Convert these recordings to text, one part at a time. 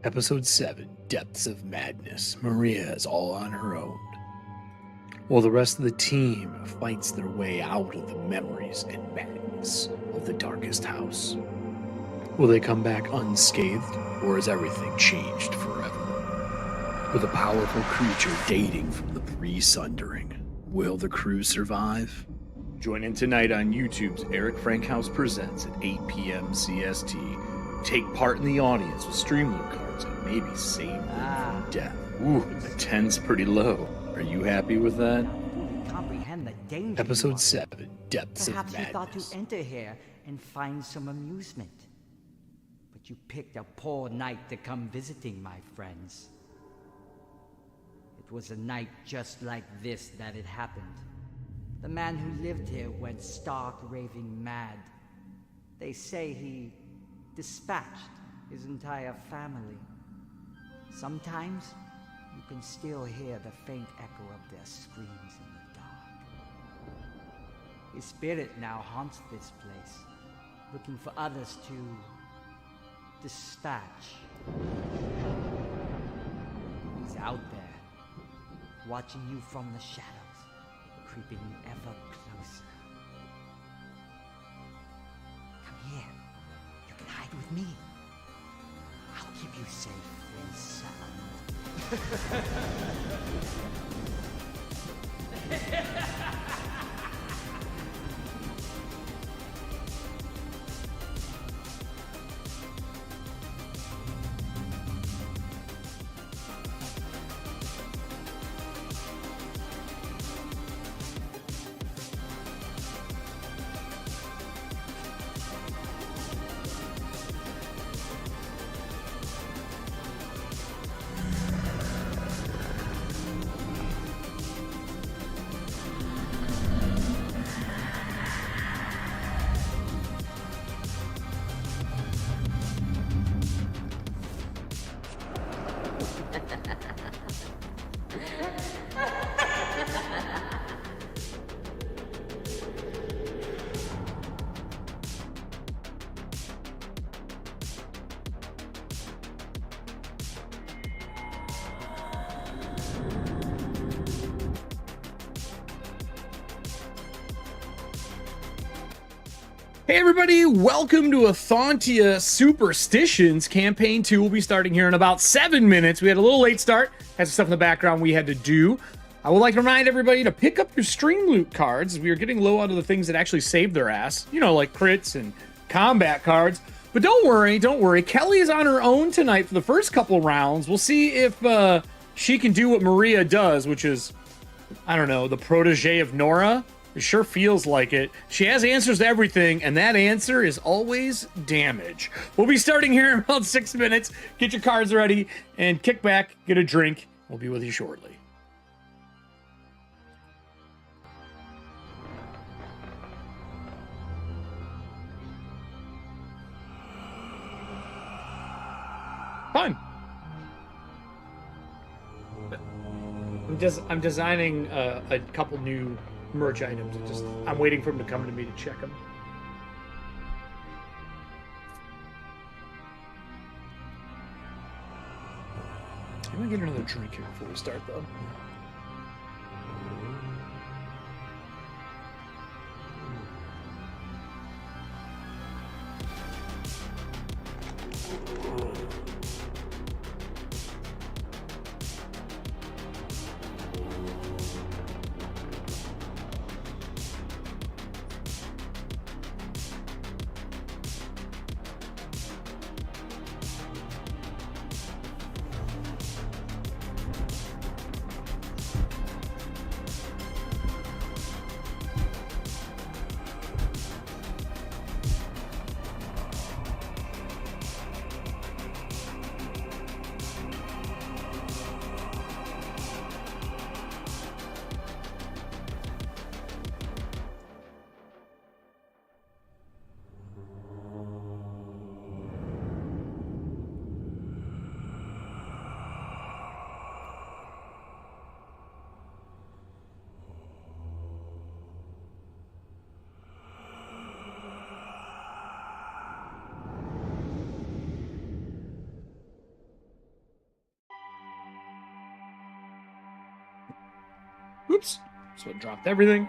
Episode 7, Depths of Madness. Maria is all on her own, while the rest of the team fights their way out of the memories and madness of the darkest house. Will they come back unscathed, or has everything changed forever? With a powerful creature dating from the pre-sundering, will the crew survive? Join in tonight on YouTube's Erik Frankhouse Presents at 8 PM CST. Take part in the audience with Streamloot cards and maybe save them from death. Ooh, the 10's pretty low. Are you happy with that? Comprehend the danger. Episode 7, Depths of Perhaps you thought Madness. to enter here and find some amusement. But you picked a poor night to come visiting, my friends. It was a night just like this that it happened. The man who lived here went stark raving mad. They say he dispatched his entire family. Sometimes you can still hear the faint echo of their screams in the dark. His spirit now haunts this place, looking for others to dispatch. He's out there, watching you from the shadows, creeping ever closer. Come here. You can hide with me. I'll keep you safe and sound. Hey everybody, welcome to Ethauntia Superstitions. Campaign 2 will be starting here in about 7 minutes. We had a little late start, had some stuff in the background we had to do. I would like to remind everybody to pick up your Streamloot cards. We are getting low out of the things that actually save their ass. You know, like crits and combat cards. But don't worry. Kelly is on her own tonight for the first couple rounds. We'll see if she can do what Maria does, which is, I don't know, the protege of Nora. It sure feels like it. She has answers to everything, and that answer is always damage. We'll be starting here in about 6 minutes. Get your cards ready and kick back, get a drink. We'll be with you shortly. Fine. I'm designing a couple new merch items. I'm waiting for them to come to me to check them. I'm gonna get another drink here before we start, though. Oops. So it dropped everything.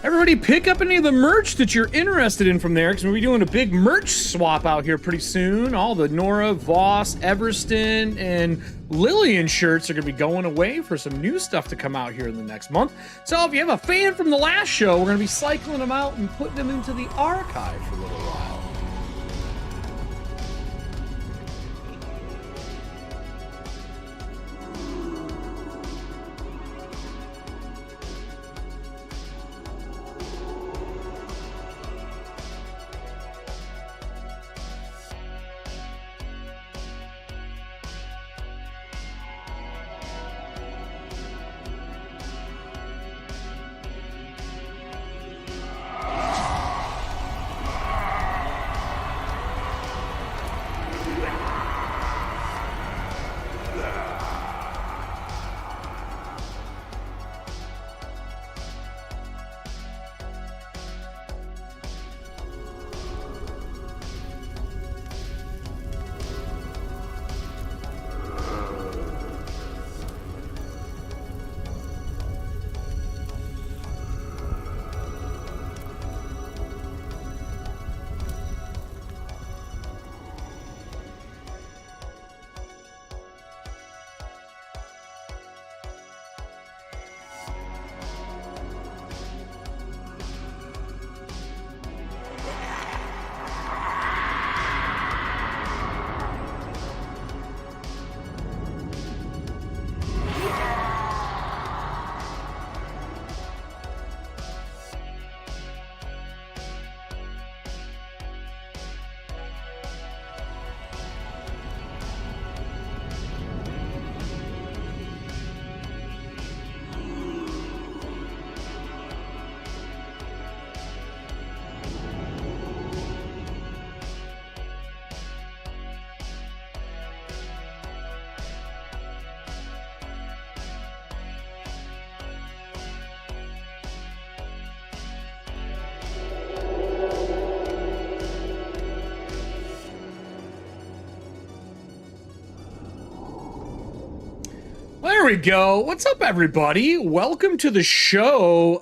Everybody pick up any of the merch that you're interested in from there, because we'll be doing a big merch swap out here pretty soon. All the Nora, Voss, Everston, and Lillian shirts are going to be going away for some new stuff to come out here in the next month. So if you have a fan from the last show, we're going to be cycling them out and putting them into the archive for a little while. we go. What's up, everybody? Welcome to the show.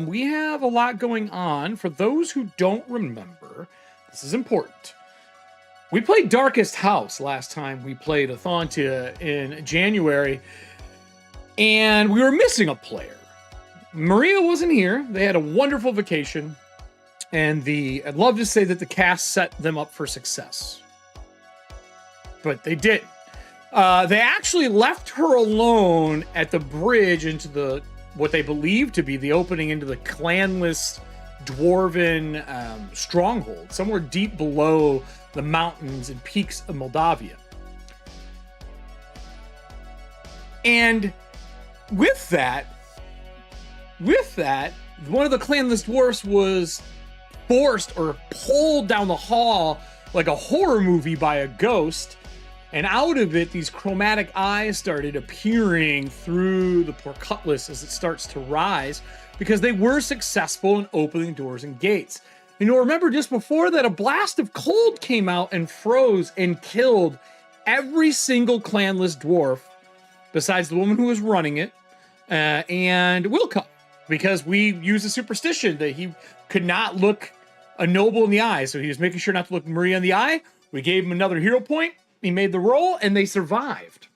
We have a lot going on. For those who don't remember, this is important. We played Darkest House last time we played Ethauntia in January, and we were missing a player. Maria wasn't here. They had a wonderful vacation, and I'd love to say that the cast set them up for success, but they didn't. They actually left her alone at the bridge into what they believe to be the opening into the clanless dwarven stronghold, somewhere deep below the mountains and peaks of Moldavia. And with that, one of the clanless dwarfs was forced or pulled down the hall like a horror movie by a ghost. And out of it, these chromatic eyes started appearing through the poor cutlass as it starts to rise, because they were successful in opening doors and gates. You know, remember just before that, a blast of cold came out and froze and killed every single clanless dwarf, besides the woman who was running it, and Wilco, because we used a superstition that he could not look a noble in the eye. So he was making sure not to look Maria in the eye. We gave him another hero point. He made the roll, and they survived.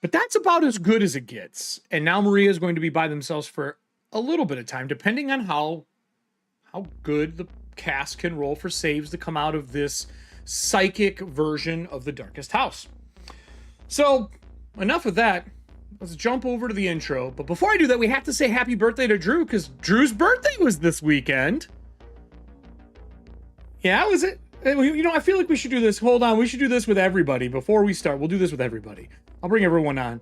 But that's about as good as it gets. And now Maria is going to be by themselves for a little bit of time, depending on how good the cast can roll for saves to come out of this psychic version of the Darkest House. So, enough of that. Let's jump over to the intro. But before I do that, we have to say happy birthday to Drew, because Drew's birthday was this weekend. Yeah, was it? You know, I feel like we should do this. Hold on. We should do this with everybody before we start. We'll do this with everybody. I'll bring everyone on.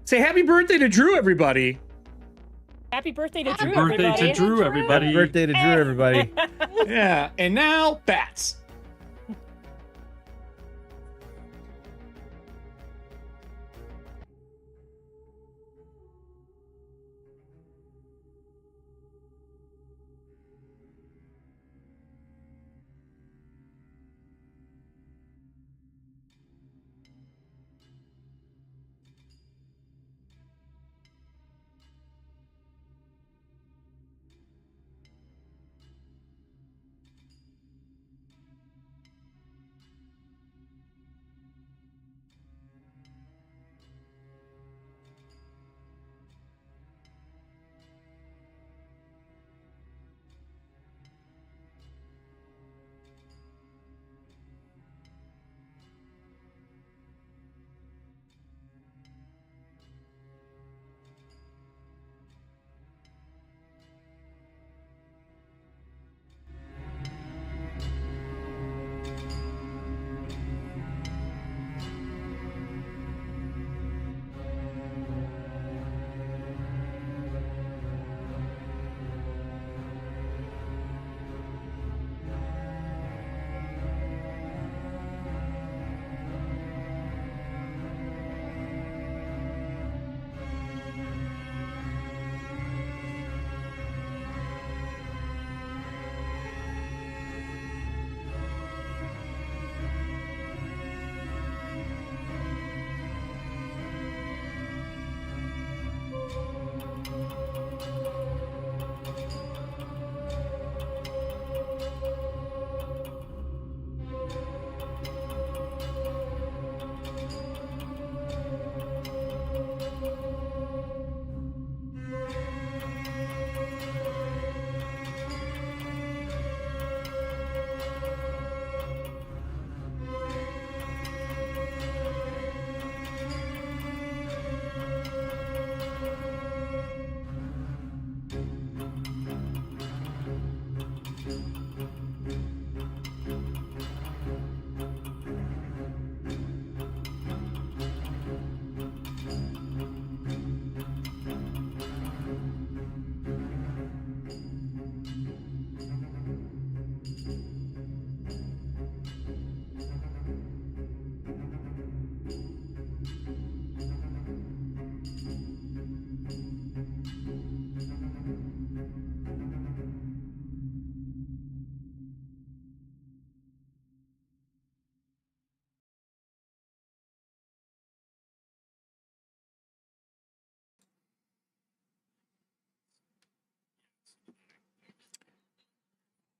Say happy birthday to Drew, everybody. Happy birthday to Happy Drew, birthday everybody. to Drew, everybody. Happy birthday to Drew, everybody. Yeah. And now, bats.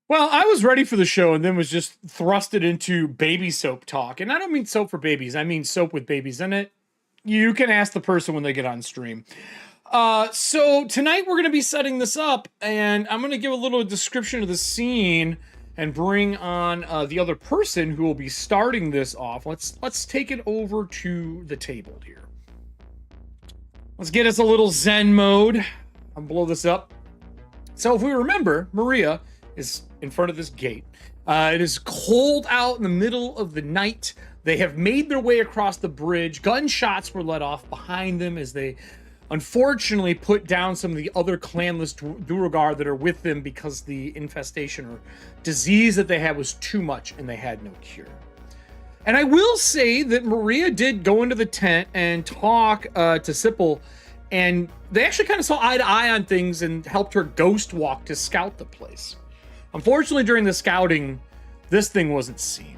Well, I was ready for the show and then was just thrusted into baby soap talk. And I don't mean soap for babies. I mean soap with babies in it. You can ask the person when they get on stream. So tonight we're going to be setting this up, and I'm going to give a little description of the scene and bring on the other person who will be starting this off. Let's take it over to the table here. Let's get us a little Zen mode. I'll blow this up. So if we remember, Maria is in front of this gate. It is cold out in the middle of the night. They have made their way across the bridge. Gunshots were let off behind them as they unfortunately put down some of the other clanless Duergar that are with them because the infestation or disease that they had was too much and they had no cure. And I will say that Maria did go into the tent and talk to Sipple, and they actually kind of saw eye to eye on things and helped her ghost walk to scout the place. Unfortunately, during the scouting, this thing wasn't seen.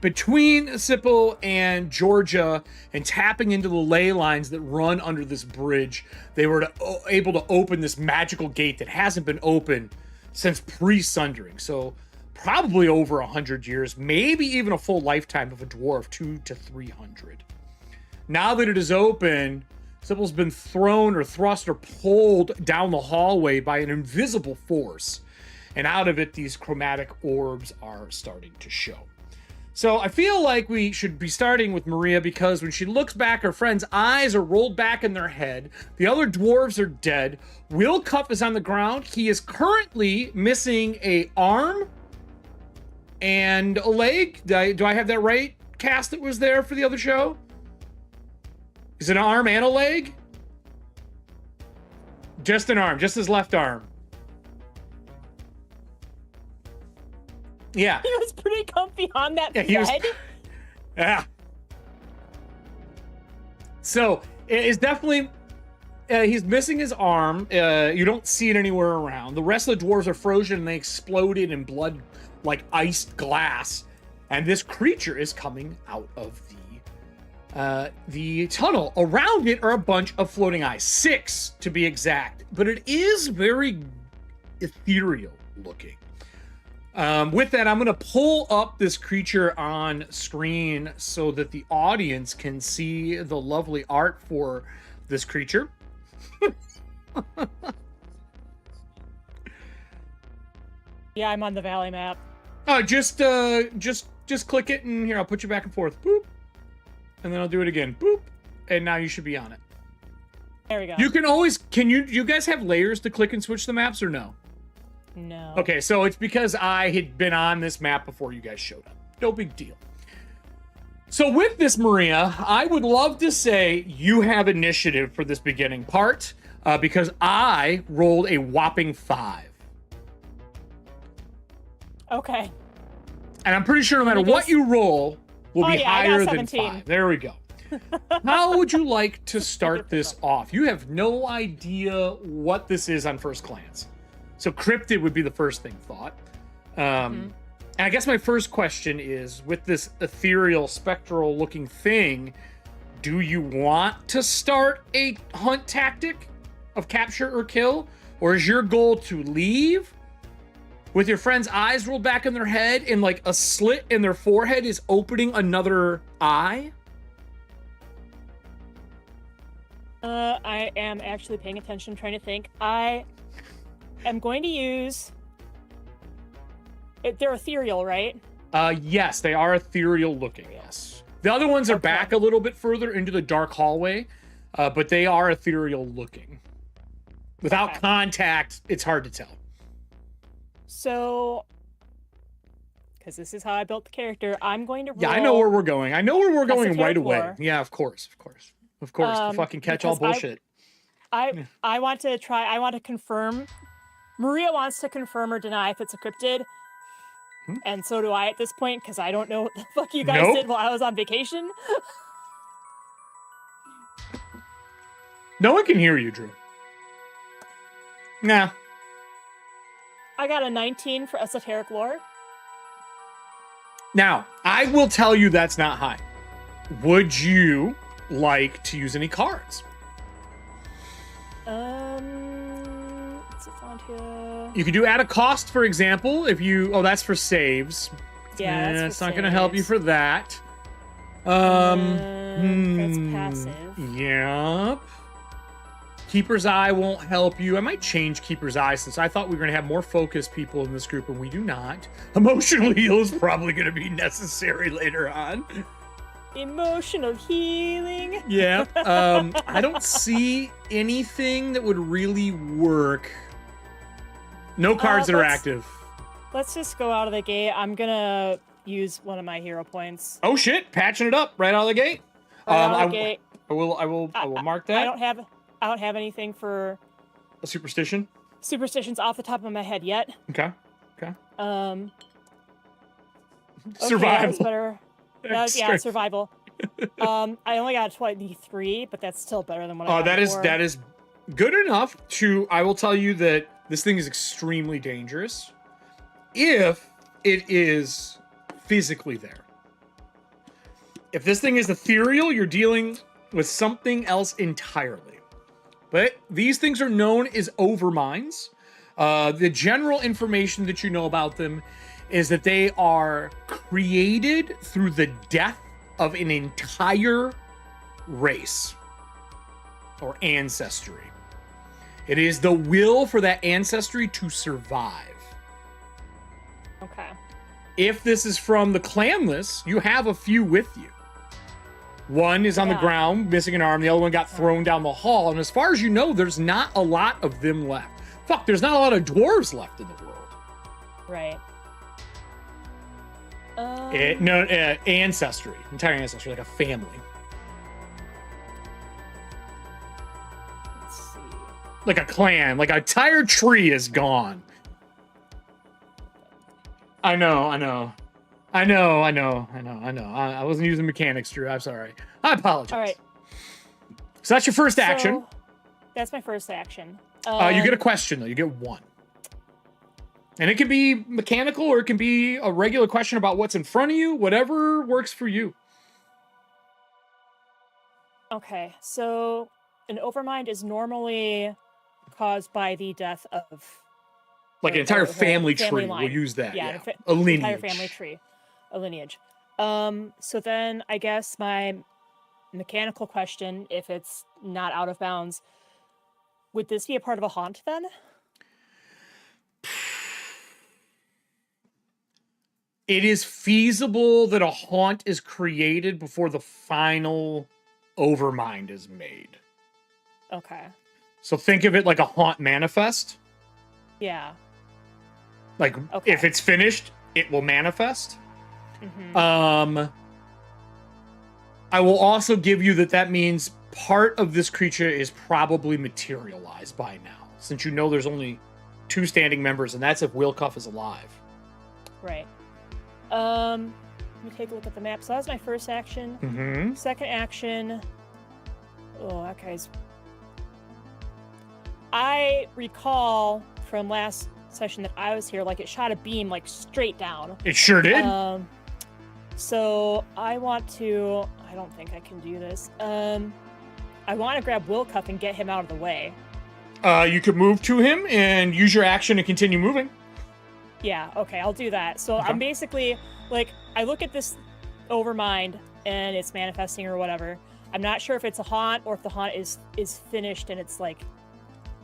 Between Sipple and Georgia and tapping into the ley lines that run under this bridge, they were able to open this magical gate that hasn't been open since pre-sundering. So probably over 100 years, maybe even a full lifetime of a dwarf, 200 to 300. Now that it is open, Sipple's been thrown or thrust or pulled down the hallway by an invisible force. And out of it, these chromatic orbs are starting to show. So I feel like we should be starting with Maria because when she looks back, her friend's eyes are rolled back in their head. The other dwarves are dead. Will Cuff is on the ground. He is currently missing an arm and a leg. Do I have that right? Cast that was there for the other show? Is it an arm and a leg? Just an arm, just his left arm. Yeah. He was pretty comfy on that bed. Yeah. So it's definitely he's missing his arm. You don't see it anywhere around. The rest of the dwarves are frozen and they exploded in blood like iced glass. And this creature is coming out of the tunnel. Around it are a bunch of floating eyes, 6 to be exact. But it is very ethereal looking. With that, I'm going to pull up this creature on screen so that the audience can see the lovely art for this creature. Yeah, I'm on the valley map. Just click it, and here, I'll put you back and forth. Boop. And then I'll do it again. Boop. And now you should be on it. There we go. You can always, you guys have layers to click and switch the maps or no? No. Okay, so it's because I had been on this map before you guys showed up. No big deal. So with this, Maria, I would love to say you have initiative for this beginning part because I rolled a whopping 5. Okay. And I'm pretty sure no matter what you roll will be higher than 17. 5. There we go. How would you like to start this off? You have no idea what this is on first glance. So cryptid would be the first thing thought. And I guess my first question is, with this ethereal, spectral looking thing, do you want to start a hunt tactic of capture or kill? Or is your goal to leave with your friend's eyes rolled back in their head and like a slit in their forehead is opening another eye? I am actually paying attention, trying to think. I am going to use... They're ethereal, right? Yes, they are ethereal looking, yes. The other ones are back a little bit further into the dark hallway, but they are ethereal looking. Without contact, it's hard to tell. So, because this is how I built the character, I'm going to roll... Yeah, I know where we're going. I know where we're going right away. Floor. Yeah, of course. The fucking catch-all bullshit. I want to try... I want to confirm... Maria wants to confirm or deny if it's a cryptid. And so do I at this point, because I don't know what the fuck you guys did while I was on vacation. No one can hear you, Drew. Nah. I got a 19 for esoteric lore. Now, I will tell you that's not high. Would you like to use any cards? It's ETHUANTIA. You could do at a cost, for example, if you... Oh, that's for saves. Yeah, that's it's not going to help you for that. That's passive. Yep. Keeper's Eye won't help you. I might change Keeper's Eye since I thought we were going to have more focused people in this group, and we do not. Emotional Heal is probably going to be necessary later on. Emotional healing. Yeah. I don't see anything that would really work. No cards that are active. Let's just go out of the gate. I'm going to use one of my hero points. Oh, shit. Patching it up right out of the gate. Right out of the gate. I will mark that. I don't have anything for a superstition. Superstitions off the top of my head yet. Okay. Survival. That's better. Yeah, survival. I only got a 23, but that's still better than what I got before. That is good enough to. I will tell you that this thing is extremely dangerous if it is physically there. If this thing is ethereal, you're dealing with something else entirely. But these things are known as overminds. The general information that you know about them is that they are created through the death of an entire race or ancestry. It is the will for that ancestry to survive. Okay. If this is from the clanless, you have a few with you. One is on the ground, missing an arm. The other one got thrown down the hall. And as far as you know, there's not a lot of them left. Fuck, there's not a lot of dwarves left in the world. Right. Ancestry. Entire ancestry, like a family. Let's see. Like a clan. Like an entire tree is gone. I know. I wasn't using mechanics, Drew. I'm sorry. I apologize. All right. So that's your first action. That's my first action. You get a question, though. You get one. And it can be mechanical or it can be a regular question about what's in front of you. Whatever works for you. Okay. So an overmind is normally caused by the death of... Like an entire family tree. Line. We'll use that. Yeah. A lineage. Entire family tree. A lineage. So then I guess my mechanical question, if it's not out of bounds, would this be a part of a haunt then? It is feasible that a haunt is created before the final overmind is made. Okay. So think of it like a haunt manifest. Yeah. Like, if it's finished, it will manifest. Mm-hmm. I will also give you that means part of this creature is probably materialized by now, since you know there's only 2 standing members, and that's if Wilcuff is alive. Right. Let me take a look at the map. So that was my first action. Mm-hmm. Second action. Oh, that guy's... I recall from last session that I was here, like it shot a beam like straight down. It sure did. So I want to... I don't think I can do this. I want to grab Wilcuff and get him out of the way. You could move to him and use your action to continue moving. Yeah, okay, I'll do that. So I'm basically, like, I look at this overmind and it's manifesting or whatever. I'm not sure if it's a haunt or if the haunt is finished and it's, like,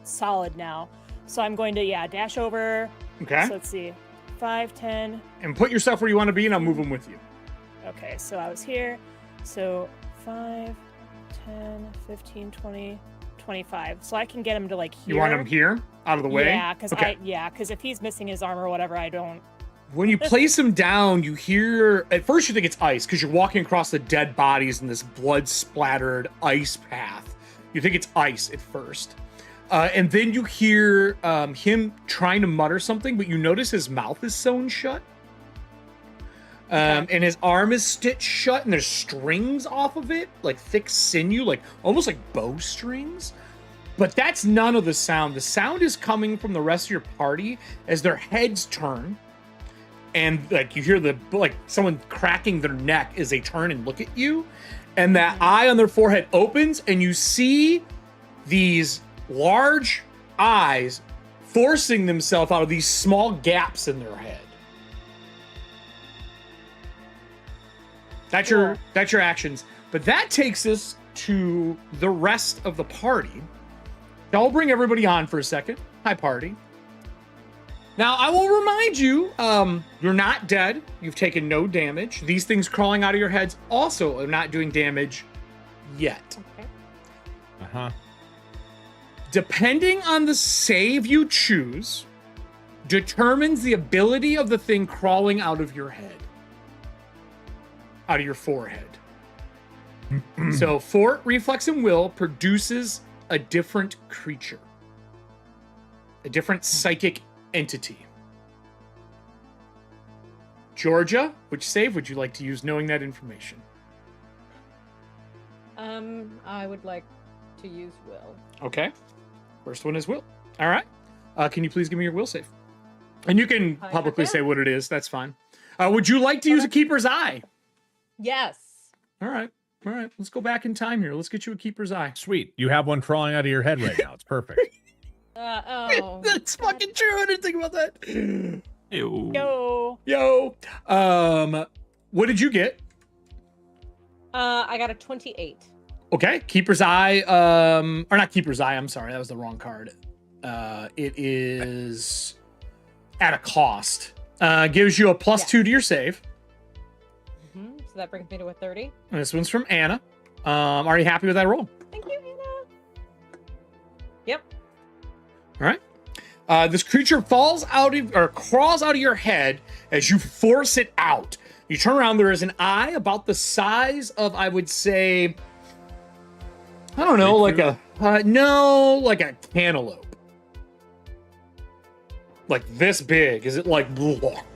solid now. So I'm going to, dash over. Okay. So let's see. 5, 10. And put yourself where you want to be, and I'll move them with you. Okay, so I was here. So 5, 10, 15, 20, 25. So I can get him to, like, here. You want him here? Out of the way? Yeah, because if he's missing his arm or whatever, I don't... When you place him down, you hear... At first you think it's ice, because you're walking across the dead bodies in this blood-splattered ice path. You think it's ice at first. And then you hear him trying to mutter something, but you notice his mouth is sewn shut. And his arm is stitched shut, and there's strings off of it, like thick sinew, like almost like bowstrings. But that's none of the sound. The sound is coming from the rest of your party as their heads turn. And like you hear someone cracking their neck as they turn and look at you. And that eye on their forehead opens, and you see these large eyes forcing themselves out of these small gaps in their head. That's your actions. But that takes us to the rest of the party. I'll bring everybody on for a second. Hi, party. Now, I will remind you, you're not dead. You've taken no damage. These things crawling out of your heads also are not doing damage yet. Okay. Uh-huh. Depending on the save you choose, determines the ability of the thing crawling out of your head. Out of your forehead. So, Fort, Reflex, and Will produces a different creature. A different psychic entity. Georgia, which save would you like to use knowing that information? I would like to use Will. Okay. First one is Will. All right. Can you please give me your Will save? And you can publicly say what it is. That's fine. Would you like to use a Keeper's Eye? Yes. All right. All right. Let's go back in time here. Let's get you a Keeper's Eye. Sweet. You have one crawling out of your head right now. It's perfect. Oh. That's fucking true. I didn't think about that. Yo. Yo. What did you get? I got a 28. Okay. Keeper's Eye. Or not Keeper's Eye. I'm sorry. That was the wrong card. It is at a cost. Gives you a +2 to your save. So that brings me to a 30. And this one's from Anna. Are you happy with that roll? Thank you, Anna. Yep. All right. This creature falls out of, or crawls out of your head as you force it out. You turn around, there is an eye about the size of, I would say, I don't know, like a, like a cantaloupe. Like this big. Is it like,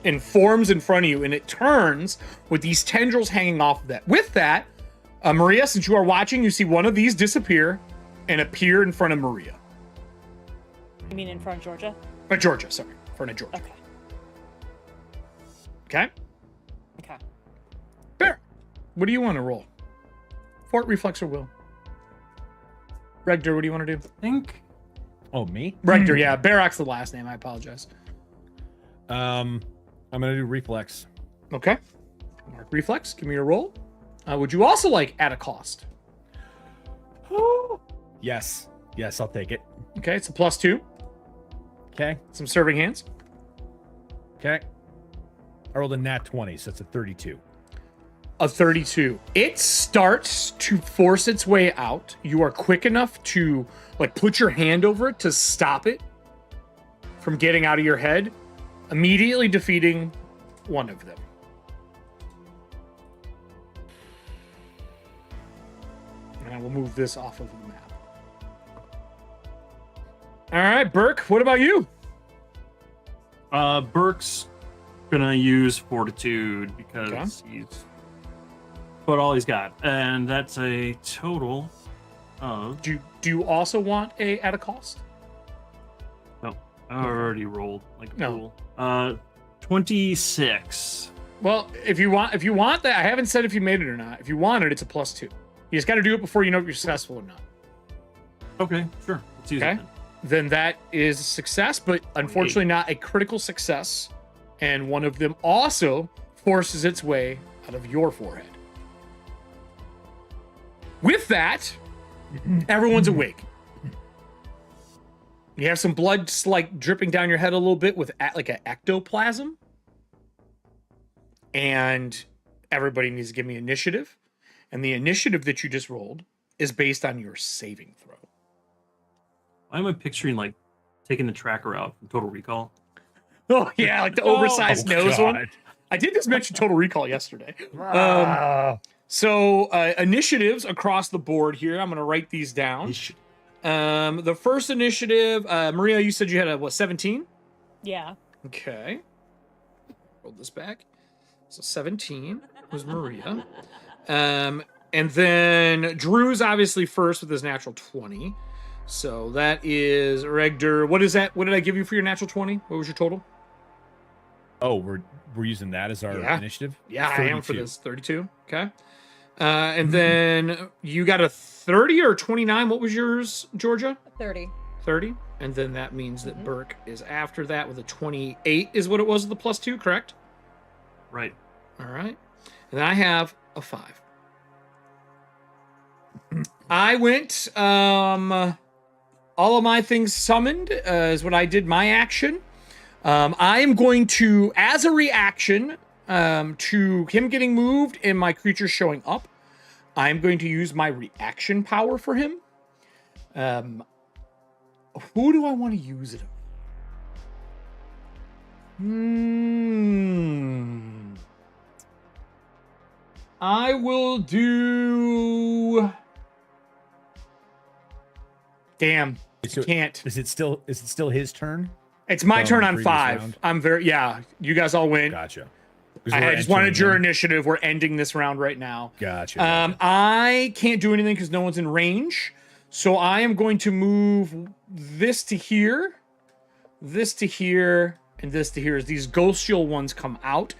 and forms in front of you, and it turns with these tendrils hanging off of that. With that, Maria, since you are watching, you see one of these disappear and appear in front of Maria. You mean in front of Georgia? Georgia, sorry. In front of Georgia. Okay. Okay? Okay. Bear, what do you want to roll? Fort, Reflex, or Will? Regdur, what do you want to do? Think. Oh, me? Regdur, yeah. Barak's the last name. I apologize. I'm gonna do reflex. Okay. Mark Reflex, give me your roll. Would you also like at a cost? Yes. Yes, I'll take it. Okay, it's a +2. Okay. Some serving hands. Okay. I rolled a nat 20, so it's a 32. A 32. It starts to force its way out. You are quick enough to like put your hand over it to stop it from getting out of your head, immediately defeating one of them. And I will move this off of the map. All right, Burke, what about you? Burke's gonna use Fortitude because he's put all he's got, and that's a total of. Do you also want a at a cost? No, I already rolled like a No. fool. 26. Well, if you want that, I haven't said if you made it or not. If you want it, it's a +2. You just got to do it before you know if you're successful or not. Okay, sure. Let's use Okay. it then. Then that is a success, but unfortunately not a critical success. And one of them also forces its way out of your forehead. With that, everyone's awake. You have some blood like dripping down your head a little bit with like an ectoplasm. And everybody needs to give me initiative. And the initiative that you just rolled is based on your saving throw. Why am I picturing like taking the tracker out from Total Recall? Oh, yeah, like the oversized nose God. one. I did just mention Total Recall yesterday. So initiatives across the board here. I'm going to write these down. The first initiative, Maria, you said you had a, 17? Yeah. Okay. Roll this back. So 17 was Maria. And then Drew's obviously first with his natural 20. So that is Regdur. What is that? What did I give you for your natural 20? What was your total? Oh, we're using that as our initiative? Yeah, 32. I am for this. 32. Okay. And then you got a 30 or 29. What was yours, Georgia? 30. 30. And then that means that Burke is after that with a 28 is what it was with the +2, correct? Right. All right. And then I have a 5. I went, all of my things summoned is what I did, my action. I am going to, as a reaction to him getting moved and my creature showing up, I'm going to use my reaction power for him. Who do I want to use it on? I will do... Damn, can't. Is it still his turn? It's my turn on previous 5. round? I'm very... Yeah, you guys all win. Gotcha. I just wanted your initiative. We're ending this round right now. Gotcha. I can't do anything because no one's in range. So I am going to move this to here, this to here, and this to here as these ghost shield ones come out.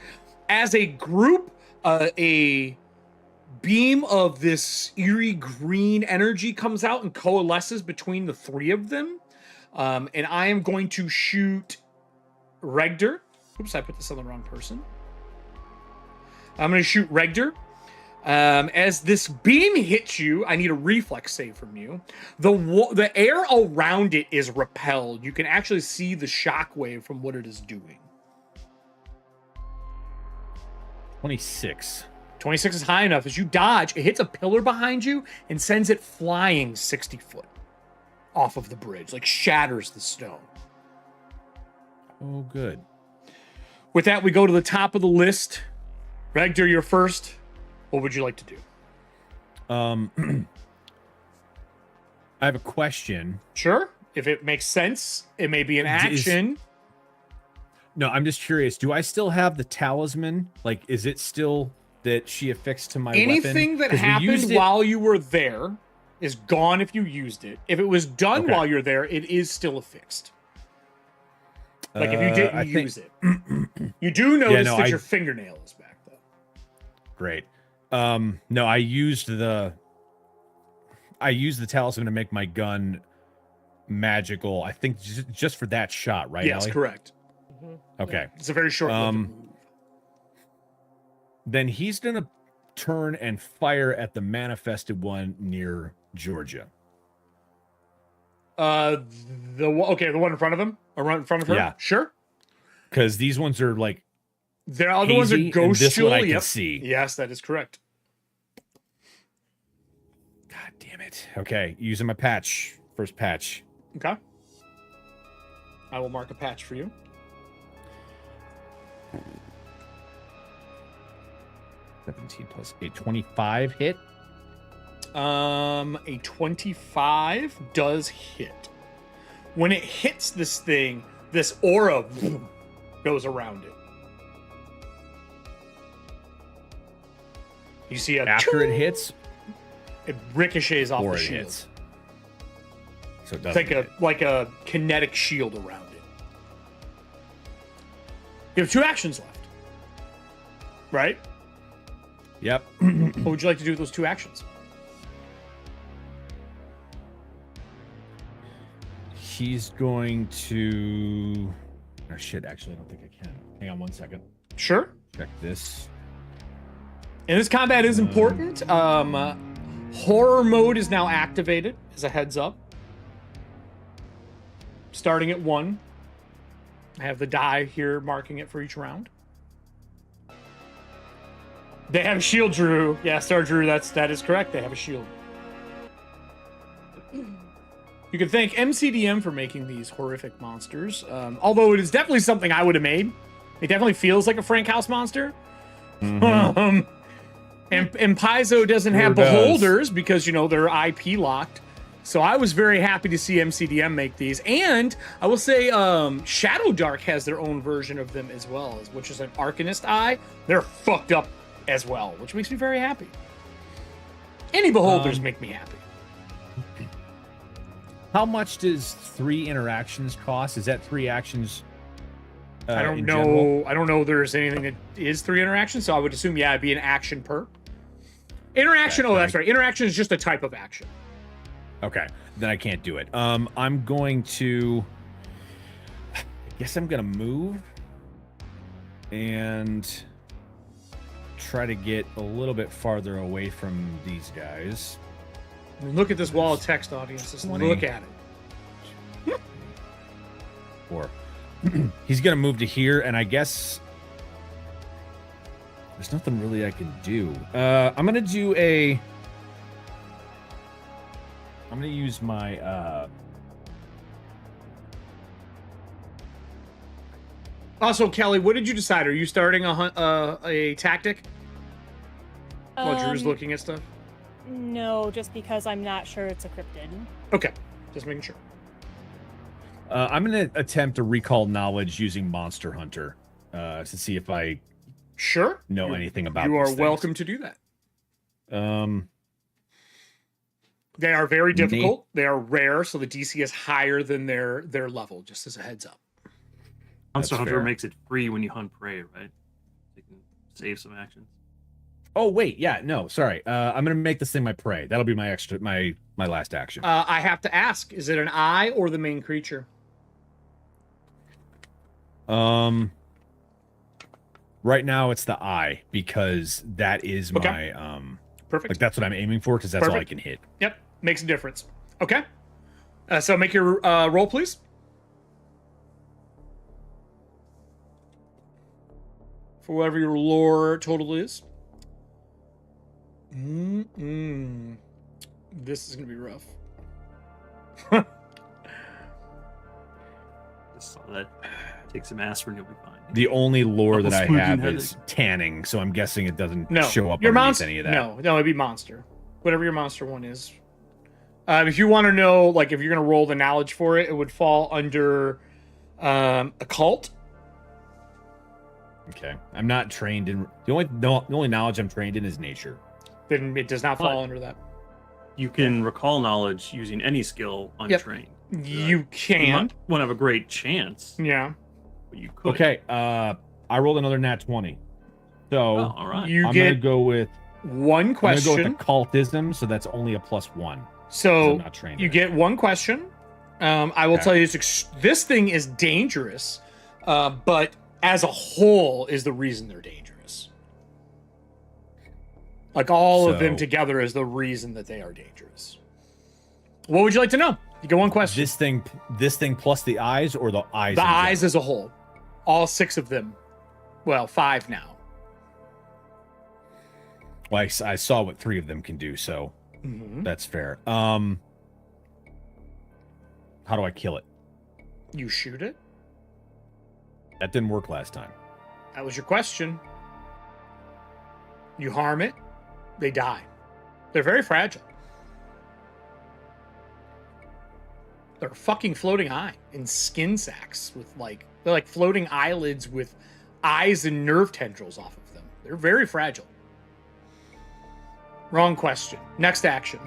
As a group, a beam of this eerie green energy comes out and coalesces between the 3 of them. And I am going to shoot Regder. Oops, I put this on the wrong person. I'm going to shoot Regder. As this beam hits you, I need a reflex save from you. The air around it is repelled. You can actually see the shockwave from what it is doing. 26. 26 is high enough. As you dodge, it hits a pillar behind you and sends it flying 60 foot off of the bridge, like shatters the stone. Oh, good. With that, we go to the top of the list. Regder, you're first. What would you like to do? I have a question. Sure. If it makes sense, it may be an action. No, I'm just curious. Do I still have the talisman? Like, is it still that she affixed to my Anything weapon? that happened while you were there is gone if you used it. If it was done while you're there, it is still affixed. Like if you didn't use it. You do notice that your fingernail is back, though. Great. No, I used the talisman to make my gun magical. I think just for that shot, right? Yes, Allie? correct. Okay. It's a very short move. Then he's gonna turn and fire at the manifested one near Georgia. The one in front of him, or in front of her. Yeah, sure. Because these ones are like the other ones are ghost this shield. one I can see. Yes, that is correct. God damn it. Okay, using my patch. First patch. Okay. I will mark a patch for you. +8, 25 hit. A 25 does hit. When it hits this thing, this aura goes around it. You see after it hits, it ricochets off the shield. Hits. So it it's like a kinetic shield around it. You have 2 actions left, right? Yep. What would you like to do with those 2 actions? He's going to... Oh, shit, actually, I don't think I can. Hang on 1 second. Sure. Check this. And this combat is important. Horror mode is now activated, as a heads up. Starting at 1. I have the die here marking it for each round. They have a shield, Drew. Yeah, Star Drew, that is correct. They have a shield. You can thank MCDM for making ththese horrific monsters. Although it is definitely something I would have made. It definitely feels like a Frankhouse monster. Mm-hmm. And Paizo doesn't have beholders because, they're IP locked. So I was very happy to see MCDM make these. And I will say Shadow Dark has their own version of them as well, which is an Arcanist eye. They're fucked up as well, which makes me very happy. Any beholders make me happy. How much does 3 interactions cost? Is that 3 actions? I don't know. General? I don't know if there's anything that is 3 interactions, so I would assume, it'd be an action per. Interaction, that's right. Interaction is just a type of action. Okay, then I can't do it. I'm going to. I guess I'm gonna move and try to get a little bit farther away from these guys. Look at this wall of text, audience. Just 20. look at it. Or he's gonna move to here, and I guess there's nothing really I can do. I'm gonna do a. I'm gonna use my. Also, Kelly, what did you decide? Are you starting a tactic while Drew's looking at stuff? No, just because I'm not sure it's encrypted. Okay, just making sure. I'm gonna attempt to recall knowledge using Monster Hunter to see if I know anything about. You are these welcome to do that. They are very difficult. They are rare, so the DC is higher than their level. Just as a heads up. Monster Hunter fair. makes it free when you hunt prey, right? You can save some actions. Oh wait, yeah, no, sorry. I'm gonna make this thing my prey. That'll be my last action. I have to ask: is it an eye or the main creature? Right now it's the eye because that is my Perfect. like that's what I'm aiming for because that's all I can hit. Yep, makes a difference. Okay, so make your roll, please. For whatever your lore total is. This is gonna be rough. Just saw that. Take some aspirin, you'll be fine. The only lore that I Smoothing have headache. is tanning, so I'm guessing it doesn't No, show up your underneath monster. any of that. No, it'd be monster. Whatever your monster one is. If you want to know, like, if you're gonna roll the knowledge for it, it would fall under occult. Okay, I'm not trained in the only knowledge I'm trained in is nature. Then it does not fall But- under that. You can recall knowledge using any skill untrained. You can. Won't have a great chance, Yeah. but you could. Okay, I rolled another nat 20, so Oh, all right. You I'm get gonna go with one question. I'm gonna go with occultism, so that's only a +1. 'cause So I'm not trained you in it. get one question. I will Okay. tell you, this thing is dangerous, but as a whole is the reason they're dangerous. Like all of them So- together is the reason that they are dangerous. What would you like to know? You get one question. This thing plus the eyes, or the eyes. The in eyes general? as a whole, all 6 of them. Well, 5 now. Well, I saw what 3 of them can do, so Mhm. that's fair. How do I kill it? You shoot it. That didn't work last time. That was your question. You harm it, they die. They're very fragile. They're a fucking floating eye in skin sacs with they're like floating eyelids with eyes and nerve tendrils off of them. They're very fragile. Wrong question. Next action.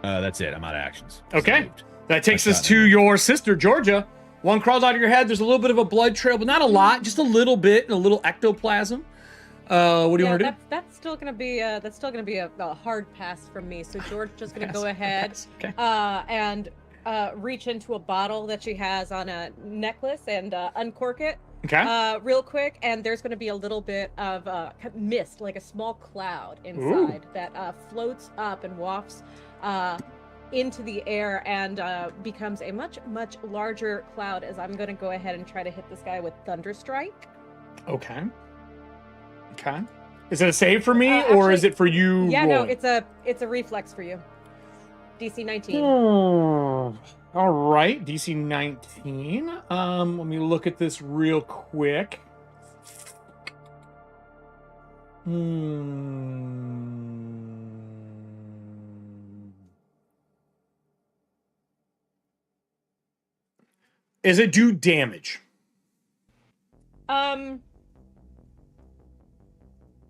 That's it. I'm out of actions. Okay. Saved. That takes I us shot to him. your sister, Georgia. One crawls out of your head. There's a little bit of a blood trail, but not a lot. Just a little bit, and a little ectoplasm. What do you want to do? That's still gonna be a hard pass from me. So George's just gonna go ahead Okay. and reach into a bottle that she has on a necklace and uncork it Okay. real quick. And there's gonna be a little bit of mist, like a small cloud inside that floats up and wafts into the air and becomes a much larger cloud. As I'm gonna go ahead and try to hit this guy with Thunderstrike. Okay. Okay. Is it a save for me, or actually- is it for you? Yeah, no, rolling? it's a reflex for you. DC 19. All right, DC 19. Let me look at this real quick. Is it do damage?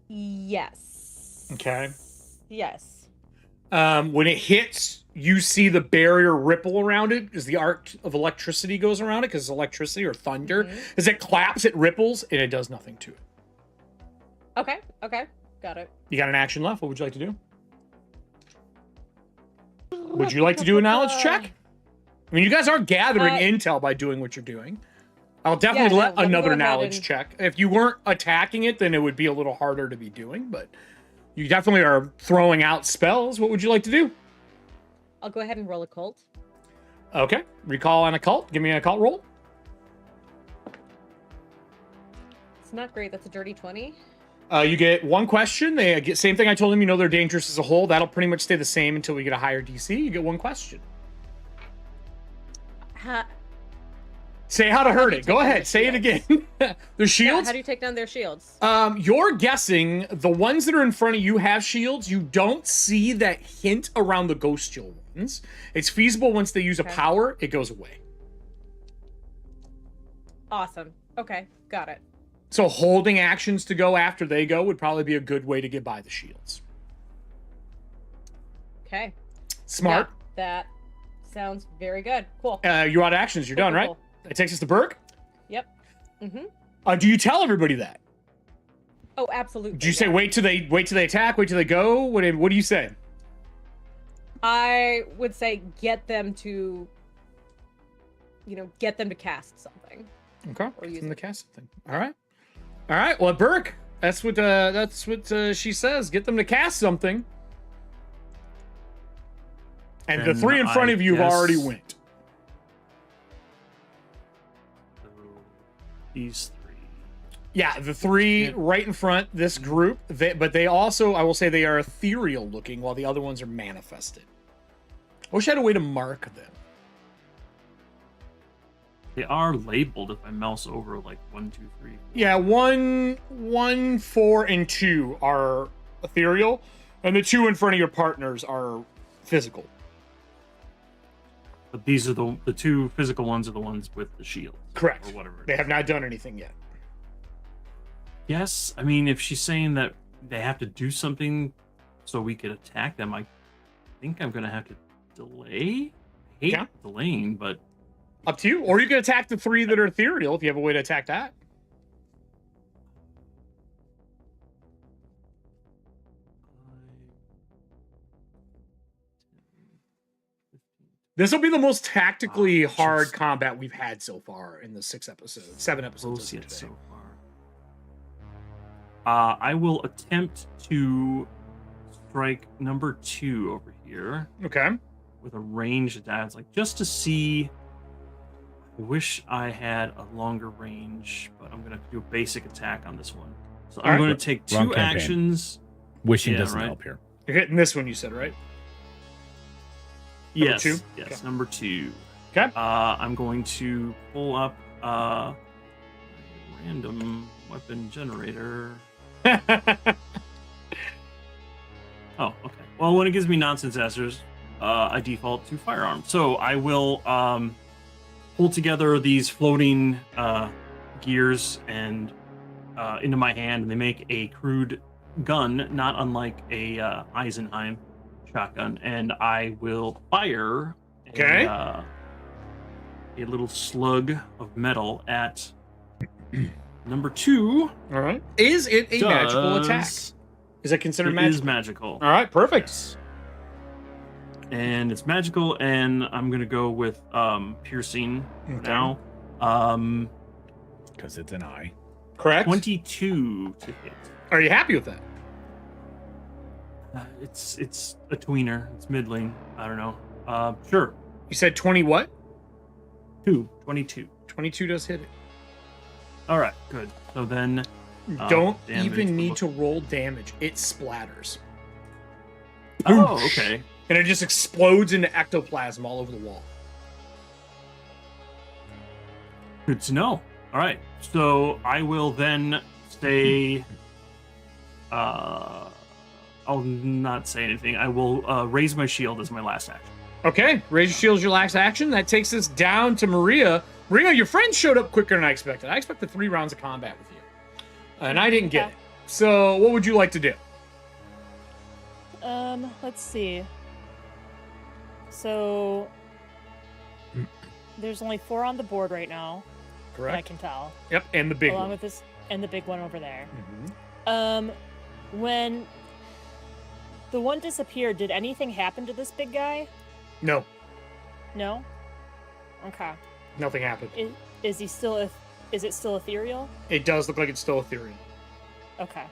Yes. Okay. Yes. When it hits, you see the barrier ripple around it as the arc of electricity goes around it, because it's electricity or thunder. As it claps, it ripples, and it does nothing to it. Okay, got it. You got an action left. What would you like to do? Would you like to do a knowledge check? I mean, you guys are gathering intel by doing what you're doing. I'll definitely let another knowledge check. If you weren't attacking it, then it would be a little harder to be doing, but you definitely are throwing out spells. What would you like to do? I'll go ahead and roll occult. Okay. Recall on occult. Give me an occult roll. It's not great. That's a dirty 20. You get one question. They get same thing I told them. You know they're dangerous as a whole. That'll pretty much stay the same until we get a higher DC. You get one question. Say how to hurt it. Go ahead. Say it again. The shields? How do you take down their shields? You're guessing the ones that are in front of you have shields. You don't see that hint around the ghost shield ones. It's feasible once they use a power, it goes away. Awesome. Okay, got it. So holding actions to go after they go would probably be a good way to get by the shields. Okay. Smart. Yeah, that sounds very good. Cool. You're out of actions. You're done, right? Cool. That takes us to Berg. Yep. Mm-hmm. Do you tell everybody that? Oh, absolutely. Do you say wait till they attack, wait till they go? What do you say? I would say get them to cast something. Okay. Or use them to cast something. All right. Well, Burke, that's what she says. Get them to cast something. And the three in front of you have already went. These three. Yeah, the three right in front, this group. But they also, I will say, they are ethereal looking, while the other ones are manifested. I wish I had a way to mark them. They are labeled if I mouse over like 1, 2, 3. Yeah, 1, 4, and 2 are ethereal, and the 2 in front of your partners are physical. But these are the 2 physical ones are the ones with the shield. Correct. Or whatever. They have not done anything yet. Yes, I mean, if she's saying that they have to do something so we could attack them, I think I'm going to have to delay. I hate delaying, but... Up to you. Or you can attack the 3 that are ethereal if you have a way to attack that. This will be the most tactically hard combat we've had so far in the 7 episodes today. So far. I will attempt to strike number 2 over here. Okay. With a ranged attack, it's like just to see. I wish I had a longer range, but I'm gonna do a basic attack on this one. So I'm going to take 2 actions. Wishing doesn't help here. You're hitting this one, you said, right? Number Yes. 2? Yes. Okay. Number 2. Okay. I'm going to pull up random weapon generator. Oh, okay. Well, when it gives me nonsense answers, I default to firearm. So I will pull together these floating gears and into my hand, and they make a crude gun, not unlike a Eisenheim shotgun, and I will fire a little slug of metal at number 2. All right. Is it a magical attack? Is it considered magical? It is magical. All right, perfect. Yes. And it's magical, and I'm going to go with piercing now. Because it's an eye. Correct. 22 to hit. Are you happy with that? It's a tweener. It's middling. I don't know. Sure. You said 20 what? 22. 22 does hit it. All right, good. So then... Don't even need to roll damage. It splatters. Oh, okay. And it just explodes into ectoplasm all over the wall. Good to know. All right. So I will then say... I'll not say anything. I will raise my shield as my last action. Okay, raise your shield as your last action. That takes us down to Maria. Maria, your friend showed up quicker than I expected. I expected 3 rounds of combat with you. And I didn't get it. So what would you like to do? Let's see. So there's only 4 on the board right now. Correct. I can tell. Yep, and the big along one. with this and the big one over there. Mm-hmm. When the one disappeared, did anything happen to this big guy? No, No. Okay. nothing happened. Is he still? Is it still ethereal? It does look like it's still ethereal. Okay.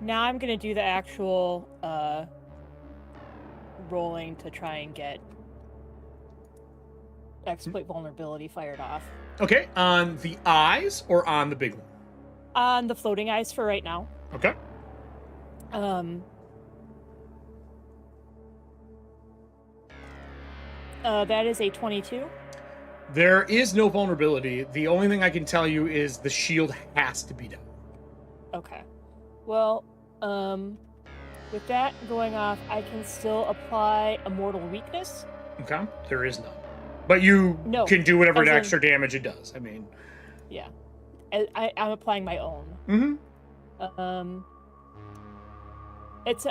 Now I'm gonna do the actual rolling to try and get exploit vulnerability fired off. Okay, on the eyes or on the big one? On the floating eyes for right now. Okay. That is a 22. There is no vulnerability. The only thing I can tell you is the shield has to be down. Okay. Well, with that going off, I can still apply a mortal weakness. Okay, there is none. But you can do whatever extra damage it does. I mean, yeah, I'm applying my own. Mm-hmm.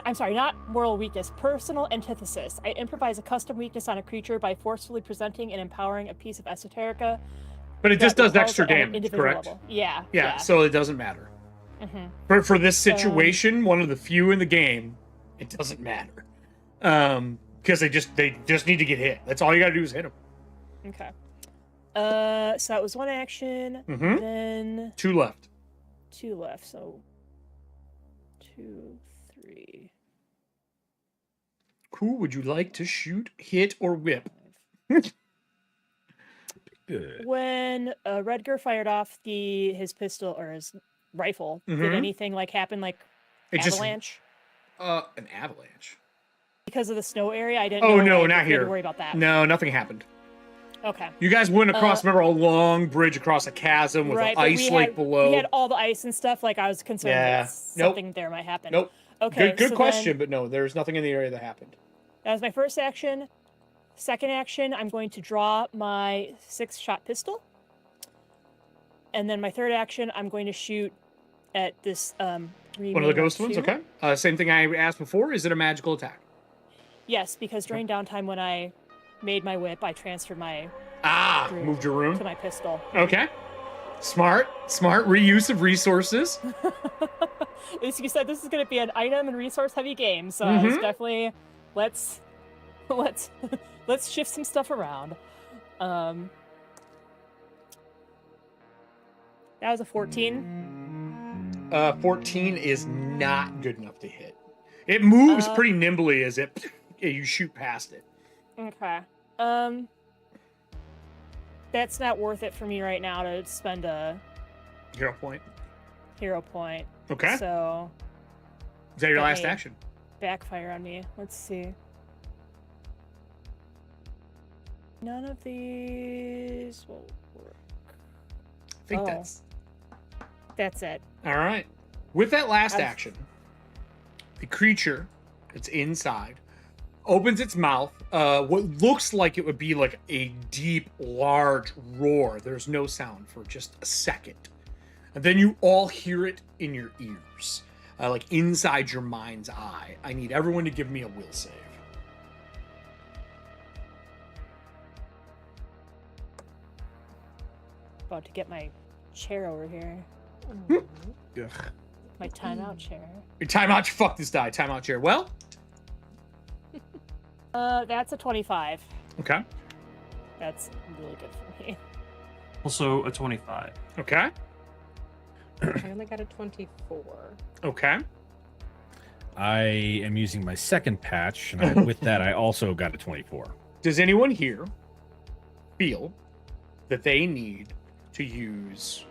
I'm sorry, not moral weakness, personal antithesis. I improvise a custom weakness on a creature by forcefully presenting and empowering a piece of esoterica. But it just does extra at an damage, individual correct? level. Yeah. Yeah, so it doesn't matter. Mm-hmm. For this situation, one of the few in the game, it doesn't matter. Because they just need to get hit. That's all you gotta do is hit them. Okay. So that was one action. Mm-hmm. Then 2 left. 2 left. So 2, 3. Who would you like to shoot, hit, or whip? Good. When Redger fired off his pistol or his rifle, did anything like happen, like avalanche? An avalanche. Because of the snow area, I didn't. Oh know, no, like, not if you had here. to worry about that. No, nothing happened. Okay. You guys went across, remember, a long bridge across a chasm with an ice lake below. We had all the ice and stuff. Like I was concerned that something there might happen. Nope. Okay. Good question, but no, there's nothing in the area that happened. That was my first action. Second action, I'm going to draw my 6-shot pistol. And then my third action, I'm going to shoot at this one of the ghost ones. Okay. Same thing I asked before. Is it a magical attack? Yes, because during downtime when I made my whip, I transferred my moved your rune to my pistol. Okay. Smart reuse of resources. As you said, this is going to be an item and resource heavy game, so I was definitely let's shift some stuff around. That was a 14. 14 is not good enough to hit. It moves pretty nimbly as you shoot past it. Okay. That's not worth it for me right now to spend a hero point. Okay. So is that your last action? Backfire on me. Let's see. None of these will work. I think that's it. All right. With that last action, the creature that's inside opens its mouth. What looks like it would be like a deep, large roar. There's no sound for just a second. And then you all hear it in your ears, like inside your mind's eye. I need everyone to give me a will save. About to get my chair over here. My timeout chair. Your timeout. Fuck this die. Timeout chair. Well. That's a 25. Okay. That's really good for me. Also a 25. Okay. I only got a 24. Okay. I am using my second patch, and with that, I also got a 24. Does anyone here feel that they need to use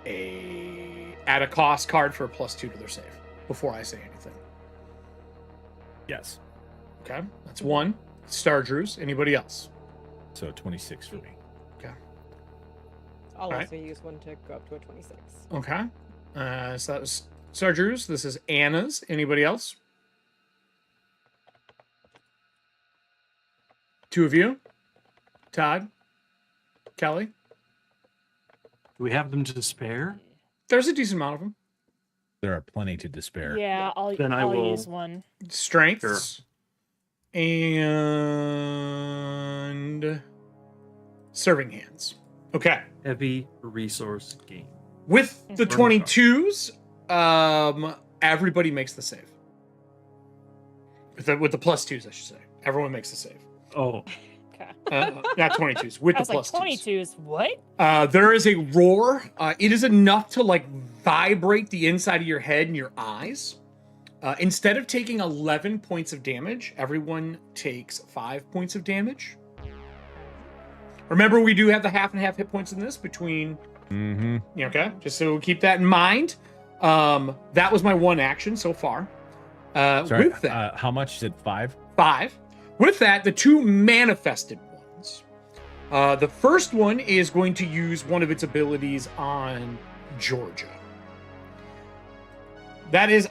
add a cost card for a +2 to their save before I say anything? Yes. Okay, that's 1. Star Drews. Anybody else? So 26 for me. Okay. I'll also use 1 to go up to a 26. Okay. So that was Star Drews. This is Anna's. Anybody else? 2 of you? Todd? Kelly? Do we have them to spare? There's a decent amount of them. There are plenty to despair. Yeah, I'll use 1. Strengths. Sure. And serving hands. Okay. Heavy resource game. With the 22s, everybody makes the save. With the +2s, I should say. Everyone makes a save. Oh. Okay. Not 22s. With I the was like, +2s. 22s. What? There is a roar. It is enough to like vibrate the inside of your head and your eyes. Instead of taking 11 points of damage, everyone takes 5 points of damage. Remember, we do have the half and half hit points in this between. Okay, just so keep that in mind. That was my one action so far. Sorry, with that, how much is it? 5? 5. With that, the 2 manifested ones. The first one is going to use one of its abilities on Georgia. That is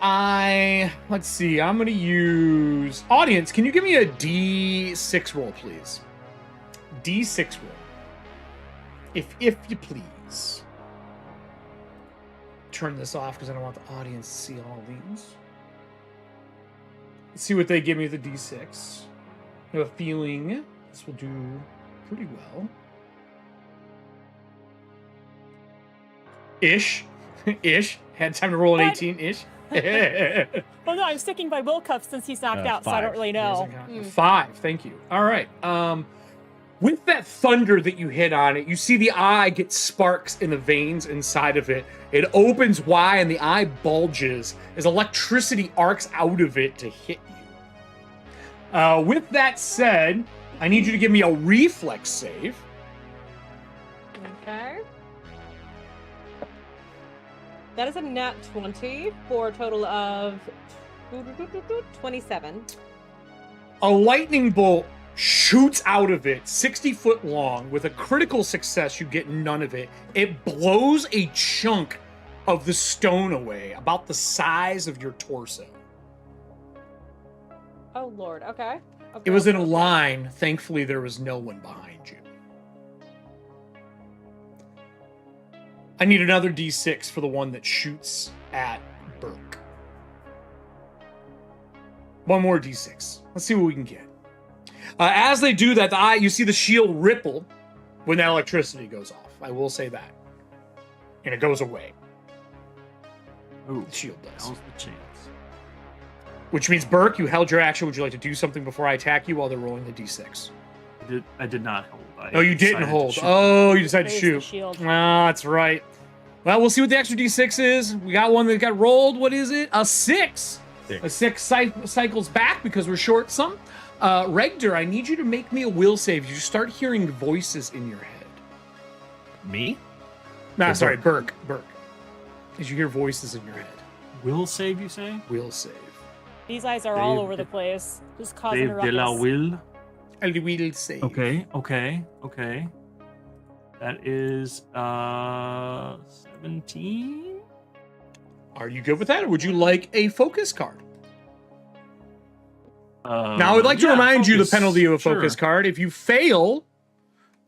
let's see, I'm going to use... Audience, can you give me a D6 roll, please? D6 roll. If you please. Turn this off because I don't want the audience to see all these. Let's see what they give me with the D6. I have a feeling this will do pretty well. Ish. Ish. Had time to roll an 18-ish. Well, no, I'm sticking by Will Cuff since he's knocked out, so I don't really know. 5, thank you. All right. With that thunder that you hit on it, you see the eye get sparks in the veins inside of it. It opens wide and the eye bulges as electricity arcs out of it to hit you. With that said, I need you to give me a reflex save. Okay. That is a nat 20 for a total of 27. A lightning bolt shoots out of it 60 foot long. With a critical success, you get none of it. It blows a chunk of the stone away, about the size of your torso. Oh, Lord. Okay. It was in a line. Thankfully, there was no one behind you. I need another D6 for the one that shoots at Burke. One more D6. Let's see what we can get. As they do that, you see the shield ripple when that electricity goes off. I will say that. And it goes away. Ooh, The shield does. now's the chance. Which means, Burke, you held your action. Would you like to do something before I attack you while they're rolling the D6? I did not hold. Oh, you didn't decided to hold. shoot. Oh, you decided to Raise the shoot. shield. Ah, that's right. Well, we'll see what the extra D6 is. We got one that got rolled. What is it? A 6. A 6 cycles back because we're short some. Regder, I need you to make me a will save. You start hearing voices in your head. Me? Nah, Or sorry, Burke. As you hear voices in your head. Will save, you say? Will save. These eyes are all Dave- over the place, just causing a Dave de la ruckus. Will. A will save. Okay. That is 17. Are you good with that, or would you like a focus card? Now, I would like to remind you the penalty of a focus card. If you fail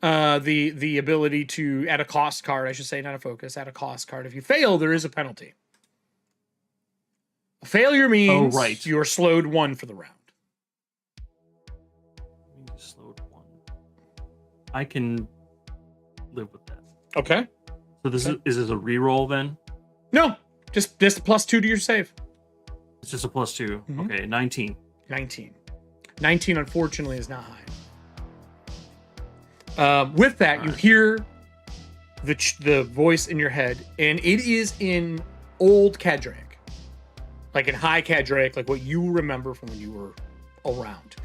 the ability to add a cost card, I should say, not a focus, add a cost card. If you fail, there is a penalty. A failure means you are slowed 1 for the round. Slowed 1. I can live with that. Okay. So is this a reroll then? No, just +2 to your save. It's just a +2. Mhm. Okay, 19. 19. 19, unfortunately, is not high. With that, you hear the voice in your head, and it is in old Cadraic. Like in high Cadraic, like what you remember from when you were around.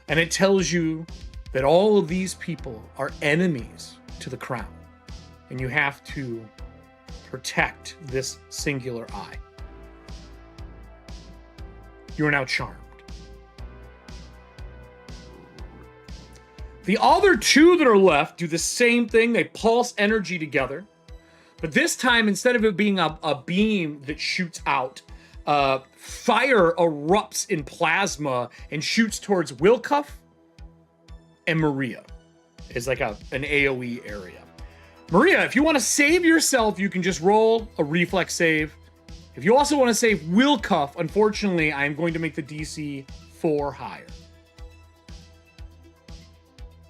And it tells you that all of these people are enemies to the crown. And you have to protect this singular eye. You are now charmed. The other 2 that are left do the same thing. They pulse energy together. But this time, instead of it being a beam that shoots out, fire erupts in plasma and shoots towards Wilcuff and Maria. It's like an AoE area. Maria, if you want to save yourself, you can just roll a reflex save. If you also want to save Wilcuff, unfortunately, I'm going to make the DC 4 higher.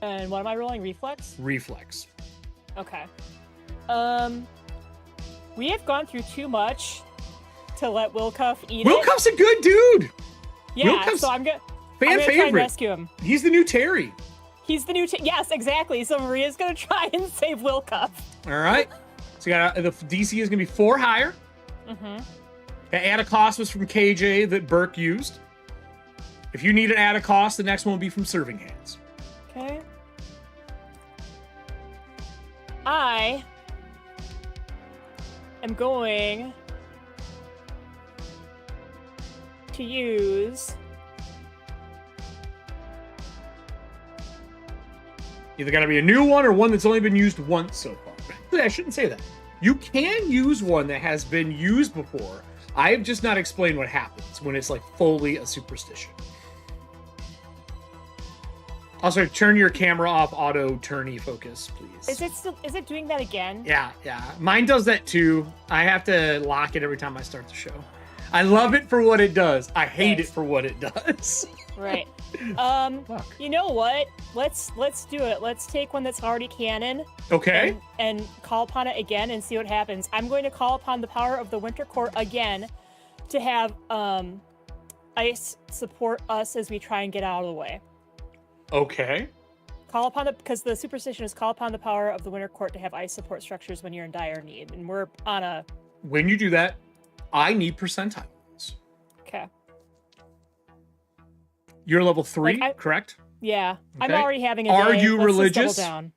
And what am I rolling? Reflex? Reflex. Okay. We have gone through too much to let Wilcuff eat it. Wilcuff's a good dude. Yeah, Wilcuff's- so I'm Fan I'm gonna try and favorite. rescue him. He's the new Terry. He's the new. Yes, exactly. So Maria's gonna try and save Will Cuff. All right. So you got the DC is gonna be 4 higher. Mm-hmm. The add a cost was from KJ that Burke used. If you need an add a cost, the next one will be from Serving Hands. Okay. I am going to use Either got to be a new one or one that's only been used once so far. I shouldn't say that. You can use one that has been used before. I have just not explained what happens when it's like fully a superstition. Also, turn your camera off, auto turny focus, please. Is it doing that again? Yeah. Mine does that too. I have to lock it every time I start the show. I love it for what it does. I hate it for what it does. Right. Fuck. You know what? Let's do it. Let's take one that's already canon. Okay. And call upon it again and see what happens. I'm going to call upon the power of the Winter Court again to have Ice support us as we try and get out of the way. Okay. Call upon because the superstition is call upon the power of the Winter Court to have ice support structures when you're in dire need, and we're on a. When you do that, I need percentiles. Okay. You're level 3, Like, correct? Yeah, Okay. I'm already having a Are day. you Let's just religious? double down.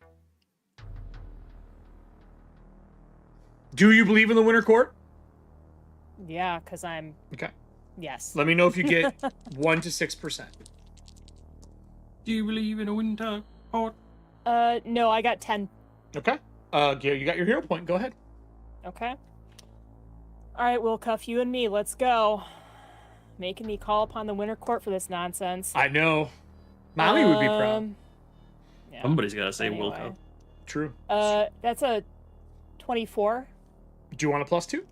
Do you believe in the Winter Court? Yeah, because I'm. Okay. Yes. Let me know if you get 1 to 6%. Do you believe in a winter court? No, I got 10. Okay. Yeah, you got your hero point. Go ahead. Okay. All right, Will Cuff, you and me, let's go. Making me call upon the Winter Court for this nonsense. I know. Mommy would be proud. Yeah. Somebody's got to say Anyway. Wilco. True. That's a 24. Do you want a +2?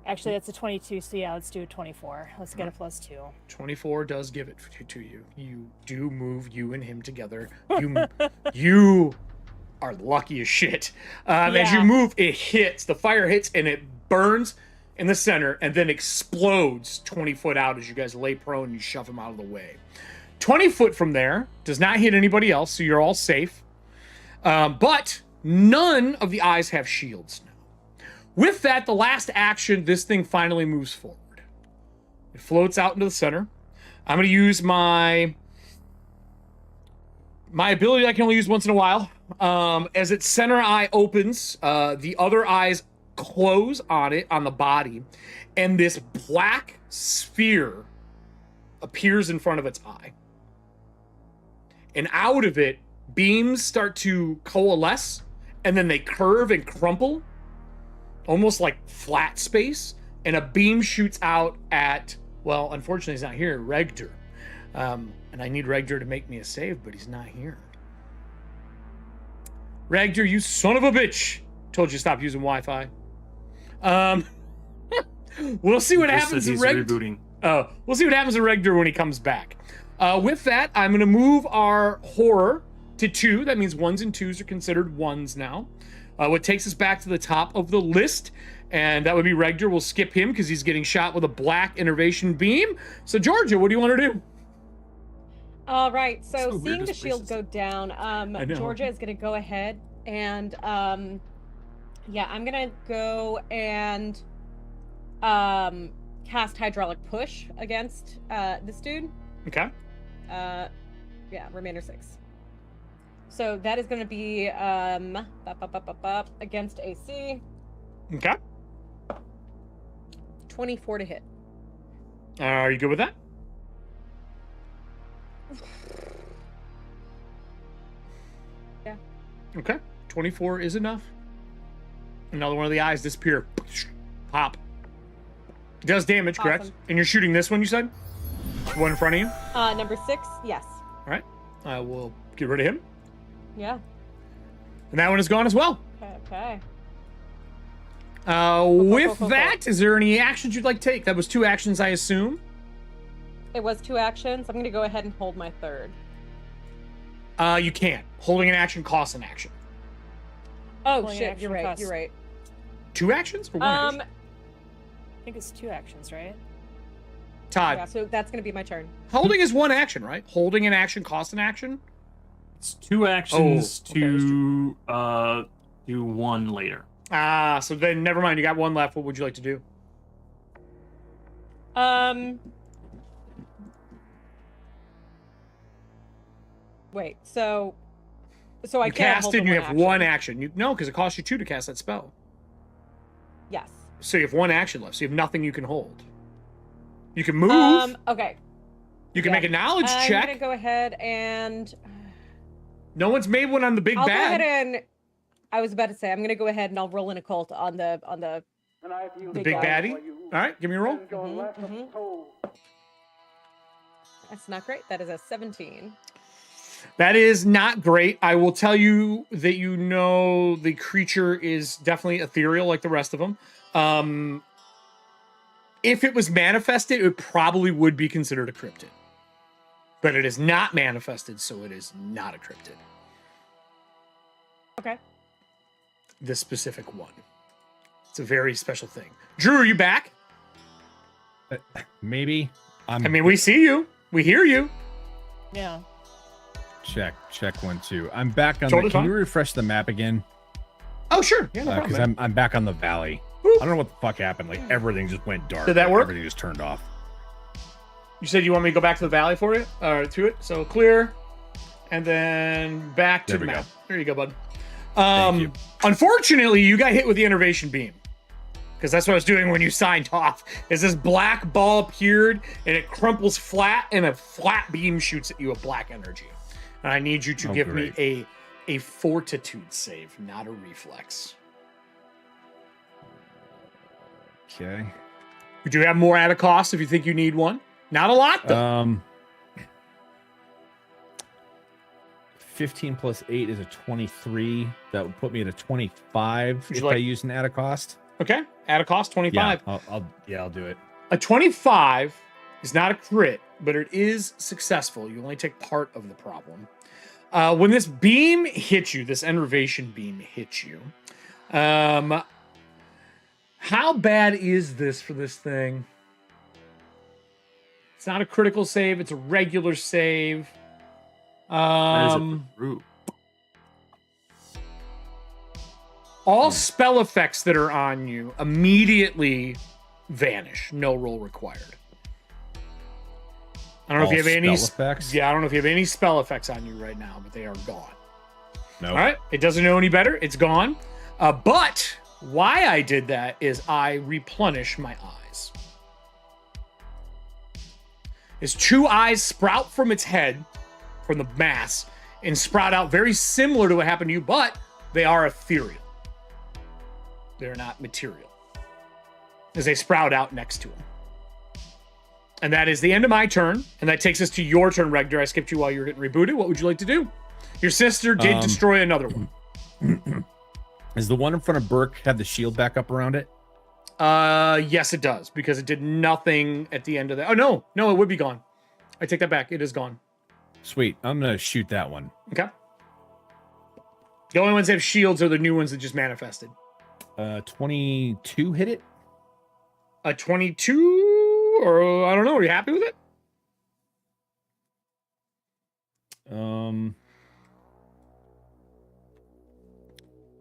Actually, that's a 22, so yeah, let's do a 24. Let's get a +2. 24 does give it to you. You do move you and him together. You are lucky as shit. As you Yeah. move, it hits. The fire hits and it burns in the center and then explodes 20 foot out as you guys lay prone and you shove him out of the way. 20 foot from there does not hit anybody else, so you're all safe. But none of the eyes have shields now. With that, the last action, this thing finally moves forward. It floats out into the center. I'm going to use my ability I can only use once in a while. As its center eye opens, the other eyes close on it, on the body, and this black sphere appears in front of its eye. And out of it, beams start to coalesce, and then they curve and crumple, almost like flat space, and a beam shoots out at, well, unfortunately he's not here, Regdur. And I need Regdur to make me a save, but he's not here. Regdur, you son of a bitch! Told you to stop using Wi-Fi. We'll see what happens to Regdur. Rebooting. We'll see what happens to Regdur when he comes back. With that, I'm going to move our horror to 2. That means 1s and 2s are considered 1s now. What takes us back to the top of the list, and that would be Regdur. We'll skip him because he's getting shot with a black innervation beam. So, Georgia, what do you want to do? All right, so weird seeing the this shield place go down, know. Georgia is going to go ahead and, yeah, I'm going to go and cast Hydraulic Push against this dude. Okay. Yeah, remainder 6. So that is going to be against AC. Okay. 24 to hit. Are you good with that? Yeah. Okay. 24 is enough. Another one of the eyes disappear. Pop. Does damage, correct? Awesome. And you're shooting this one, you said? The one in front of you? Number 6, yes. All right. I will get rid of him. Yeah. And that one is gone as well. Okay. With cool. that, is there any actions you'd like to take? That was 2 actions, I assume. It was 2 actions. I'm going to go ahead and hold my 3rd. You can't. Holding an action costs an action. Oh, Holding shit. action You're right. costs- You're right. 2 actions or 1 action? I think it's 2 actions, right? Todd. Yeah, so that's going to be my turn. Holding is one action, right? Holding an action costs an action? It's 2 actions okay, to do 1 later. Ah, so then never mind. You got 1 left. What would you like to do? Wait, so I You can't cast hold it the and you one have action. 1 action. No, because it costs you 2 to cast that spell. Yes. So you have 1 action left. So you have nothing you can hold. You can move. Okay. You can make a knowledge I'm check. gonna go ahead and. No one's made one on the big I'll go bad. ahead and. I was about to say I'm gonna go ahead and I'll roll an occult on the The big baddie. All right, give me a roll. That's not great. That is a 17. That is not great. I will tell you that you know the creature is definitely ethereal like the rest of them. If it was manifested, it probably would be considered a cryptid. But it is not manifested, so it is not a cryptid. Okay. This specific one. It's a very special thing. Drew, are you back? Maybe. I mean, we see you. We hear you. Yeah. Check 1, 2. I'm back on Totally the. Can fine. you refresh the map again? Oh, sure. Yeah, no problem. Because man. I'm back on the valley. Woo. I don't know what the fuck happened. Like everything just went dark. Did that Like, work? Everything just turned off. You said you want me to go back to the valley for you? Or to it? So clear. And then back to There the we map. go. There you go, bud. Thank you. Unfortunately, you got hit with the innervation beam. Because that's what I was doing when you signed off. Is this black ball appeared and it crumples flat and a flat beam shoots at you of black energy. And I need you to give great. me a fortitude save, not a reflex. Okay. We do have more at a cost if you think you need one. Not a lot though. 15 plus 8 is a 23. That would put me at a 25 Would you if like- I use an add a cost. Okay, at a cost 25. Yeah, I'll do it. A 25 is not a crit, but it is successful. You only take part of the problem. When this beam hits you, this enervation beam hits you, how bad is this for this thing? It's not a critical save. It's a regular save. That is a group. All spell effects that are on you immediately vanish. No roll required. I don't know if you have any spell effects? Yeah, I don't know if you have any spell effects on you right now, but they are gone. No. All right, it doesn't know any better. It's gone. But why I did that is I replenish my eyes. His 2 eyes sprout from its head, from the mass, and sprout out very similar to what happened to you, but they are ethereal. They're not material. As they sprout out next to him. And that is the end of my turn. And that takes us to your turn, Regdor. I skipped you while you were getting rebooted. What would you like to do? Your sister did destroy another one. Is the one in front of Burke have the shield back up around it? Yes, it does, because it did nothing at the end of that. Oh, no, it would be gone. I take that back. It is gone. Sweet. I'm going to shoot that one. Okay. The only ones that have shields are the new ones that just manifested. 22 hit it? A 22, or I don't know. Are you happy with it?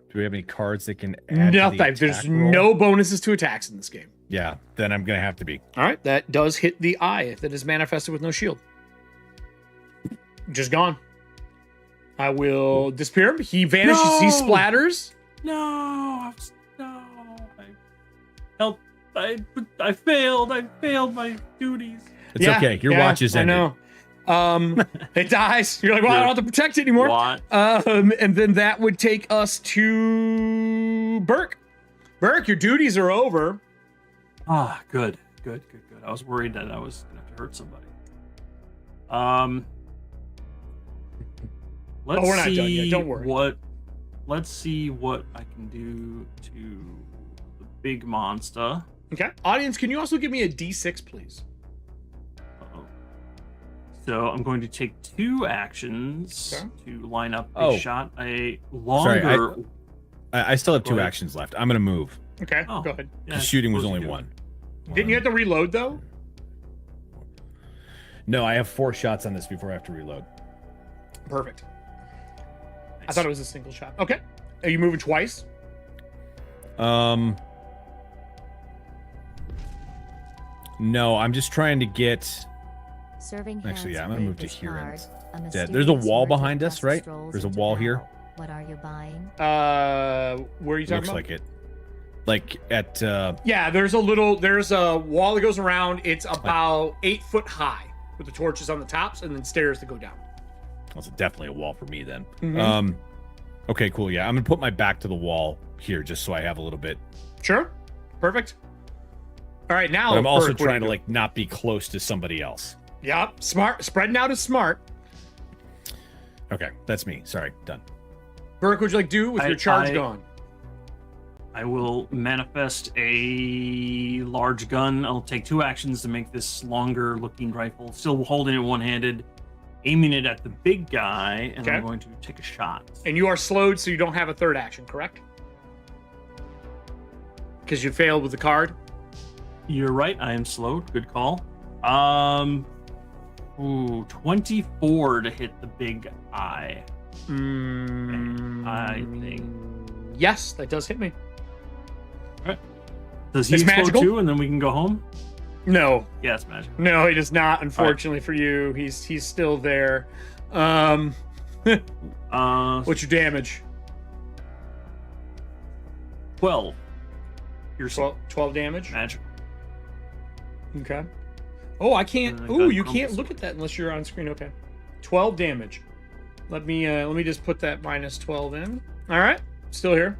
Do we have any cards that can add Nothing. to the There's attack roll? no bonuses to attacks in this game. Yeah, then I'm going to have to be. All right, that does hit the eye that is manifested with no shield. Just gone. I will disappear him. He vanishes. No! He splatters. No. I failed. I failed my duties. It's okay. Your watch is ended. I know. It dies. You're like, well, I don't have to protect it anymore. What? And then that would take us to Burke. Burke, your duties are over. Ah, good. I was worried that I was gonna have to hurt somebody. Let's we're not see done yet. Don't worry. Let's see what I can do to the big monster. Okay. Audience, can you also give me a D6, please? Uh-oh. So I'm going to take 2 actions Okay. to line up a Oh. shot. A Sorry, longer. I still have Go 2 ahead. actions left. I'm going to move. Okay, Oh. go ahead. Yeah, The shooting was suppose only you do. 1. Didn't you have to reload, though? No, I have 4 shots on this before I have to reload. Perfect. I thought it was a single shot. Okay. Are you moving twice? No, I'm just trying to get. Serving Actually, yeah, I'm hands gonna move to briefest here. card, a Dead. There's a mysterious wall merchant behind us, passes right? strolls There's a into wall the here. hall. What are you buying? Where are you talking Looks about? like it. Like at. Yeah, there's a wall that goes around. It's about 8 foot high with the torches on the tops and then stairs that go down. That's definitely a wall for me then. Mhm. Okay, cool. Yeah, I'm gonna put my back to the wall here just so I have a little bit. Sure. Perfect. All right, now But I'm also Burke, what do trying you to do? like not be close to somebody else. Yep, smart. Spreading out is smart. Okay, that's me. Sorry, done. Burke, what'd you like to do with your charge gone? I will manifest a large gun. I'll take 2 actions to make this longer looking rifle. Still holding it one-handed, aiming it at the big guy, and Okay. I'm going to take a shot. And you are slowed, so you don't have a third action, correct? Because you failed with the card. You're right, I am slowed. Good call. 24 to hit the big eye. I think. Yes, that does hit me. Does he It's explode magical? too, and then we can go home? No, Yeah, it's magic. no, he does not. Unfortunately for you, he's still there. What's your damage? 12. You're 12 damage. magic. Okay. Oh, I can't. I Oh, got you can't crumbles. look at that unless you're on screen. Okay. 12 damage. Let me just put that minus 12 in. All right. Still here.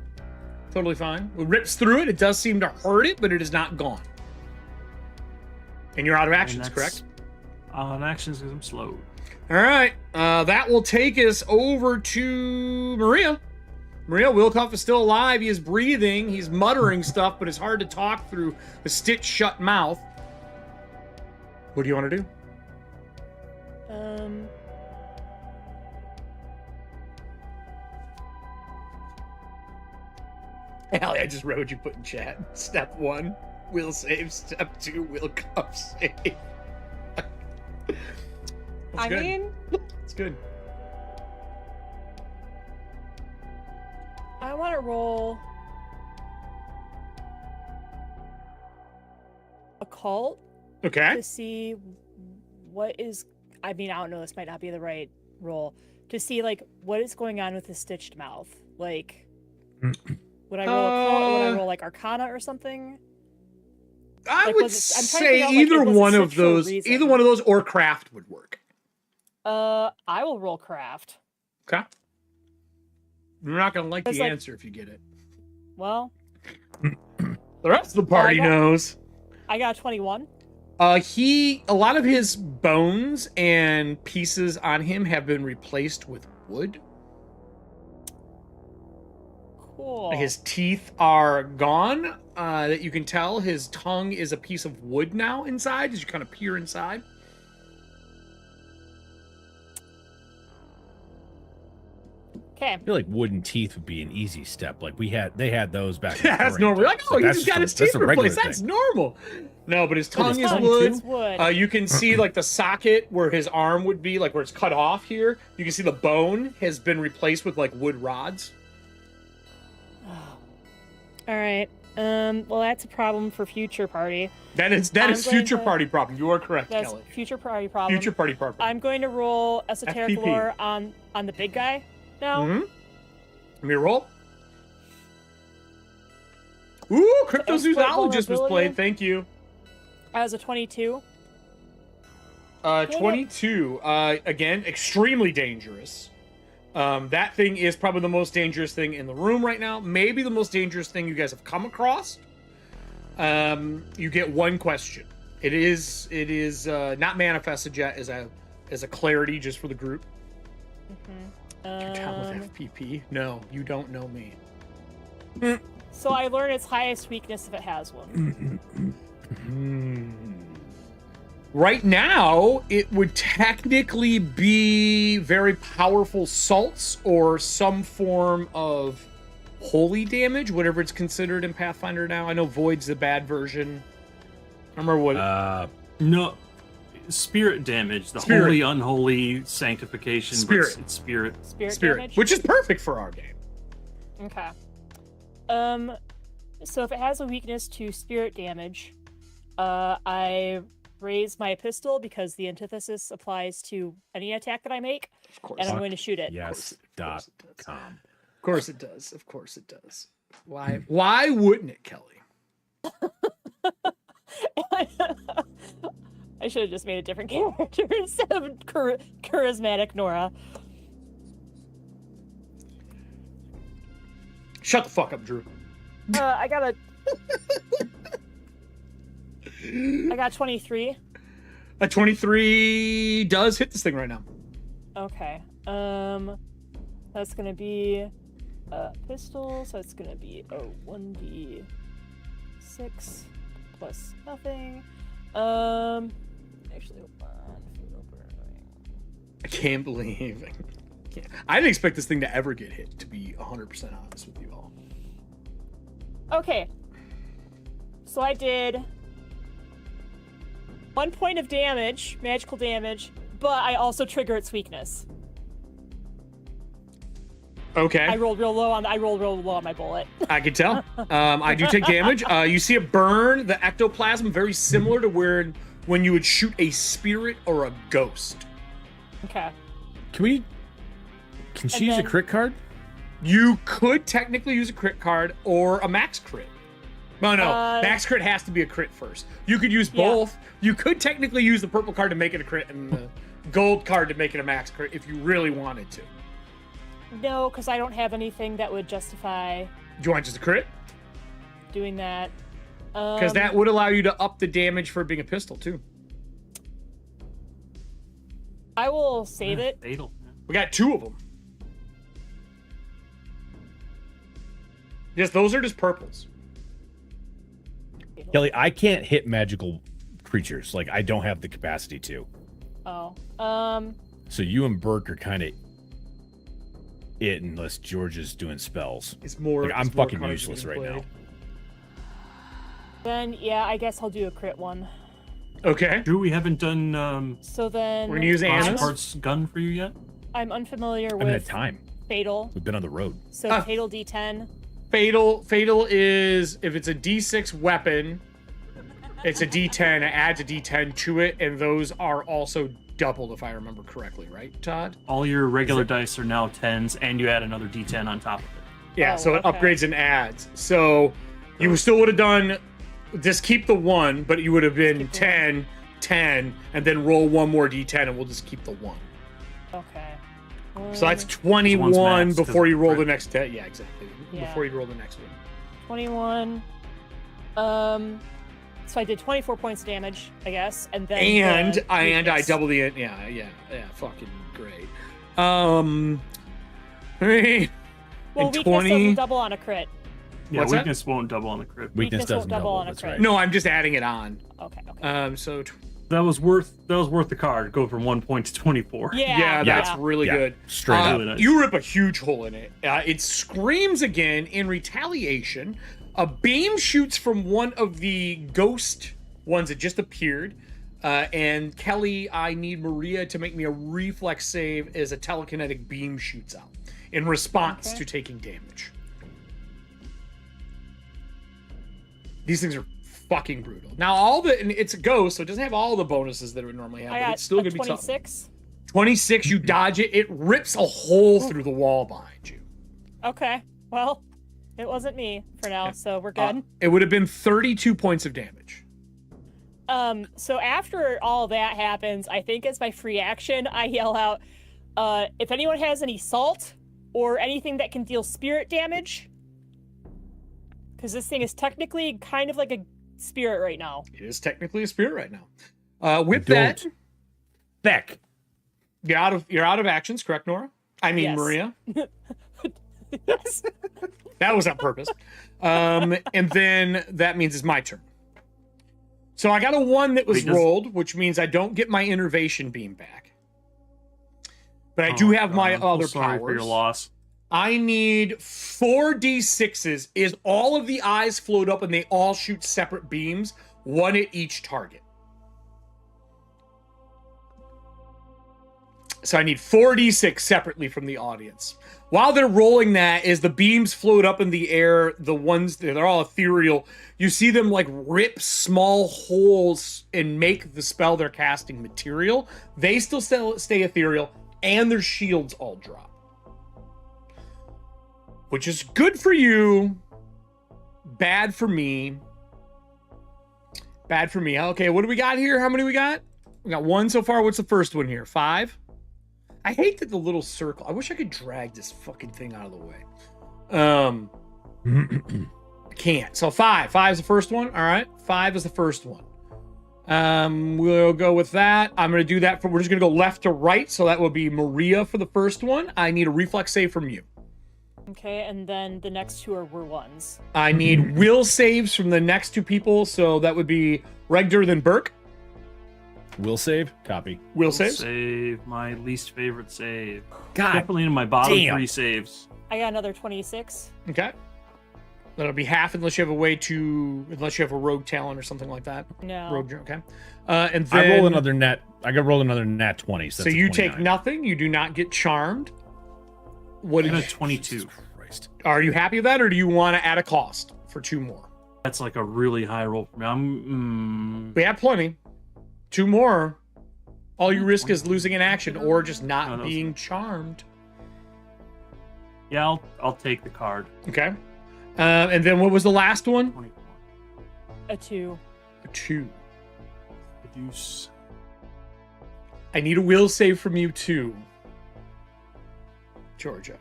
Totally fine. It rips through it. It does seem to hurt it, but it is not gone. And you're out of actions, correct? On actions because I'm slowed. All right. That will take us over to Maria. Maria, Wilcoff is still alive. He is breathing. He's muttering stuff, but it's hard to talk through the stitched shut mouth. What do you want to do? Allie, I just wrote you put in chat. Step 1, will save. Step 2, will cup save. I mean, it's good. I want to roll occult Okay. to see what is. I mean, I don't know. This might not be the right roll to see like what is going on with the stitched mouth. Like, would I roll occult or would I roll like Arcana or something? I Like, would was it- I'm trying to say figure out, like, either it was a one of stitch for a those, reason. either one of those, or craft would work. I will roll craft. Okay. You're not gonna like It's the like- answer if you get it. Well, The rest of the party I got- knows. I got a 21. A lot of his bones and pieces on him have been replaced with wood. Cool. His teeth are gone. That you can tell his tongue is a piece of wood now inside as you kind of peer inside. Okay. I feel like wooden teeth would be an easy step. Like they had those back. in Yeah, that's Korean normal. Like, times. oh, he that's just got his that's teeth a regular replaced. That's thing. normal. No, but his tongue his is tongue, wood. too? It's wood. You can see like the socket where his arm would be, like where it's cut off here. You can see the bone has been replaced with like wood rods. All right. Well, that's a problem for future party. That is I'm going future to- party problem. You are correct, That's Kelly. future party problem. Future party problem. I'm going to roll esoteric FPP. lore on the big guy now. Mm-hmm. Let me roll. Ooh, cryptozoologist was vulnerability. played. Thank you. I was a 22. 22. Again, extremely dangerous. That thing is probably the most dangerous thing in the room right now. Maybe the most dangerous thing you guys have come across. You get one question. It is not manifested yet as a clarity just for the group. You're down with FPP? No, you don't know me. So I learned its highest weakness if it has one. Right now, it would technically be very powerful salts or some form of holy damage, whatever it's considered in Pathfinder now. I know Void's the bad version. I remember what. No. spirit damage. The Spirit. holy, unholy sanctification. Spirit. But it's spirit. Spirit damage. which is perfect for our game. Okay. So if it has a weakness to spirit damage, I raise my pistol because the antithesis applies to any attack that I make, Of course. and I'm going to shoot it. Yes. Of .com. course it does. Of course it does. Why wouldn't it, Kelly? I should have just made a different character instead of charismatic Nora. Shut the fuck up, Drew. I got 23. A 23 does hit this thing right now. Okay. That's gonna be a pistol, so it's gonna be a 1d6 plus nothing. Actually, hold on. I can't believe. I didn't expect this thing to ever get hit, to be 100% honest with you all. Okay. So I did 1 point of damage, magical damage, but I also trigger its weakness. Okay. I rolled real low on my bullet. I can tell. I do take damage. You see it burn the ectoplasm, very similar to when you would shoot a spirit or a ghost. Okay. Can she use a crit card? You could technically use a crit card or a max crit. No, max crit has to be a crit first. You could use both. You could technically use the purple card to make it a crit and the gold card to make it a max crit if you really wanted to. No, because I don't have anything that would justify Do you want just a crit? doing that. Because that would allow you to up the damage for being a pistol, too. I will save it. Fatal. We got 2 of them. Yes, those are just purples. Kelly, I can't hit magical creatures. Like, I don't have the capacity to. Oh. So you and Burke are kind of it unless George is doing spells. It's more. Like, I'm it's more fucking cards useless being right played. now. Then, yeah, I guess I'll do a crit one. Okay. Drew, we haven't done So then... We're gonna use Anna's. Parts gun for you yet? I'm unfamiliar I haven't had with time. Fatal. We've been on the road. So Fatal D10. Fatal is if it's a D6 weapon, it's a D10. It adds a D10 to it, and those are also doubled if I remember correctly, right, Todd? All your regular dice are now 10s, and you add another D10 on top of it. Yeah, Oh, so it okay. upgrades and adds. So you still would have done just keep the 1, but you would have been Keep the 10, 10, and then roll 1 more D10, and we'll just keep the 1. Okay. So that's One's 21 maxed, before you roll right? the next 10. Yeah, exactly. Yeah. Before you roll the next one. 21. So I did 24 points of damage, I guess, and then And I weakness. double the yeah, fucking great. I mean, Well, and weakness 20 doesn't double on a crit. Yeah, What's that? weakness won't double on the crit. Weakness Weakness won't doesn't double double. on a That's crit. right. No, I'm just adding it on. Okay. So That was worth the card. Go from 1 point to 24. Yeah. that's really Yeah, good. straight up. Really nice. You rip a huge hole in it. It screams again in retaliation. A beam shoots from one of the ghost ones that just appeared. And Kelly, I need Maria to make me a reflex save as a telekinetic beam shoots out in response to taking damage. These things are fucking brutal. Now, and it's a ghost, so it doesn't have all the bonuses that it would normally have, I but got it's still a going to be tough. 26. 26, you dodge it. It rips a hole through the wall behind you. Okay. Well, it wasn't me for now, so we're good. It would have been 32 points of damage. So after all that happens, I think as my free action, I yell out, if anyone has any salt or anything that can deal spirit damage, because this thing is technically kind of like a spirit right now. It is technically a spirit right now. With Don't. that, Beck. you're out of actions, correct, Nora? I mean, Yes. Maria. Yes. That was on purpose. And then that means it's my turn. So I got a 1 that was Wait, does- rolled, which means I don't get my innervation beam back. But I do have my I'm so other sorry powers. for your loss. I need 4d6s. Is all of the eyes float up and they all shoot separate beams, 1 at each target. So I need 4d6 separately from the audience. While they're rolling that, as the beams float up in the air, the ones they're all ethereal, you see them like rip small holes and make the spell they're casting material. They still stay ethereal, and their shields all drop. Which is good for you, bad for me. Bad for me. Okay, what do we got here? How many we got? We got 1 so far. What's the first one here? 5? I hate that the little circle. I wish I could drag this fucking thing out of the way. I can't. So 5. 5 is the first one. All right. 5 is the first one. We'll go with that. I'm going to do that. We're just going to go left to right. So that would be Maria for the first one. I need a reflex save from you. Okay, and then the next 2 were ones. I need will saves from the next 2 people. So that would be Regdur, then Burke. Will save. Copy. Will saves. Save. My least favorite save. God. Definitely in my bottom damn. 3 saves. I got another 26. Okay. That'll be half unless you have a way to, unless you have a rogue talent or something like that. No. Rogue, okay. And then I roll another net. I got roll another nat 20. So, So that's a you 29. take nothing. You do not get charmed. What I did got you, a 22. Jesus Christ. are you happy with that, or do you want to add a cost for 2 more? That's like a really high roll for me. We have plenty. 2 more. All you risk is losing an action or just not No, that was- being charmed. Yeah, I'll take the card. Okay. And then what was the last one? 24. A 2. A 2. The deuce. I need a will save from you too, Georgia.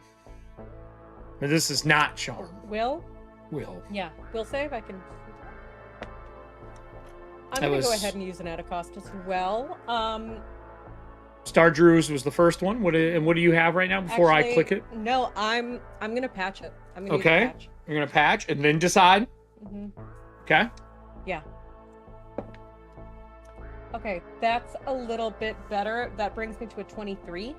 Now, this is not charm. Will? Will. Yeah. Will save? I can. I'm That going to go was- ahead and use an add a cost as well. Star Druze was the first one. What do you have right now before I Actually, click it? No, I'm gonna patch it. I'm gonna Okay. use a patch. You're gonna patch and then decide. hmm Okay. Yeah. Okay, that's a little bit better. That brings me to a 23.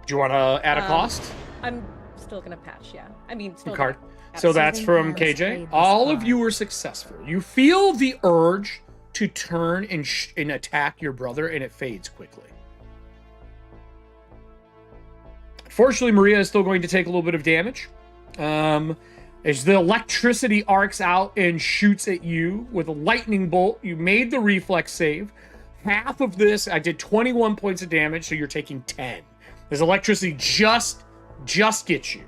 Do you want to add a Um, cost? I'm still gonna patch. Yeah. I mean, still. Card. gonna- So that's Absolutely. from Let's KJ. play this All of card. you were successful. You feel the urge to turn and attack your brother, and it fades quickly. Unfortunately, Maria is still going to take a little bit of damage. As the electricity arcs out and shoots at you with a lightning bolt, you made the reflex save. Half of this, I did 21 points of damage, so you're taking 10. This electricity just gets you.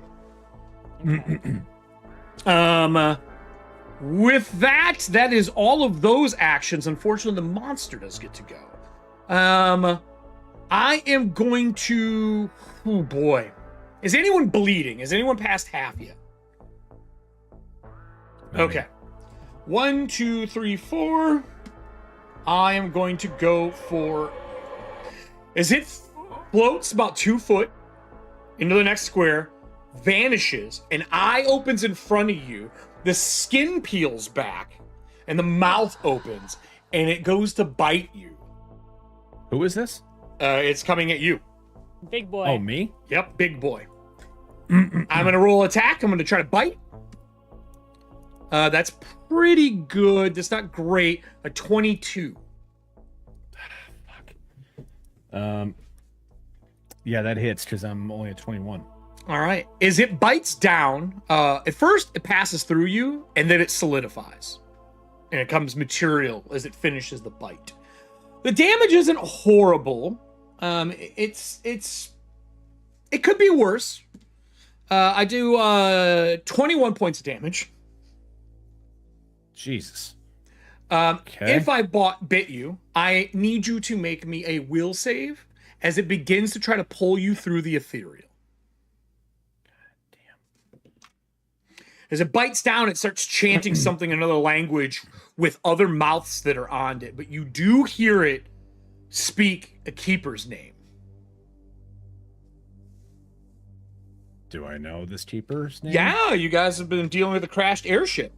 With that is all of those actions. Unfortunately, the monster does get to go. I am going to... Oh, boy. Is anyone bleeding? Is anyone past half yet? Okay. 1, 2, 3, 4. I am going to go for... As it floats about 2 foot into the next square, vanishes, an eye opens in front of you, the skin peels back, and the mouth opens, and it goes to bite you. Who is this? It's coming at you. Big boy. Oh, me? Yep, big boy. I'm going to roll attack. I'm going to try to bite. That's pretty good. That's not great. A 22. Yeah, that hits because I'm only at 21. All right. As it bites down, at first it passes through you, and then it solidifies. And it becomes material as it finishes the bite. The damage isn't horrible. It could be worse. I do 21 points of damage. Jesus. Okay. If I bit you, I need you to make me a will save as it begins to try to pull you through the ethereal. As it bites down, it starts chanting something in another language with other mouths that are on it, but you do hear it speak a keeper's name. Do I know this keeper's name? Yeah, you guys have been dealing with a crashed airship.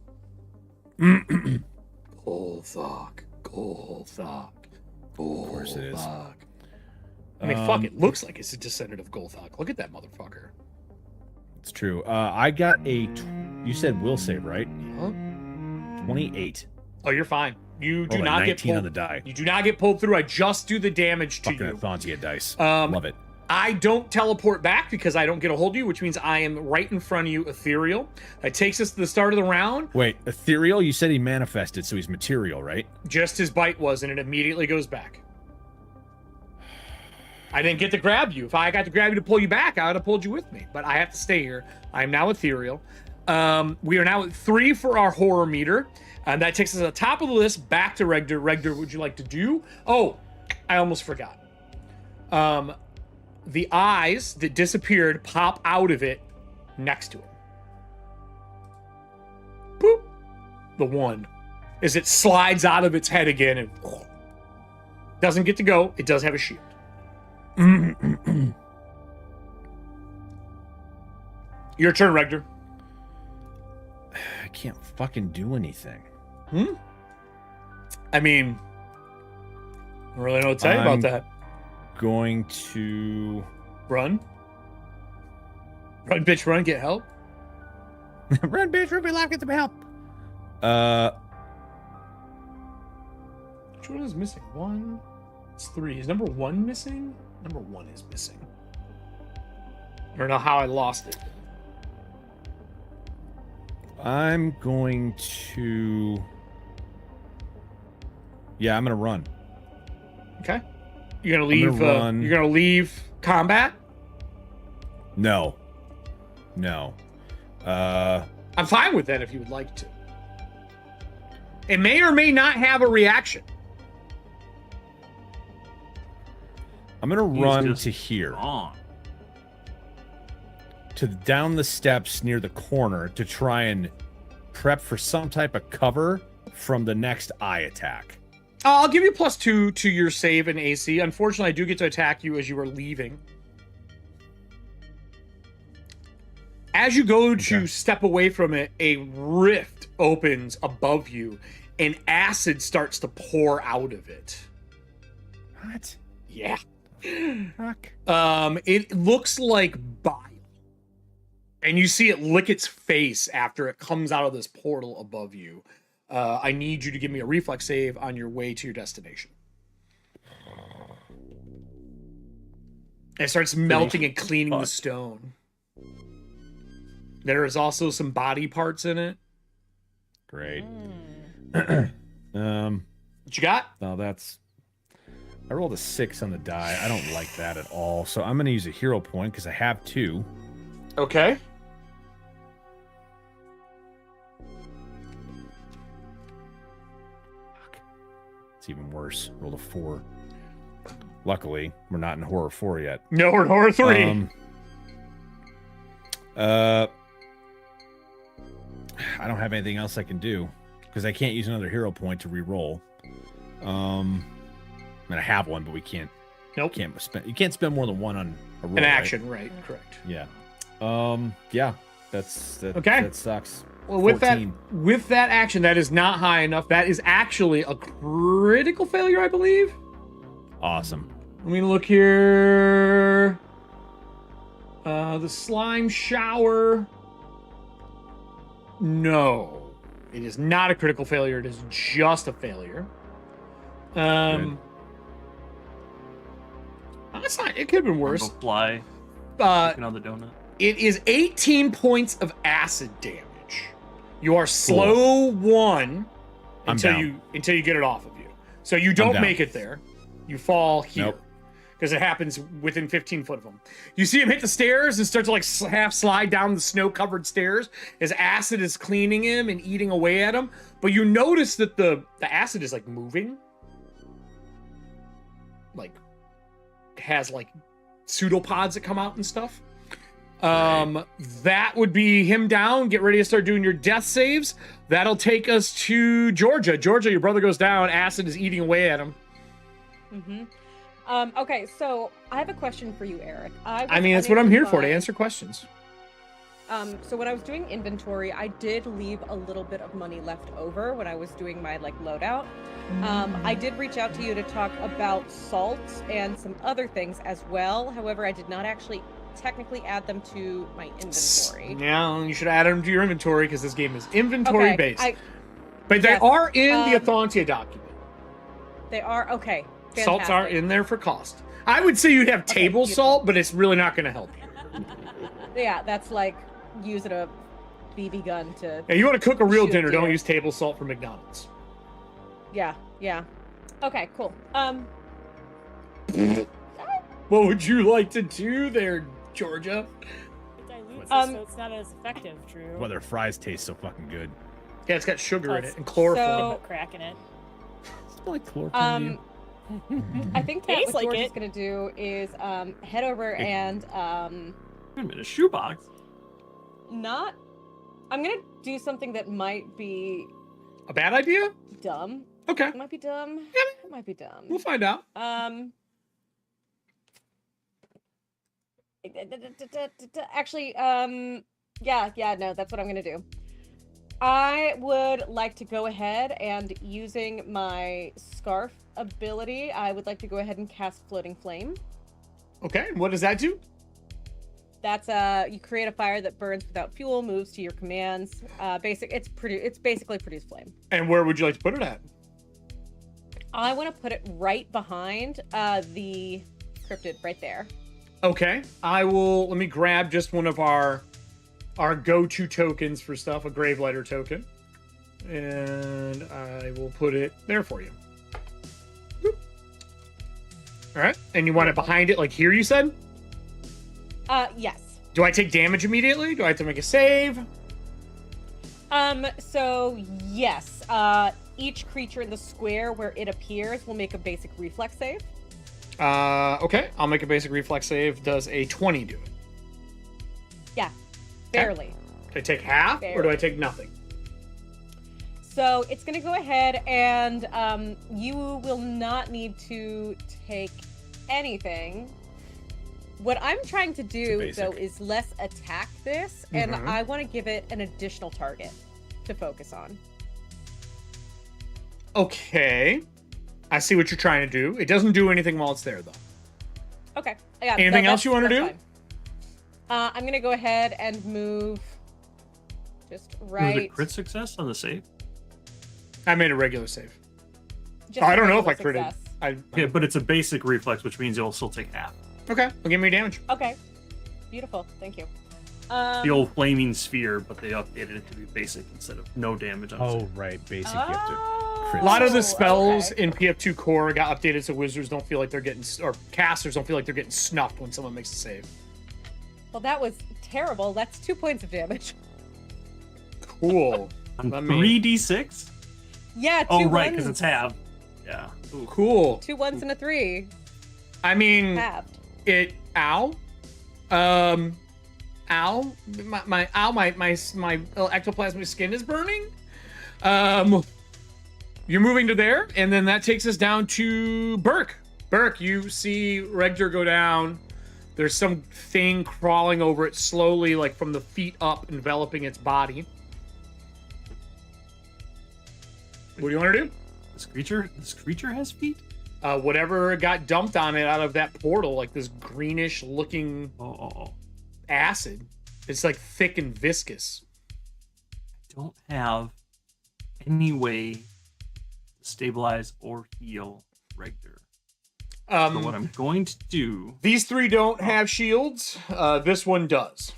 Golthok. Of course it is. I mean, fuck, it looks like it's a descendant of Golthok. Look at that motherfucker. It's true. I got a... You said will save, right? Huh? 28. Oh, you're fine. You do Roll a not get 19 pulled. on the die. You do not get pulled through. I just do the damage to Fucking you. Ethauntia dice. Um, Love it. I don't teleport back because I don't get a hold of you, which means I am right in front of you, ethereal. That takes us to the start of the round. Wait, ethereal? You said he manifested, so he's material, right? Just his bite was, and it immediately goes back. I didn't get to grab you. If I got to grab you to pull you back, I would have pulled you with me. But I have to stay here. I am now ethereal. We are now at 3 for our horror meter. And that takes us to the top of the list, back to Regder. Regder, would you like to do? Oh, I almost forgot. The eyes that disappeared pop out of it next to him. Boop. The one. As it slides out of its head again and doesn't get to go. It does have a shield. Your turn, Regder. I can't fucking do anything. I mean, I don't really know what to tell you about that. Going to Run, bitch, run, get help. run, bitch, run, be alive, get some help. Which one is missing? 1. It's 3. Is number 1 missing? Number 1 is missing. I don't know how I lost it. I'm going to. Yeah, I'm gonna run. Okay. You're gonna leave. Run. You're gonna leave combat. No. I'm fine with that if you would like to. It may or may not have a reaction. I'm gonna run to here. On. To down the steps near the corner to try and prep for some type of cover from the next eye attack. I'll give you +2 to your save and AC. Unfortunately, I do get to attack you as you are leaving. As you go to step away from it, a rift opens above you, and acid starts to pour out of it. What? Yeah. Fuck. It looks like bile. And you see it lick its face after it comes out of this portal above you. I need you to give me a reflex save on your way to your destination. It starts melting and cleaning the stone. There is also some body parts in it. Great. What you got? No, that's. I rolled a 6 on the die. I don't like that at all. So I'm going to use a hero point because I have 2. Okay. It's even worse. Rolled a 4. Luckily, we're not in horror 4 yet. No, we're in horror 3. I don't have anything else I can do because I can't use another hero point to re-roll. I mean, I have one, but we can't. Nope. You can't spend more than one on a roll. An action, right? Correct. Yeah. Yeah. That. Okay. That sucks. Well, with 14. that action, that is not high enough. That is actually a critical failure, I believe. Awesome. Let me look here. The slime shower. No, it is not a critical failure. It is just a failure. That's not. It could have been worse. Fly. Another donut. It is 18 points of acid damage. You are slow 1 until you get it off of you. So you don't make it there. You fall here. Because it happens within 15 foot of him. You see him hit the stairs and start to like half slide down the snow-covered stairs as acid is cleaning him and eating away at him. But you notice that the acid is like moving. Like has like pseudopods that come out and stuff. That would be him down. Get ready to start doing your death saves. That'll take us to Georgia. Georgia, your brother goes down. Acid is eating away at him. Okay, so I have a question for you, Eric. I mean, that's what I'm here for, to answer questions. So when I was doing inventory, I did leave a little bit of money left over when I was doing my loadout. I did reach out to you to talk about salts and some other things as well. However, I did not actually technically add them to my inventory. Yeah, you should add them to your inventory because this game is inventory based. But they yes, are in the Ethauntia document. They are? Okay. Fantastic. Salts are in there for cost. I would say you'd have table salt, but it's really not going to help you. Yeah, that's like using a BB gun to. Yeah, you want to cook a real shoot dinner, deer. don't use table salt from McDonald's. Yeah, yeah. Okay, cool. What would you like to do there, Georgia? It dilutes it, Um, so it's not as effective, Drew. Well, their fries taste so fucking good. Yeah, it's got sugar in Plus, it and chlorophyll. so- Crack in it. Still like chloroform. I think that Tastes what like George is it. gonna do is head over and Wait a minute, a shoebox. not. I'm gonna do something that might be A bad idea? dumb. Okay, It might be dumb. It might be dumb. we'll find out. Actually, yeah, no, that's what I'm gonna do. I would like to go ahead and using my scarf ability, I would like to go ahead and cast Floating Flame. Okay, and what does that do? That's you create a fire that burns without fuel, moves to your commands. It's basically produce flame. And where would you like to put it at? I want to put it right behind the cryptid right there. Okay, let me grab just one of our go-to tokens for stuff, a Gravelighter token. And I will put it there for you. Boop. All right, and you want it behind it, like here, you said? Yes. Do I take damage immediately? Do I have to make a save? So yes, each creature in the square where it appears will make a basic reflex save. Okay, I'll make a basic reflex save. Does a 20 do it? Yeah, barely. Do I take half, or do I take nothing? So it's going to go ahead and you will not need to take anything. What I'm trying to do, though, is less attack this, and I want to give it an additional target to focus on. Okay. I see what you're trying to do. It doesn't do anything while it's there, though. Okay. Yeah, Anything else you want to do? fine. I'm going to go ahead and move just right. Was it crit success on the save? I made a regular save. just I don't a know if I regular critted. success. Yeah, but it's a basic reflex, which means you'll still take half. Okay, well, give me damage. Okay. Beautiful. Thank you. The old flaming sphere, but they updated it to be basic instead of no damage on Oh, save. right. Basic. You have to Oh, crit A lot of the okay. spells in PF2 core got updated so wizards don't feel like they're getting, or casters don't feel like they're getting snuffed when someone makes a save. Well, that was terrible. That's 2 points of damage. Cool. On Let me- 3d6? Yeah, 2 Oh, ones. right, because it's half. Yeah. Ooh. Cool. 2 1s and a 3. I mean, Halved. ow. Ow. My ectoplasmic skin is burning. You're moving to there, and then that takes us down to Burke. Burke, you see Regdor go down. There's some thing crawling over it slowly, like from the feet up, enveloping its body. What do you want to do? This creature has feet? Whatever got dumped on it out of that portal, like this greenish looking Oh. acid. It's like thick and viscous. Don't have any way to stabilize or heal Regdor. So what I'm going to do... These three don't have shields. This one does.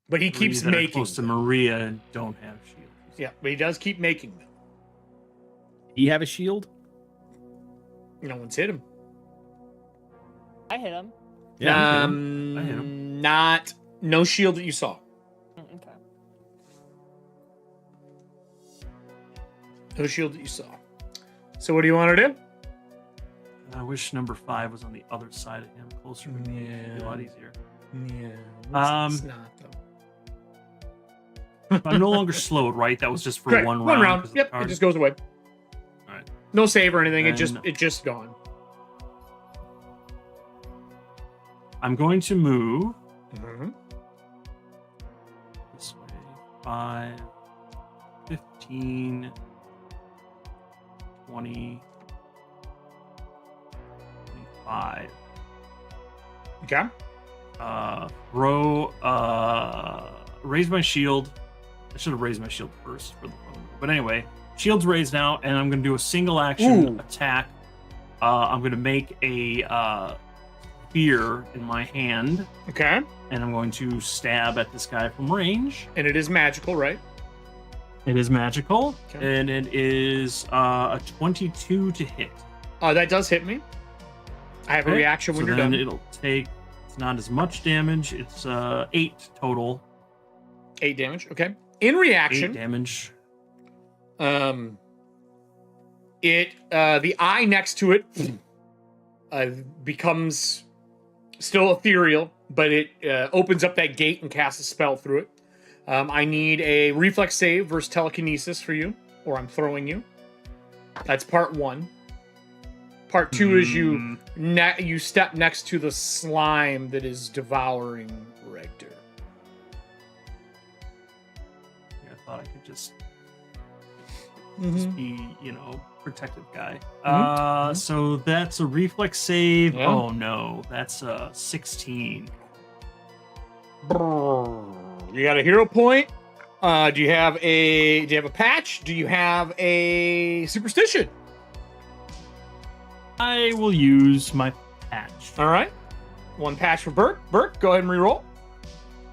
But he keeps that are making close to them. Maria don't have shields. Yeah, but he does keep making them. You have a shield? No one's hit him. I hit him. Yeah. I hit him. No shield that you saw. Okay. No shield that you saw. So what do you want to do? I wish number 5 was on the other side of him, closer to me. It'd be a lot easier. Yeah. It's not though. I'm no longer slowed, right? That was just for Correct. one One round. round. 'cause of the Yep. It card. just goes away. All right. No save or anything. It Then- just gone. I'm going to move Mm-hmm. this way. 5, 15, 20, 25. Okay. Raise my shield. I should have raised my shield first for the phone. But anyway, shield's raised now, and I'm going to do a single action attack. I'm going to make a spear in my hand. Okay. And I'm going to stab at this guy from range. And it is magical, right? It is magical, Okay. and it is a 22 to hit. That does hit me. I have a reaction when you're then done. It'll take, it's not as much damage. It's 8 total. 8 damage. Okay. In reaction, 8 damage. The eye next to it becomes still ethereal, but it opens up that gate and casts a spell through it. I need a reflex save versus telekinesis for you, or I'm throwing you. That's part 1. Part 2 is you step next to the slime that is devouring Rector. Yeah, I thought I could just Mm-hmm. be, protective guy. So that's a reflex save. Yeah. Oh no, that's a 16. You got a hero point. Do you have a patch? Do you have a superstition? I will use my patch. All right. 1 patch for Bert. Bert, go ahead and reroll.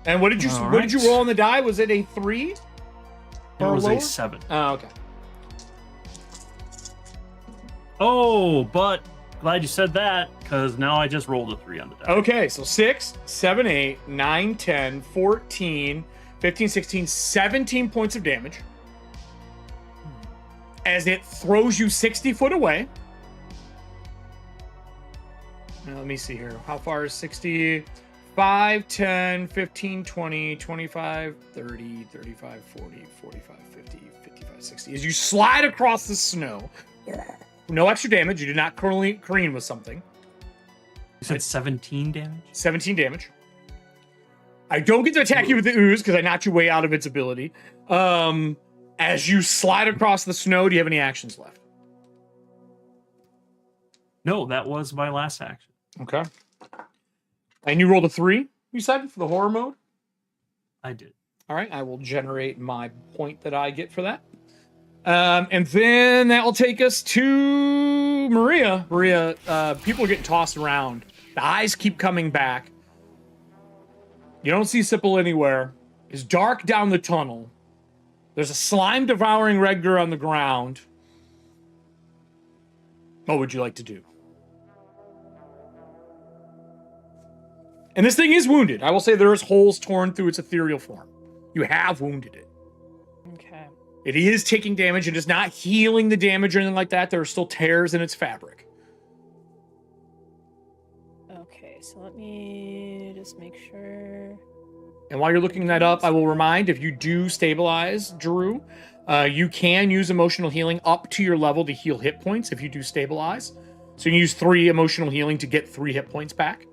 And what did you All what did you right. roll on the die? Was it a 3? It Or was lower? a 7. Oh, okay. Oh, but glad you said that, because now I just rolled a 3 on the die. Okay, so 6, 7, 8, 9, 10, 14, 15, 16, 17 points of damage. As it throws you 60 foot away. Now, let me see here. How far is 60? 5, 10, 15, 20, 25, 30, 35, 40, 45, 50, 55, 60. As you slide across the snow, no extra damage. You did not careen with something. You said 17 damage? 17 damage. I don't get to attack you with the ooze because I knocked you way out of its ability. As you slide across the snow, do you have any actions left? No, that was my last action. Okay. And you rolled a 3, you said, for the horror mode? I did. All right, I will generate my point that I get for that. And then that will take us to Maria. Maria, people are getting tossed around. The eyes keep coming back. You don't see Sipple anywhere. It's dark down the tunnel. There's a slime devouring Redgar on the ground. What would you like to do? And this thing is wounded. I will say there is holes torn through its ethereal form. You have wounded it. Okay. It is taking damage and is not healing the damage or anything like that. There are still tears in its fabric. Okay, so let me just make sure. And while you're looking that up, I will remind, if you do stabilize, Drew, you can use emotional healing up to your level to heal hit points if you do stabilize. So you can use 3 emotional healing to get 3 hit points back.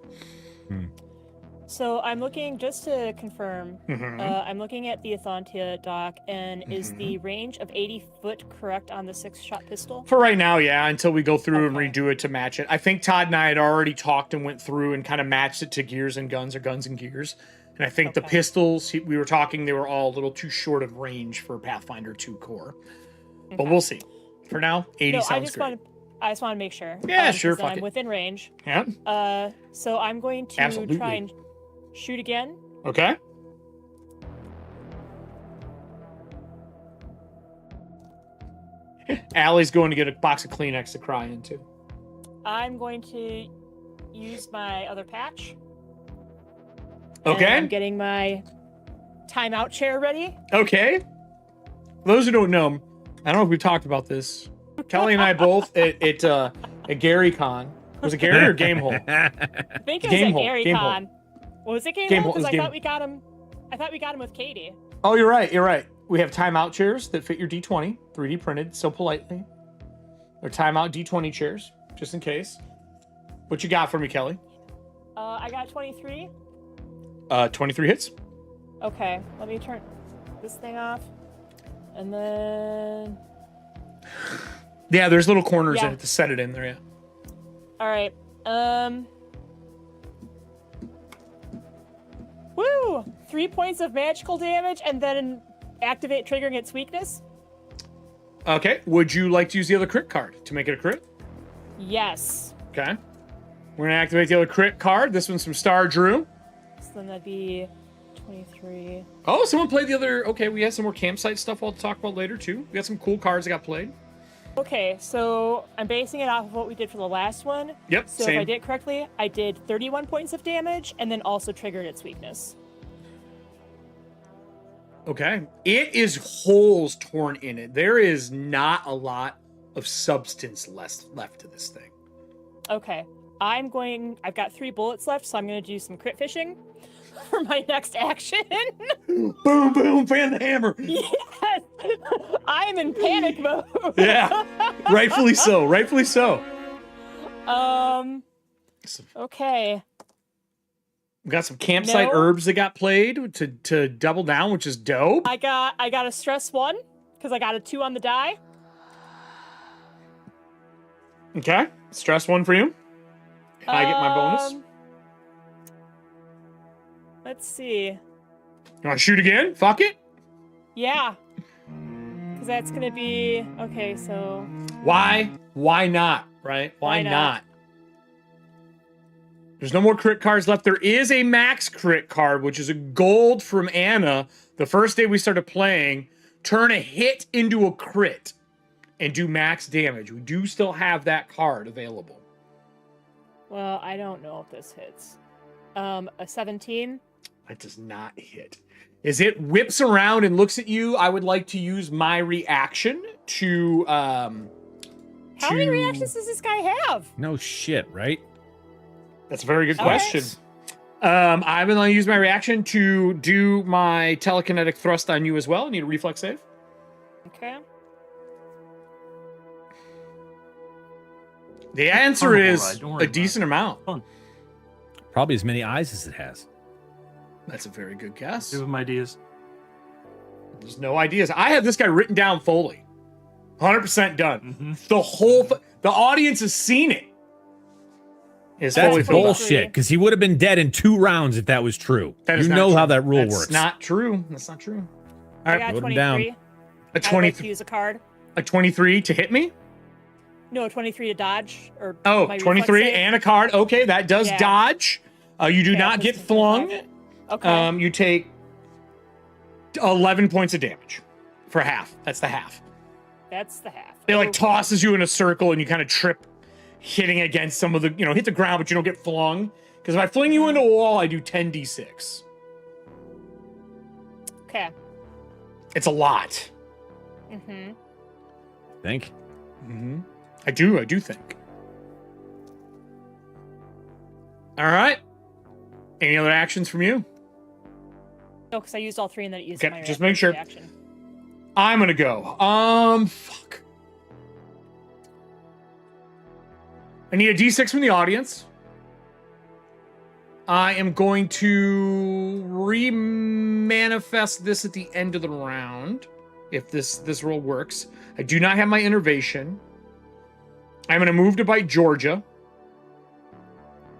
So I'm looking, just to confirm, I'm looking at the Ethauntia doc, and is the range of 80 foot correct on the 6-shot pistol? For right now, yeah, until we go through and Okay. redo it to match it. I think Todd and I had already talked and went through and kind of matched it to gears and guns or guns and gears. And I think the Okay. pistols, we were talking, they were all a little too short of range for Pathfinder 2 core. But Okay. we'll see. For now, 80 No, sounds great. I just want to make sure. Yeah, sure, because then fuck I'm it. within range. Yeah, So I'm going to Absolutely. try and shoot again. okay. Allie's going to get a box of Kleenex to cry into. I'm going to use my other patch. Okay. And I'm getting my timeout chair ready. Okay. For those who don't know, I don't know if we've talked about this. Kelly and I both at Gary Conn. Was it Gary or Gamehole? I think it was Game at hole, Gary game Con. Was it Game Game Hole? hole, it was Because I game- thought we got him. I thought we got him with Katie. Oh, you're right. You're right. We have timeout chairs that fit your D20, 3D printed so politely. They're timeout D20 chairs, just in case. What you got for me, Kelly? I got 23. 23 hits. Okay, let me turn this thing off. And then... Yeah, there's little corners Yeah. in it to set it in there, yeah. Alright, Woo! 3 points of magical damage and then activate triggering its weakness. Okay. Would you like to use the other crit card to make it a crit? Yes. Okay. We're going to activate the other crit card. This one's from Star Drew. So then that'd be 23. Oh, someone played the other... Okay, we have some more campsite stuff I'll talk about later, too. We got some cool cards that got played. Okay, so I'm basing it off of what we did for the last one. Yep, So same. if I did it correctly, I did 31 points of damage and then also triggered its weakness. Okay. It is holes torn in it. There is not a lot of substance left to this thing. Okay. I've got 3 bullets left, so I'm going to do some crit fishing for my next action. Boom, boom, fan the hammer. Yes! I am in panic mode. Yeah. Rightfully so. Rightfully so. Okay. We got some campsite No. herbs that got played to double down, which is dope. I got a stress 1 because I got a 2 on the die. Okay. Stress 1 for you. Can I get my bonus? Let's see. You want to shoot again? Fuck it. Yeah. Because that's going to be... Okay, so... Why? Why not? Right? Why Why not? not? There's no more crit cards left. There is a max crit card, which is a gold from Anna. The first day we started playing, turn a hit into a crit and do max damage. We do still have that card available. Well, I don't know if this hits. A 17. That does not hit. As it whips around and looks at you, I would like to use my reaction to... How many reactions does this guy have? No shit, right? That's a very good All right. question. I'm going to use my reaction to do my telekinetic thrust on you as well. I need a reflex save. Okay. The answer Carnival is ride, don't worry a about decent amount. Fun. Probably as many eyes as it has. That's a very good guess. Give him ideas. There's no ideas. I have this guy written down fully. 100% done. Mm-hmm. The audience has seen it. It's That's fully filled up. bullshit, because he would have been dead in 2 rounds if that was true. That is You not know true. how that rule That's works. not true. That's not true. All I right, got put him 23. down. a I'd 20, like to use a card. a 23 to hit me. No, 23 to dodge. Or Oh, my reflex 23 save. and a card. Okay, that does Yeah. dodge. You do Okay, not I'll get put some flung. dodge. Okay. You take 11 points of damage for half. That's the half. That's the half. It like Okay. tosses you in a circle and you kind of trip, hitting against some of the, hit the ground, but you don't get flung. Because if I fling you into a wall, I do 10d6. Okay. It's a lot. Mm-hmm. Think. Mm-hmm. I do think. All right. Any other actions from you? No, because I used all 3 and then it used Okay, my just make sure. reaction. I'm gonna go. Fuck. I need a d6 from the audience. I am going to re-manifest this at the end of the round, if this roll works. I do not have my innervation. I'm gonna move to bite Georgia.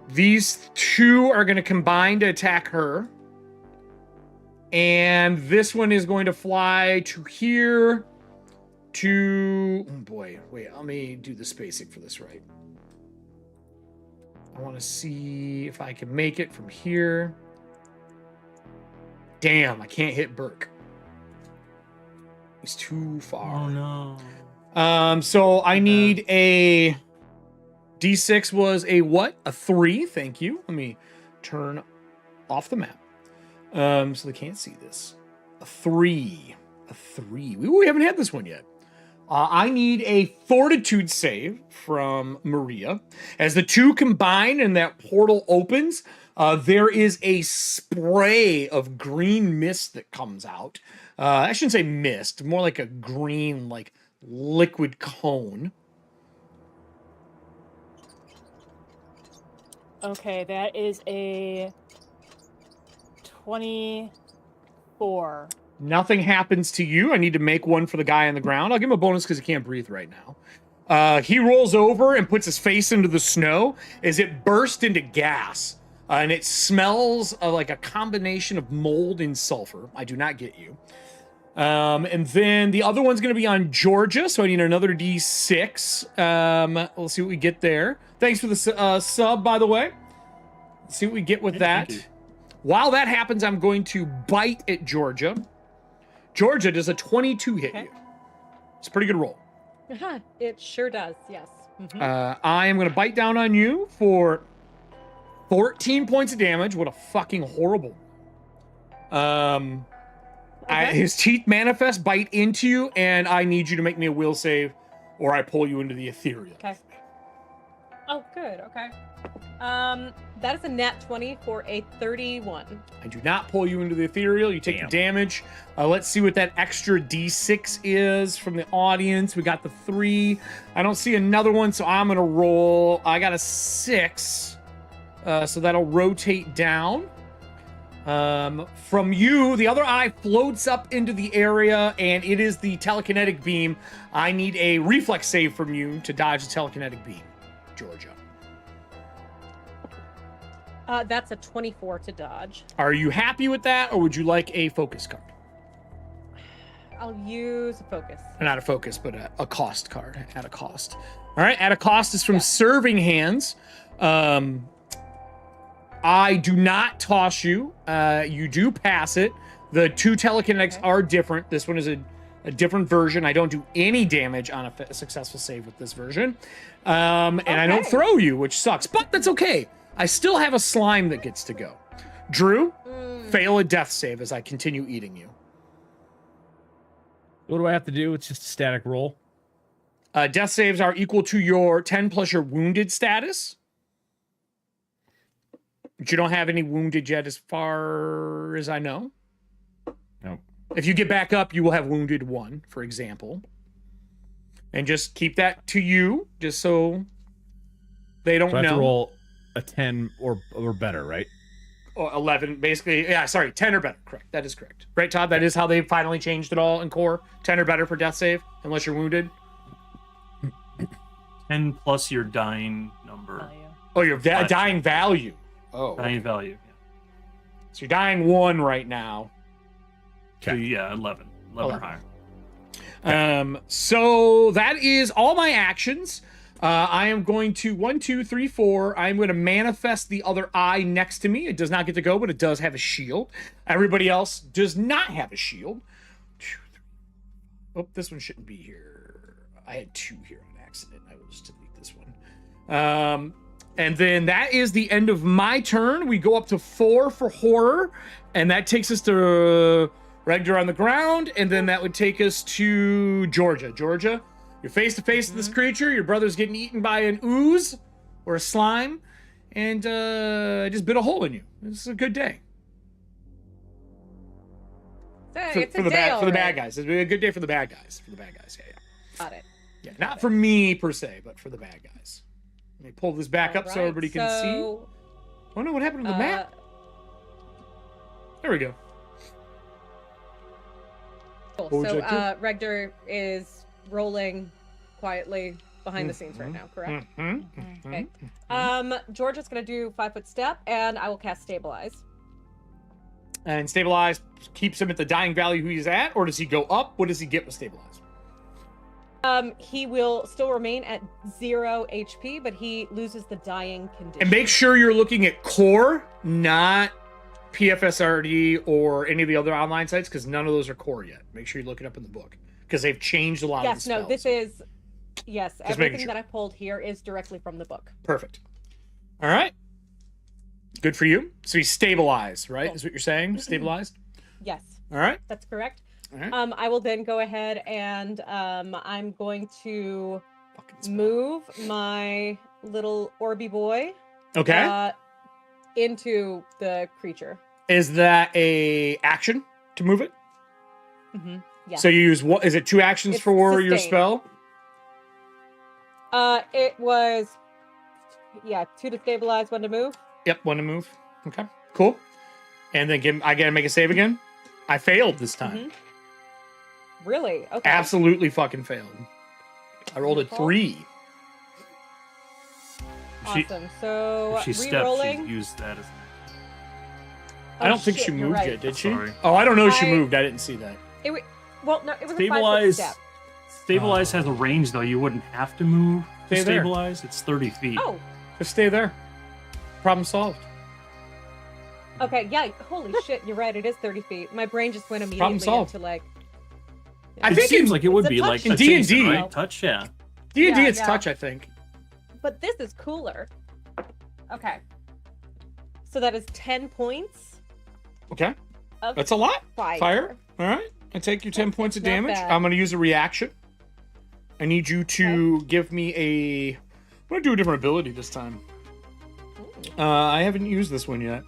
These 2 are gonna combine to attack her. And this one is going to fly to here to... Oh boy, wait, let me do the spacing for this right. I want to see if I can make it from here. Damn, I can't hit Burke. He's too far. Oh no. So I need a... D6 was a what? A 3, thank you. Let me turn off the map. So they can't see this. A 3. A 3. We haven't had this one yet. I need a fortitude save from Maria. As the 2 combine and that portal opens, there is a spray of green mist that comes out. I shouldn't say mist, more like a green, like liquid cone. Okay, that is a 24. Nothing happens to you. I need to make one for the guy on the ground. I'll give him a bonus because he can't breathe right now. He rolls over and puts his face into the snow as it bursts into gas. And it smells like a combination of mold and sulfur. I do not get you. And then the other one's going to be on Georgia, so I need another D6. We'll see what we get there. Thanks for the sub, by the way. Let's see what we get with that. While that happens, I'm going to bite at Georgia. Georgia, does a 22 hit you? It's a pretty good roll. It sure does, yes. I am going to bite down on you for 14 points of damage. What a fucking horrible. His teeth manifest, bite into you, and I need you to make me a will save, or I pull you into the ethereal. Okay. Oh, good. Okay. That is a nat 20 for a 31. I do not pull you into the ethereal. You take the damage. Let's see what that extra D6 is from the audience. We got the 3. I don't see another one, so I'm gonna roll. I got a 6, so that'll rotate down. From you, the other eye floats up into the area, and it is the telekinetic beam. I need a reflex save from you to dodge the telekinetic beam, Georgia. That's a 24 to dodge. Are you happy with that, or would you like a focus card? I'll use a focus. Not a focus, but a cost card at a cost. All right, at a cost is from Serving Hands. I do not toss you. You do pass it. The 2 telekinetics are different. This one is a different version. I don't do any damage on a successful save with this version. And I don't throw you, which sucks, but that's okay. I still have a slime that gets to go. Drew, fail a death save as I continue eating you. What do I have to do? It's just a static roll. Death saves are equal to your 10 plus your wounded status. But you don't have any wounded yet as far as I know. Nope. If you get back up, you will have wounded 1, for example. And just keep that to you, just so they don't know. I have to roll a 10 or better, right? Or 11, basically. Yeah, sorry, 10 or better. Correct. That is correct. Right, Todd? That is how they finally changed it all in core. 10 or better for death save, unless you're wounded. 10 plus your dying number. Oh, your dying value. Oh. Dying value. Yeah. So you're dying 1 right now. Okay. So, yeah, 11. 11 or higher. So that is all my actions. I am going to 1, 2, 3, 4. I'm going to manifest the other eye next to me. It does not get to go, but it does have a shield. Everybody else does not have a shield. 2, 3. Oh, this one shouldn't be here. I had 2 here on accident. I will just delete this one. And then that is the end of my turn. We go up to 4 for horror, and that takes us to Regdor on the ground, and then that would take us to Georgia. Georgia, you're face to face with this creature. Your brother's getting eaten by an ooze or a slime, and I just bit a hole in you. This is a good day. For the bad guys. It's a good day for the bad guys. For the bad guys, yeah. Got it. Yeah, not for me per se, but for the bad guys. Let me pull this back up so everybody can see. Oh no, what happened to the map? There we go. Cool. So Regdor is rolling quietly behind the scenes right now, correct? Okay. Georgia's gonna do 5-foot step, and I will cast Stabilize. And Stabilize keeps him at the dying value he's at, or does he go up? What does he get with Stabilize? He will still remain at 0 HP, but he loses the dying condition. And make sure you're looking at core, not PFSRD or any of the other online sites, because none of those are core yet. Make sure you look it up in the book, because they've changed a lot of the spells. This is... Yes, everything that I pulled here is directly from the book. Perfect. All right. Good for you. So he's stabilized, right? Cool. Is what you're saying? Stabilized? Yes. All right. That's correct. All right. I will then go ahead and I'm going to move my little Orby boy into the creature. Is that a action to move it? Mm-hmm. Yeah. So you use what? Is it 2 actions for your spell? It was 2 to stabilize, 1 to move. Yep, 1 to move. Okay, cool. And then I gotta make a save again. I failed this time. Mm-hmm. Really? Okay. Absolutely fucking failed. I rolled a 3. Awesome. So if she stepped, she used that as. I don't think she moved yet, did she? Sorry. Oh, I don't know if she moved. I didn't see that. Well, no, it was a 5-foot Stabilize. step. Stabilize has a range though. You wouldn't have to move to Stay there. stabilize. It's 30 feet. Oh, Just stay there. Problem solved. okay. Yeah. Holy shit! You're right. It is 30 feet. My brain just went immediately solved. into like. I It think seems in- like it would it's a be touch. like In adjacent, D&D. right? Touch, yeah. D&D, Yeah, it's yeah. touch, I think. But this is cooler. Okay. So that is 10 points Okay. of That's a lot. fire. Fire. All right. I take your 10 points of Not damage. bad. I'm going to use a reaction. I need you to give me a... I'm going to do a different ability this time. I haven't used this one yet.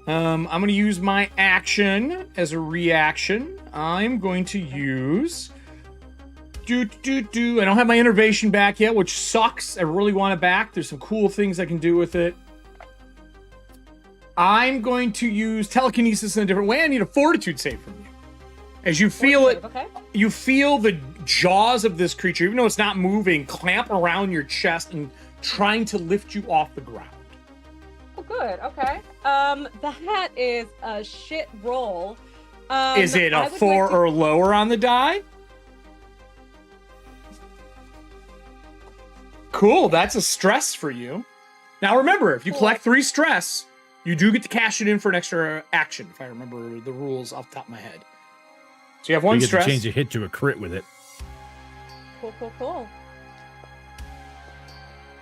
I'm going to use my action as a reaction. I'm going to use... I don't have my innervation back yet, which sucks. I really want it back. There's some cool things I can do with it. I'm going to use telekinesis in a different way. I need a fortitude save from you. As you feel it, Okay. you feel the jaws of this creature, even though it's not moving, clamp around your chest and trying to lift you off the ground. Oh, good. Okay. That is a shit roll. Is it I a would 4 like to- or lower on the die? Cool, that's a stress for you. Now remember, if you Cool. collect 3 stress, you do get to cash it in for an extra action, if I remember the rules off the top of my head. So you have 1 You get stress. to change a hit to a crit with it. Cool.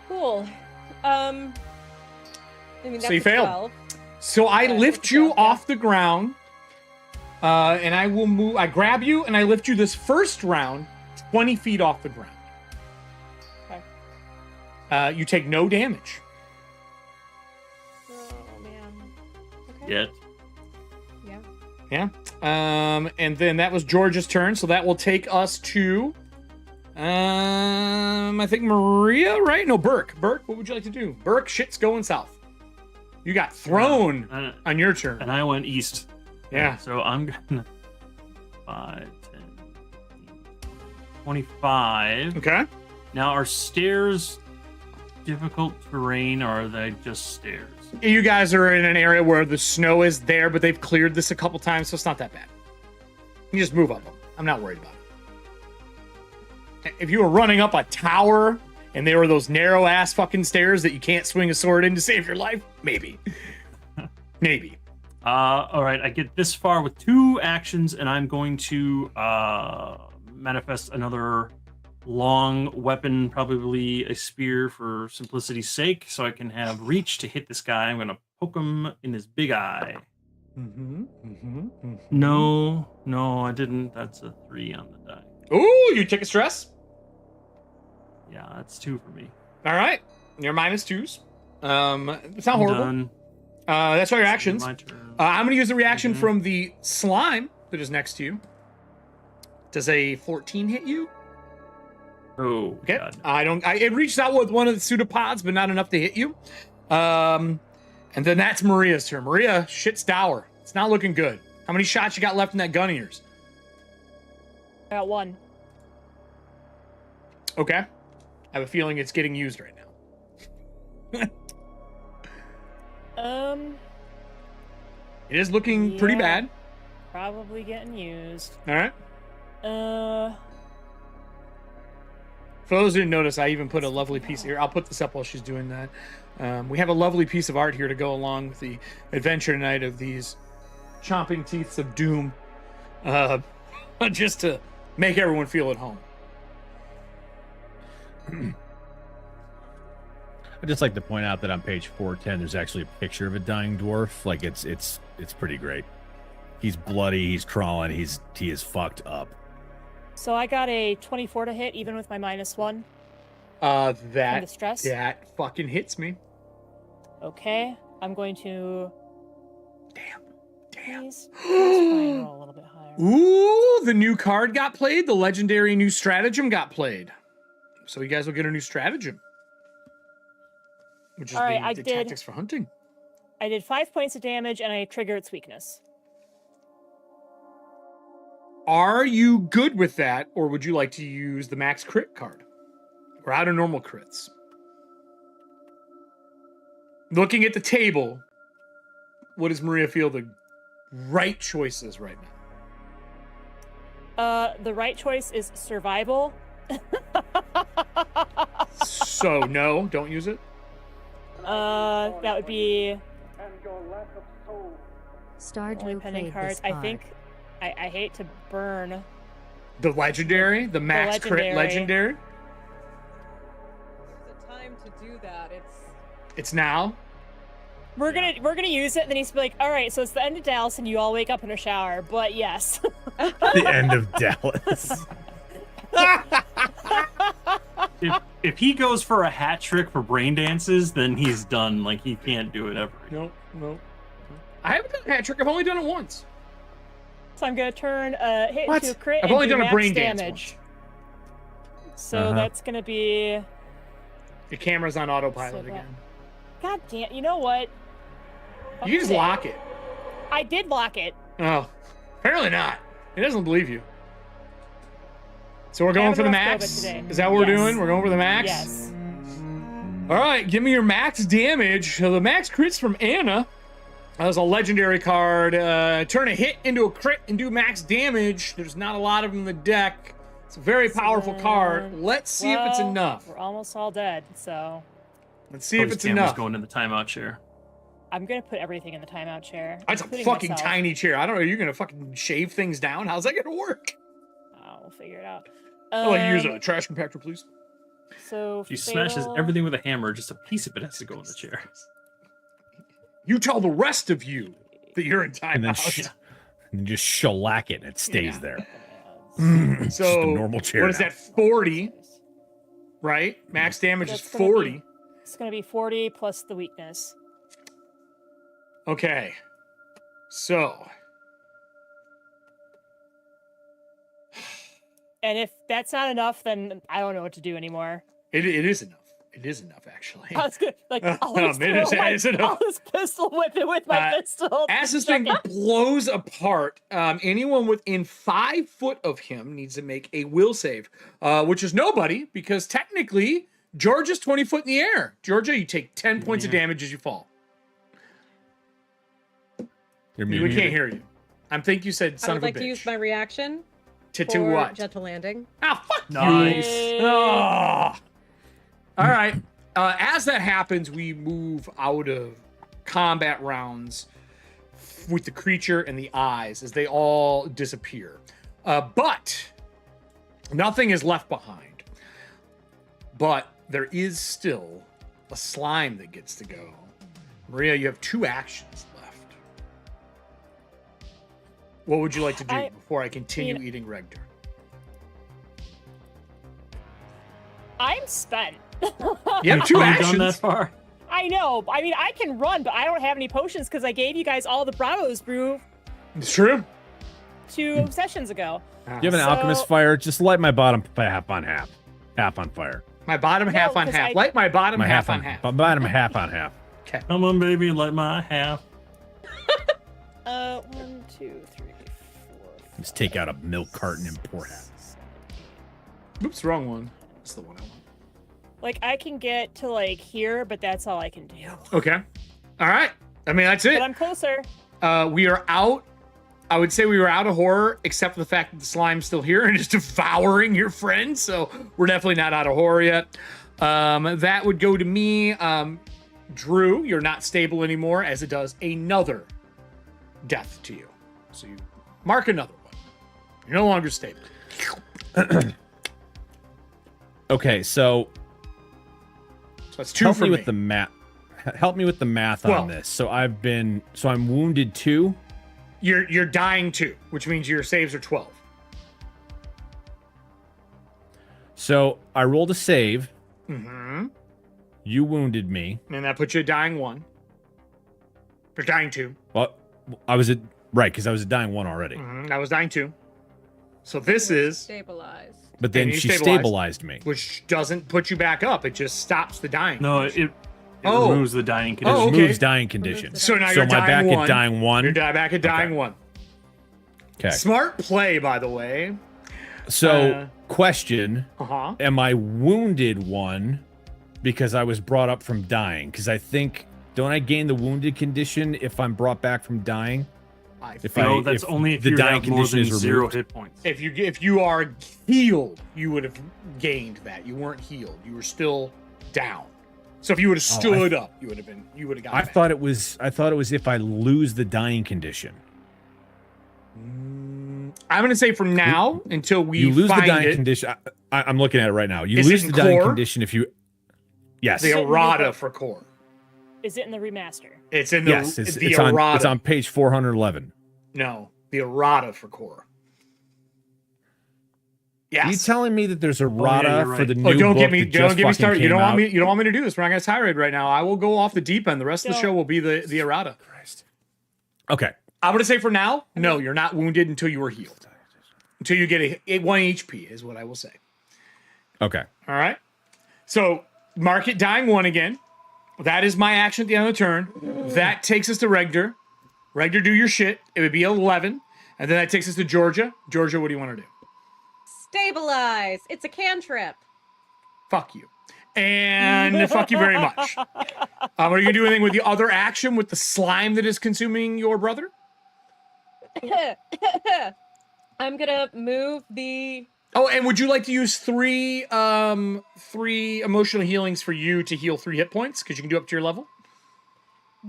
Cool. I mean, that's So you a failed. 12. So I Okay, lift that's you okay, yeah. off the ground, and I will move. I grab you and I lift you this first round 20 feet off the ground. Okay. You take no damage. Oh man. Okay. Yet. Yeah. Yeah. And then that was George's turn, so that will take us to, I think Maria, right? No, Burke. Burke, what would you like to do? Burke, shit's going south. You got thrown And on your turn. I went east. Yeah. So I'm gonna 5, 10, 25. Okay. Now are stairs difficult terrain or are they just stairs? You guys are in an area where the snow is there, but they've cleared this a couple times, so it's not that bad. You just move up them. I'm not worried about it. If you were running up a tower and there were those narrow ass fucking stairs that you can't swing a sword in to save your life, maybe. Maybe. All right, I get this far with 2 actions, and I'm going to manifest another long weapon, probably a spear for simplicity's sake, so I can have reach to hit this guy. I'm going to poke him in his big eye. No, I didn't. That's a 3 on the die. Ooh, you take a stress. Yeah, that's 2 for me. All right. You're -2s. It's not horrible. Done. That's all your actions. My turn. I'm going to use a reaction from the slime that is next to you. Does a 14 hit you? Oh, Okay. God. It reaches out with one of the pseudopods, but not enough to hit you. And then that's Maria's turn. Maria, shit's dour. It's not looking good. How many shots you got left in that gun of yours? I got 1. Okay. I have a feeling it's getting used right now. It is looking pretty Yeah. bad. Probably getting used. All right. For those who didn't notice, I even put a lovely piece here. I'll put this up while she's doing that. We have a lovely piece of art here to go along with the adventure tonight of these chomping teeths of doom, just to make everyone feel at home. I'd just like to point out that on page 410, there's actually a picture of a dying dwarf. Like it's pretty great. He's bloody. He's crawling. He is fucked up. So I got a 24 to hit, even with my -1 from the stress. That fucking hits me. Okay, I'm going to. Damn. Please try and roll a little bit higher. Ooh, the new card got played. The legendary new stratagem got played. So you guys will get a new stratagem, which is All right, the tactics for hunting. I did 5 points of damage, and I trigger its weakness. Are you good with that, or would you like to use the max crit card? Or out of normal crits? Looking at the table, what does Maria feel the right choice is right now? The right choice is survival. So no, don't use it. That would be Stardew only pending played cards. this I card. think I hate to burn. The legendary, the max crit legendary. There's a time to do that. It's now. We're gonna use it, and then he's like, all right, so it's the end of Dallas, and you all wake up in a shower. But yes. The end of Dallas. If he goes for a hat trick for brain dances, then he's done. Like, he can't do it ever. Nope. I haven't done a hat trick. I've only done it once. So I'm gonna turn hit What? into a crit. I've and only do done a max brain dance damage. So that's gonna be. The camera's on autopilot So again. God damn! You know what? You just Okay. lock it. I did lock it. Oh, apparently not. He doesn't believe you. So we're going Having for the a rough go of max? it today. Is that what we're Yes. doing? We're going for the max? Yes. All right, give me your max damage. So the max crits from Anna. That was a legendary card. Turn a hit into a crit and do max damage. There's not a lot of them in the deck. It's a very powerful card. Let's see if it's Well, enough. We're almost all dead, so Let's see if His it's camera's enough. going in the timeout chair. I'm gonna put everything in the timeout chair. That's a including fucking myself. tiny chair. I don't know. You're going to fucking shave things down? How's that going to work? Oh, we'll figure it out. I'd like to use a trash compactor, please. So If he smashes fatal- everything with a hammer, just a piece of it has to go in the chair. You tell the rest of you that you're in And then timeout. and just shellac it and it stays there. So Just a normal chair what is now. that? 40, right? Max damage is That's gonna be- 40. It's gonna be 40 plus the weakness. Okay. So And if that's not enough, then I don't know what to do anymore. it is enough. It is enough, actually. I was good. Like, I'll Oh, just, man, throw it's enough. I'll just pistol whip it with my pistol. As this thing blows apart, anyone within 5 foot of him needs to make a will save, which is nobody, because technically Georgia's 20 foot in the air. Georgia, you take 10 points of damage as you fall. You're We muted. can't hear you. I think you said I son would of a like bitch. to use my reaction to for what? gentle landing. Ah, fuck Nice. you. Oh. All right. As that happens, we move out of combat rounds with the creature and the eyes as they all disappear. But nothing is left behind. But there is still a slime that gets to go. Maria, you have 2 actions left. What would you like to do before I continue eating Regdar? I'm spent. You have 2 Only actions. gone that far. I know. I mean, I can run, but I don't have any potions because I gave you guys all the Bravos brew It's true. 2 sessions ago. You have an So- alchemist fire. Just light my bottom half on half. Half on fire. My bottom half on 'cause half. I- Light my bottom My half on half. My bottom half on half. Okay. Come on, baby, light my half. 1, 2, 3, 4. Just take out a milk carton and pour half. Oops, wrong one. That's the one I want. Like, I can get to, like, here, but that's all I can do. Okay. All right. I mean, that's it. But I'm closer. We are out. I would say we were out of horror, except for the fact that the slime's still here and is devouring your friends. So we're definitely not out of horror yet. That would go to me. Drew, you're not stable anymore, as it does another death to you. So you mark another one. You're no longer stable. Okay, so So that's 2 help for me me. with the math. Help me with the math Well- on this. So I'm wounded 2. You're dying 2, which means your saves are 12. So I rolled a save. Mm-hmm. You wounded me. And that puts you at dying 1. You're dying 2. Well, I was at right because I was at dying 1 already. I was dying 2. So this is, Stabilized. But then you she stabilized. stabilized me. which doesn't put you back up. It just stops the dying. No, it Oh. removes the dying condition. Oh, okay. Moves dying condition. So now So you're am I dying back 1. at dying 1? You're back at dying Okay. 1. Okay. Smart play, by the way. So question: Uh-huh. am I wounded 1 because I was brought up from dying? Because I think don't I gain the wounded condition if I'm brought back from dying? That's only if the you dying have more condition than is 0 removed. hit points. If you are healed, you would have gained that. You weren't healed. You were still down. So if you would have stood up, you would have gotten I back. thought it was if I lose the dying condition. I'm gonna say from now until we You lose the find dying it, condition. I'm looking at it right now. You Is it lose in the dying core? condition if you. Yes. the errata for core. Is it in the remaster? It's in the Yes. the It's on. errata. It's on page 411. No, the errata for core. Yes. Are you telling me that there's errata you're for right. the new don't book get me that just fucking started. You came don't want out? me. You don't want me to do this. We're not gonna tirade right now. I will go off the deep end. The rest of the Don't. show will be the errata. Okay. I'm gonna say for now, no, you're not wounded until you are healed. Until you get a 1 HP is what I will say. Okay. All right. So mark it dying 1 again. That is my action at the end of the turn. That takes us to Regder. Regder, do your shit. It would be 11. And then that takes us to Georgia. Georgia, what do you want to do? Stabilize. It's a cantrip. Fuck you. And fuck you very much. Are you going to do anything with the other action with the slime that is consuming your brother? I'm gonna move the. Oh, and would you like to use three emotional healings for you to heal 3 hit points? Because you can do up to your level?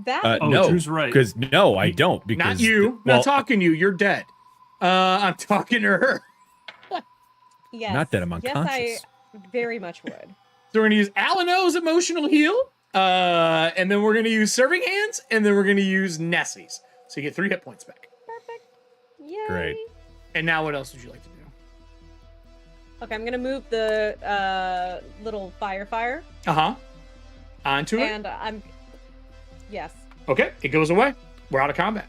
That No, Drew's right. Because no, I don't. Because Not you. Not talking to you. You're dead. I'm talking to her. yes. not that I'm Yes, unconscious. I very much would. So we're going to use Alano's emotional heal. And then we're going to use Serving Hands. And then we're going to use Nessie's. So you get 3 hit points back. Perfect. Yay. Great. And now what else would you like to do? Okay, I'm gonna move the little fire, Uh-huh. Onto it. and I'm. Yes. Okay. It goes away. We're out of combat.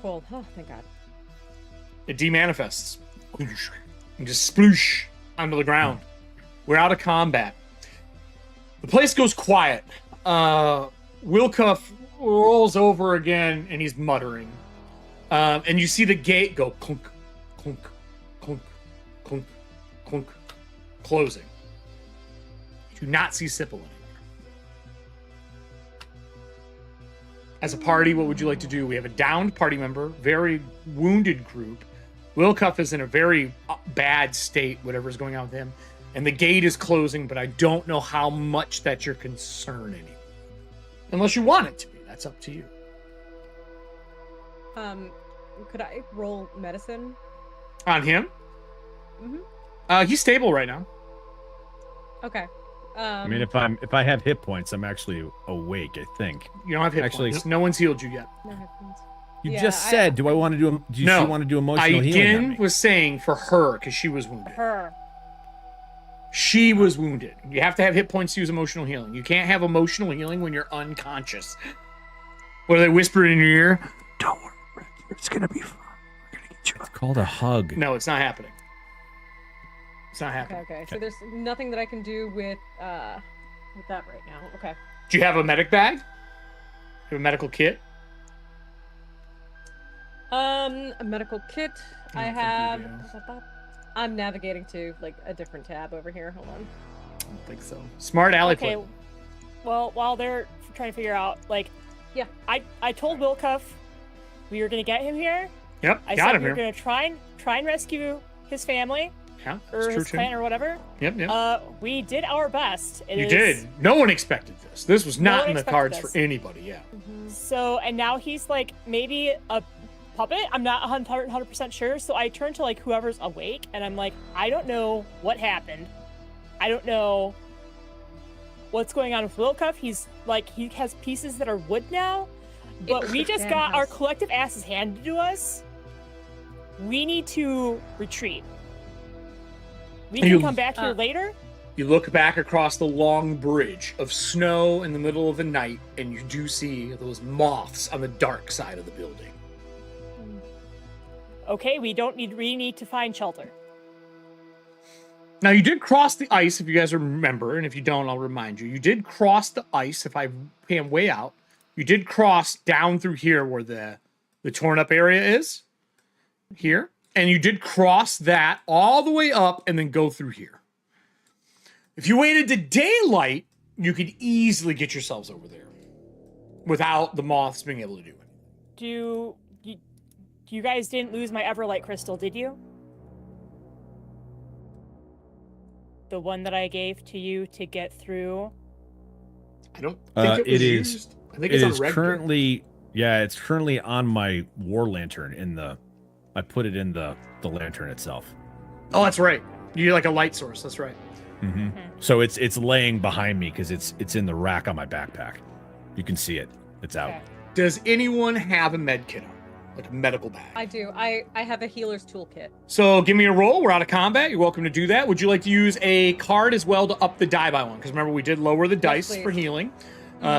Cool. Oh, thank God. It demanifests. And just sploosh onto the ground. We're out of combat. The place goes quiet. Wilcuff rolls over again and he's muttering. And you see the gate go clunk, clunk, clunk, clunk, clunk, closing. You do not see Sipple anymore. As a party, what would you like to do? We have a downed party member, very wounded group. Wilcuff is in a very bad state, whatever's going on with him. And the gate is closing, but I don't know how much that's your concern anymore. Unless you want it to be. That's up to you. Could I roll medicine? On him? Mm-hmm. He's stable right now. Okay. I mean, if I have hit points, I'm actually awake. I think. You don't have hit Actually- points. No one's healed you yet. no headphones. You Yeah, just said, do I want to do? Do you No. want to do I emotional healing? on again me? was saying for her because she was wounded. Her. She was wounded. You have to have hit points to use emotional healing. You can't have emotional healing when you're unconscious. What are they whispering in your ear? Don't worry, Rick. It's gonna be fun. We're gonna get you It's called a hug. No, it's not happening. It's not Okay, happening. okay. So there's nothing that I can do with that right now. Okay. Do you have a medic bag? You have a medical kit? A medical kit. I don't think you have. do. I'm navigating to like a different tab over here. Hold on. I don't think so. Smart alley Okay. play. Well, while they're trying to figure out, like, Yeah. I told Wilcuff we were gonna get him here. Yep, I got said him we were here. gonna try and rescue his family Yeah, or it's true his too. clan or whatever. Yep. We did our best. It You is- did. No one expected this. This was No not one in the expected cards this. for anybody. Yeah. So, and now he's like maybe a puppet. I'm not 100% sure. So I turn to like whoever's awake and I'm like, I don't know what happened. I don't know what's going on with Wilcuff. He's like, he has pieces that are wood now, but we just got our collective asses handed to us. We need to retreat. We And can you- come back here later. You look back across the long bridge of snow in the middle of the night, and you do see those moths on the dark side of the building. Okay, we need to find shelter. Now, you did cross the ice, if you guys remember, and if you don't, I'll remind you. You did cross the ice, if I pan way out. You did cross down through here where the torn up area is. Here. And you did cross that all the way up and then go through here. If you waited to daylight, you could easily get yourselves over there without the moths being able to do it. You guys didn't lose my Everlight crystal, did you? The one that I gave to you to get through. I don't think it was used. I think it's on red. Currently, yeah, it's currently on my war lantern in the. I put it in the lantern itself. Oh, that's right. You're like a light source. That's right. Mm-hmm. So it's laying behind me because it's in the rack on my backpack. You can see it. It's out. Okay. Does anyone have a med kit on? Like a medical bag? I do. I have a healer's toolkit. So give me a roll. We're out of combat. You're welcome to do that. Would you like to use a card as well to up the die by one? Because remember, we did lower the dice please. for healing.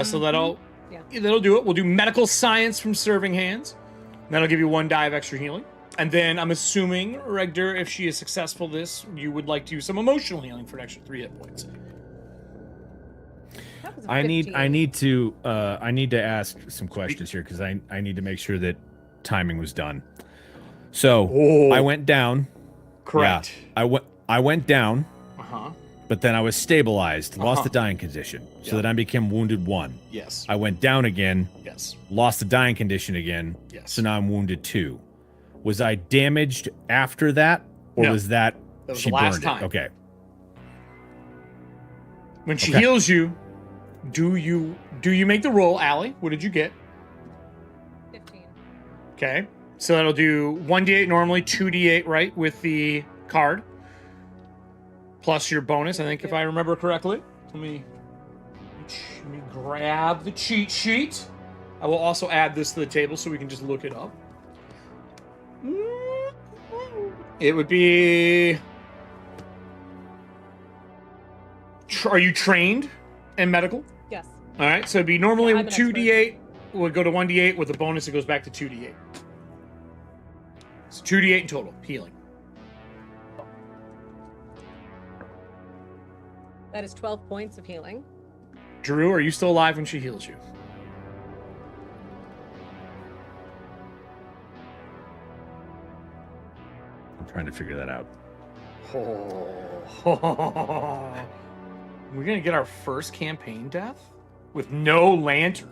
So that'll Yeah. that'll do it. We'll do medical science from serving hands. That'll give you 1 die of extra healing. And then I'm assuming, Regdur, if she is successful this, you would like to use some emotional healing for an extra 3 hit points. That was a I need 15. I need to ask some questions here because I need to make sure that timing was done. So Oh. I went down. Correct. Yeah, I went down, Uh-huh. but then I was stabilized, lost the dying condition, so Yeah. that I became wounded 1. Yes. I went down again, Yes. lost the dying condition again, Yes. so now I'm wounded 2. Was I damaged after that, or No. was that, That was she the last burned time. it? Okay. When she Okay. heals you, do you make the roll, Allie? What did you get? 15. Okay. So that'll do 1d8 normally, 2d8, right, with the card. Plus your bonus, I think, if I remember correctly. Let me grab the cheat sheet. I will also add this to the table so we can just look it up. It would be... Are you trained in medical? Yes. All right, so it'd be normally Yeah, I'm an 2d8. Would go to 1d8 with the bonus. It goes back to 2d8. So 2d8 in total healing. That is 12 points of healing. Drew, are you still alive when she heals you? I'm trying to figure that out. We're gonna get our first campaign death with no lantern.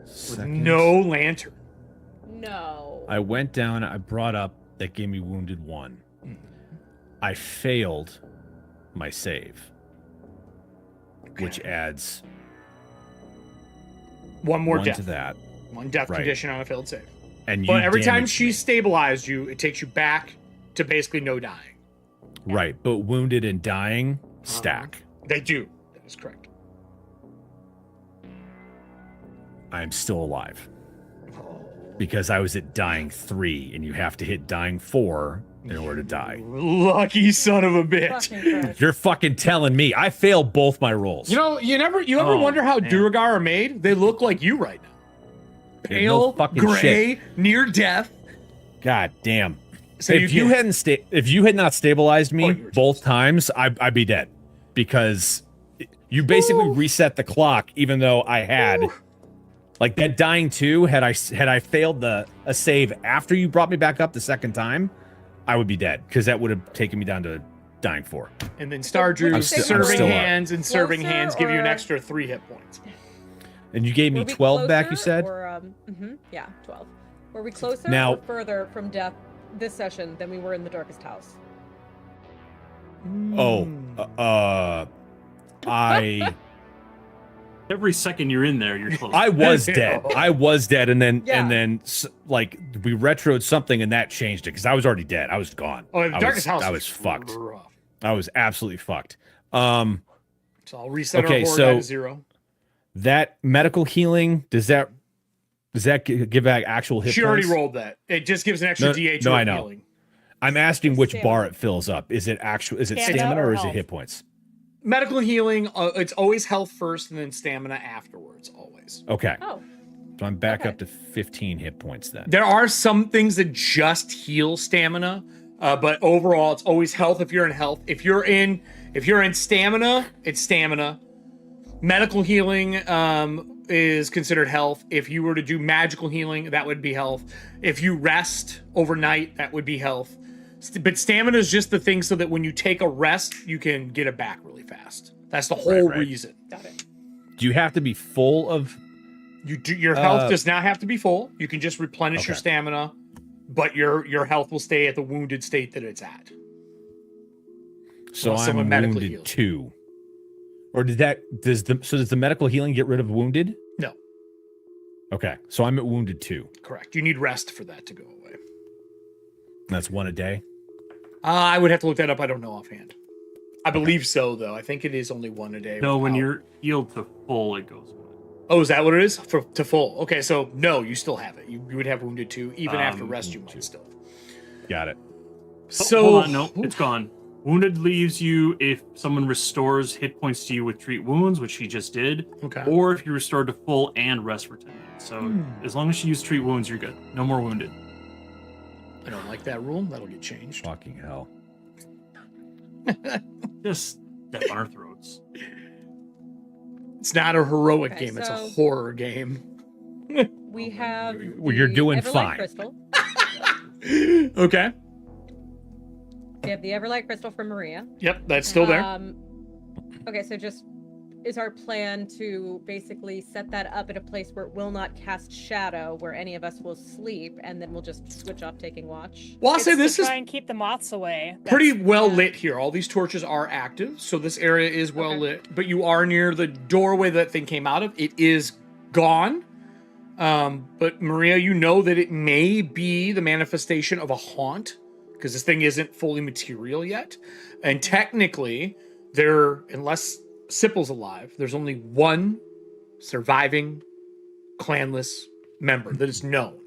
With Second. no lantern. No. I went down, I brought up, that gave me wounded 1. I failed my save, which adds One more 1 death. to that. One death Right. condition on a failed save. And you But every time damaged she me. stabilized you, it takes you back to basically no dying. Right, but wounded and dying stack. They do. That is correct. I'm still alive. Because I was at dying 3, and you have to hit dying 4 in order to die. Lucky son of a bitch. Fucking Christ. You're fucking telling me. I failed both my rolls. You know, you ever Oh, wonder how man. Duergar are made? They look like you right now. Yeah, no Pale, fucking gray, shit. near death. God damn. So if you had not stabilized me Oh, you were both times, I'd be dead. Because you basically reset the clock, even though I had like that dying 2. Had I failed a save after you brought me back up the second time, I would be dead because that would have taken me down to dying 4. And then Star Drew's I'm serving still up. hands and serving Closer hands give you an or- extra 3 hit points. And you gave me Were we 12 back, you closer said? Or, yeah, 12. Were we closer Now- or further from death this session than we were in the darkest house? Oh, I Every second you're in there, you're close. I was dead. I was dead, and then Yeah. like we retroed something, and that changed it because I was already dead. I was gone. Oh, the I darkest house. I was fucked. rough. I was absolutely fucked. So I'll reset Okay, our board so- to 0. That medical healing does that give back actual hit She points? already rolled that. It just gives an extra No, D8 no, to I her know. healing. I'm asking which Stamina. bar it fills up. Is it Stamina stamina or or is it health? hit points? Medical healing, it's always health first and then stamina afterwards, always. Okay, Oh, so I'm back okay. up to 15 hit points then. There are some things that just heal stamina, but overall, it's always health if you're in health. If you're in stamina, it's stamina. Medical healing is considered health. If you were to do magical healing, that would be health. If you rest overnight, that would be health. But stamina is just the thing so that when you take a rest, you can get it back really fast. That's the whole right. reason. got it. Do you have to be full of Your health does not have to be full. You can just replenish your Okay. stamina, but your health will stay at the wounded state that it's at. So Well, I'm someone medically wounded heals. 2. Or does the medical healing get rid of wounded? No, Okay, so I'm at wounded 2. correct. You need rest for that to go away. That's 1 a day. I would have to look that up. I don't know offhand. I believe so, though. I think it is only 1 a day. No, when Wow. you're healed to full, it goes away. Oh, is that what it is? To full. Okay, so no, you still have it. You would have wounded 2. Even after rest, you might still. Got it. So Hold on, no, it's gone. Wounded leaves you if someone restores hit points to you with treat wounds, which he just did, Okay. or if you restore to full and rest for 10 minutes. So as long as you use treat wounds, you're good. No more wounded. I don't like that rule. That'll get changed. Fucking hell. Just step on our throats. It's not a heroic Okay, game. It's a so- horror game. We have. Well, you're the doing Everlight fine. Crystal. Okay. We have the Everlight Crystal from Maria. Yep, that's still there. Okay, so just is our plan to basically set that up in a place where it will not cast shadow, where any of us will sleep, and then we'll just switch off taking watch. Well, I'll say It's this to is try and keep the moths away. pretty That's- well yeah. lit here. All these torches are active, so this area is well Okay. lit. But you are near the doorway that thing came out of. It is gone. But Maria, you know that it may be the manifestation of a haunt because this thing isn't fully material yet. And technically, unless Sipple's alive, there's only one surviving clanless member that is known.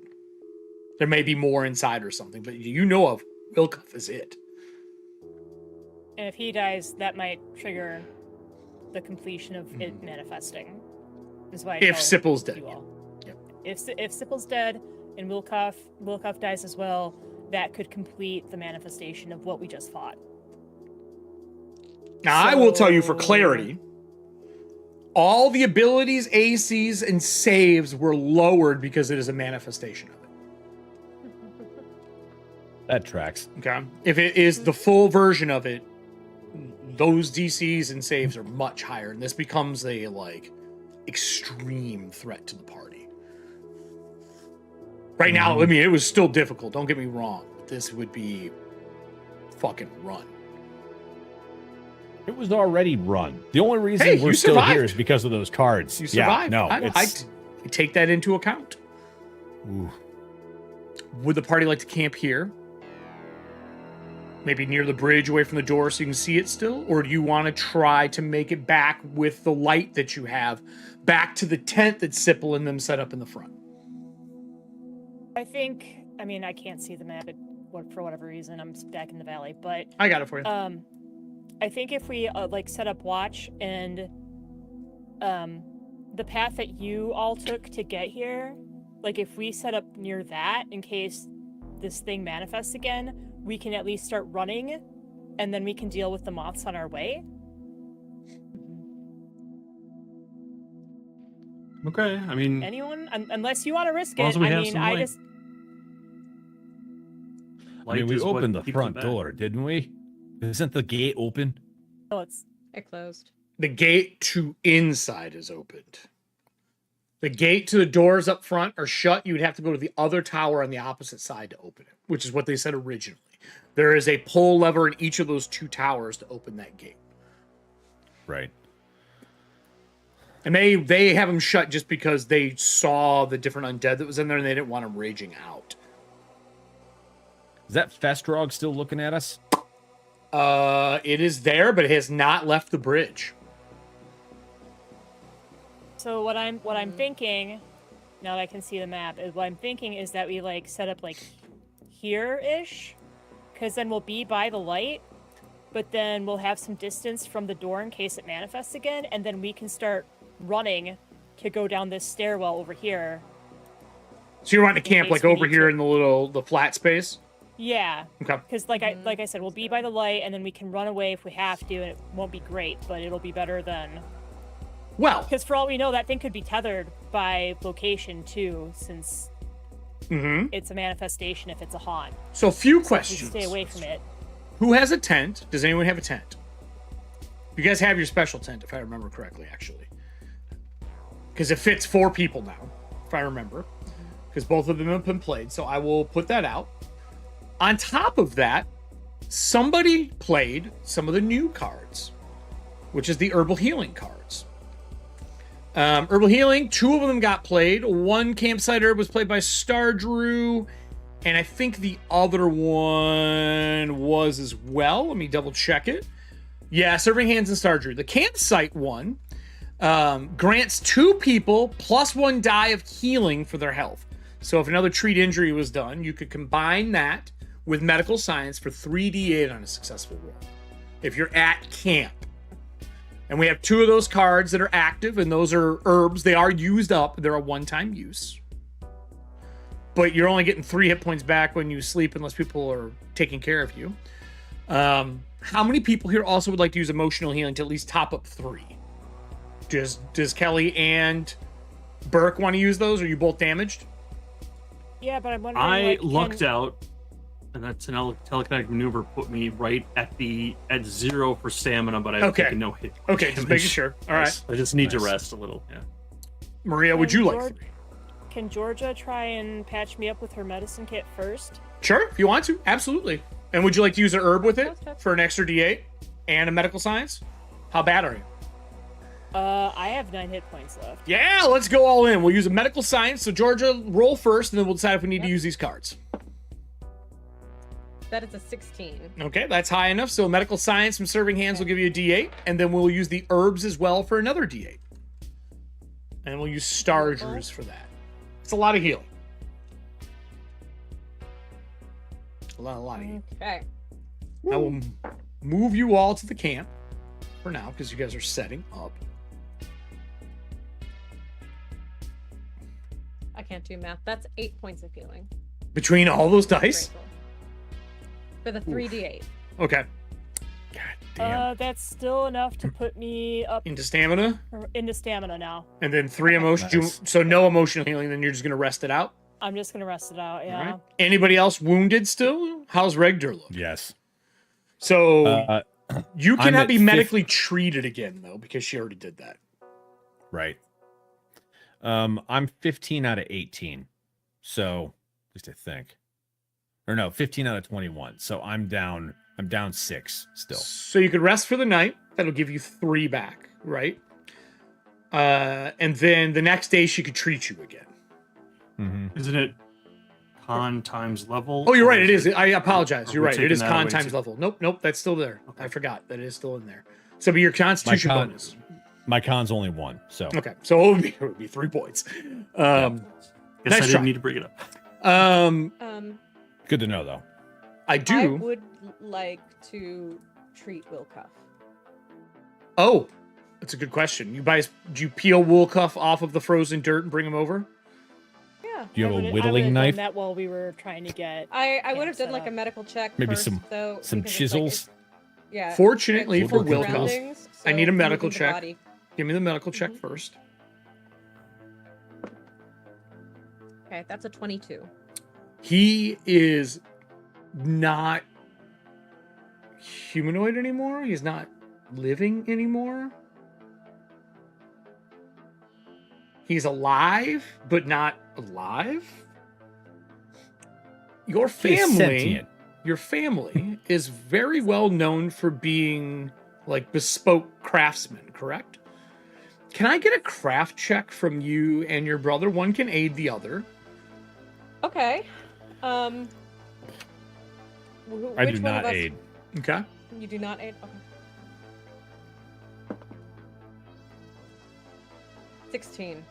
There may be more inside or something, but you know of Wilcuff is it. And if he dies, that might trigger the completion of it manifesting. Is why I If tell Sipple's dead. you all. Yep. If Sipple's dead and Wilcuff dies as well, that could complete the manifestation of what we just fought. Now, I will tell you for So- clarity, all the abilities, ACs, and saves were lowered because it is a manifestation of it. That tracks. Okay? If it is the full version of it, those DCs and saves are much higher, and this becomes a, extreme threat to the party. Right now, I mean, it was still difficult, don't get me wrong, but this would be fucking run. It was already run. The only reason Hey, we're you still survived. here is because of those cards. You Yeah, survived. no, I it's... take that into account. Ooh. Would the party like to camp here? Maybe near the bridge away from the door so you can see it still? Or do you want to try to make it back with the light that you have back to the tent that Sipple and them set up in the front? I can't see the map for whatever reason. I'm back in the valley, but I got it for you. I think if we set up watch and the path that you all took to get here, if we set up near that in case this thing manifests again, we can at least start running, and then we can deal with the moths on our way. Okay, I mean, Anyone? Unless you want to risk As long it. as we I have mean, some I light. just I mean, light we is what opened the keeps front them back. door, didn't we? Isn't the gate open? it's It closed. The gate to inside is opened. The gate to the doors up front are shut. You would have to go to the other tower on the opposite side to open it, which is what they said originally. There is a pull lever in each of those two towers to open that gate. Right. And they have them shut just because they saw the different undead that was in there and they didn't want them raging out. Is that Festrog still looking at us? It is there, but it has not left the bridge. so what I'm thinking, now that I can see the map, is what I'm thinking is that we set up here-ish, because then we'll be by the light, but then we'll have some distance from the door in case it manifests again, and then we can start running to go down this stairwell over here. So you want to camp case like we over need here to. in the flat space? Yeah, Okay. because like I said, we'll be by the light, and then we can run away if we have to, and it won't be great, but it'll be better than... Well, Because for all we know, that thing could be tethered by location too, since it's a manifestation if it's a haunt. so a few We questions. stay away from it. Who has a tent? Does anyone have a tent? You guys have your special tent, if I remember correctly, actually. because it fits 4 people now, if I remember, because both of them have been played. So I will put that out. On top of that, somebody played some of the new cards, which is the Herbal Healing cards. Herbal Healing, 2 of them got played. One Campsite Herb was played by Stardrew, and I think the other one was as well. Let me double check it. Yeah, Serving Hands and Stardrew. The Campsite one grants 2 people plus 1 die of healing for their health. So if another treat injury was done, you could combine that with medical science for 3d8 on a successful roll if you're at camp. And we have 2 of those cards that are active, and those are herbs. They are used up. They're a one-time use. But you're only getting 3 hit points back when you sleep unless people are taking care of you. How many people here also would like to use emotional healing to at least top up 3? Does Kelly and Burke want to use those? Are you both damaged? Yeah, but I'm wondering. I lucked out, and that telekinetic maneuver put me right at 0 for stamina, but I've taken no hit. Okay, just making sure. All right. I just need to rest a little. Yeah. Maria, would you like 3? Can Georgia try and patch me up with her medicine kit first? Sure, if you want to. Absolutely. And would you like to use an herb with it for an extra D8 and a medical science? How bad are you? I have 9 hit points left. Yeah, let's go all in. We'll use a medical science. So Georgia, roll first, and then we'll decide if we need to use these cards. That is a 16. Okay, that's high enough. So medical science from Serving Hands will give you a D8, and then we'll use the herbs as well for another D8. And we'll use Stardrews for that. It's a lot of healing. A lot of healing. Okay. I will move you all to the camp for now because you guys are setting up. I can't do math. That's 8 points of healing. Between all those dice? Grateful. For the 3d8. Okay. God damn. That's still enough to put me up Into stamina? into stamina now. And then 3 emotion. Nice. So no emotional healing, then you're just going to rest it out? I'm just gonna rest it out. Yeah. All right. Anybody else wounded still? How's Regdur look? Yes. So you I'm cannot at be medically treated again, though, because she already did that. Right. I'm 15 out of 18. So, at least I think. Or no, 15 out of 21. So I'm down 6 still. So you could rest for the night. That'll give you 3 back, right? And then the next day she could treat you again. Mm-hmm. Isn't it con times level? Oh, you're right. It is. I apologize. Are You're we right. It taking is that con away times too? level. Nope. That's still there. I forgot that it is still in there. So be your constitution bonus. My con's only 1. So Okay. So it would be 3 points. Guess nice I didn't try. need to bring it up. good to know, though. I I do. would like to treat Wilcuff. Oh, that's a good question. Do you peel Woolcuff off of the frozen dirt and bring him over? Yeah. Do you have I a would've whittling done knife? that while we were trying to get. I would have set done like a up. medical check. Maybe first, though, some because it's like chisels? yeah. Fortunately it's for moving Wilcuff, surroundings, I need a so medical moving the check. body. Give me the medical check Mhm. first. Okay, that's a 22. He is not humanoid anymore. He's not living anymore. He's alive, but not alive. Your He's family, sentient. your family is very well known for being like bespoke craftsmen, correct? Can I get a craft check from you and your brother? One can aid the other. Okay. I Which do one not of us- aid. Okay. You do not aid? Okay. 16.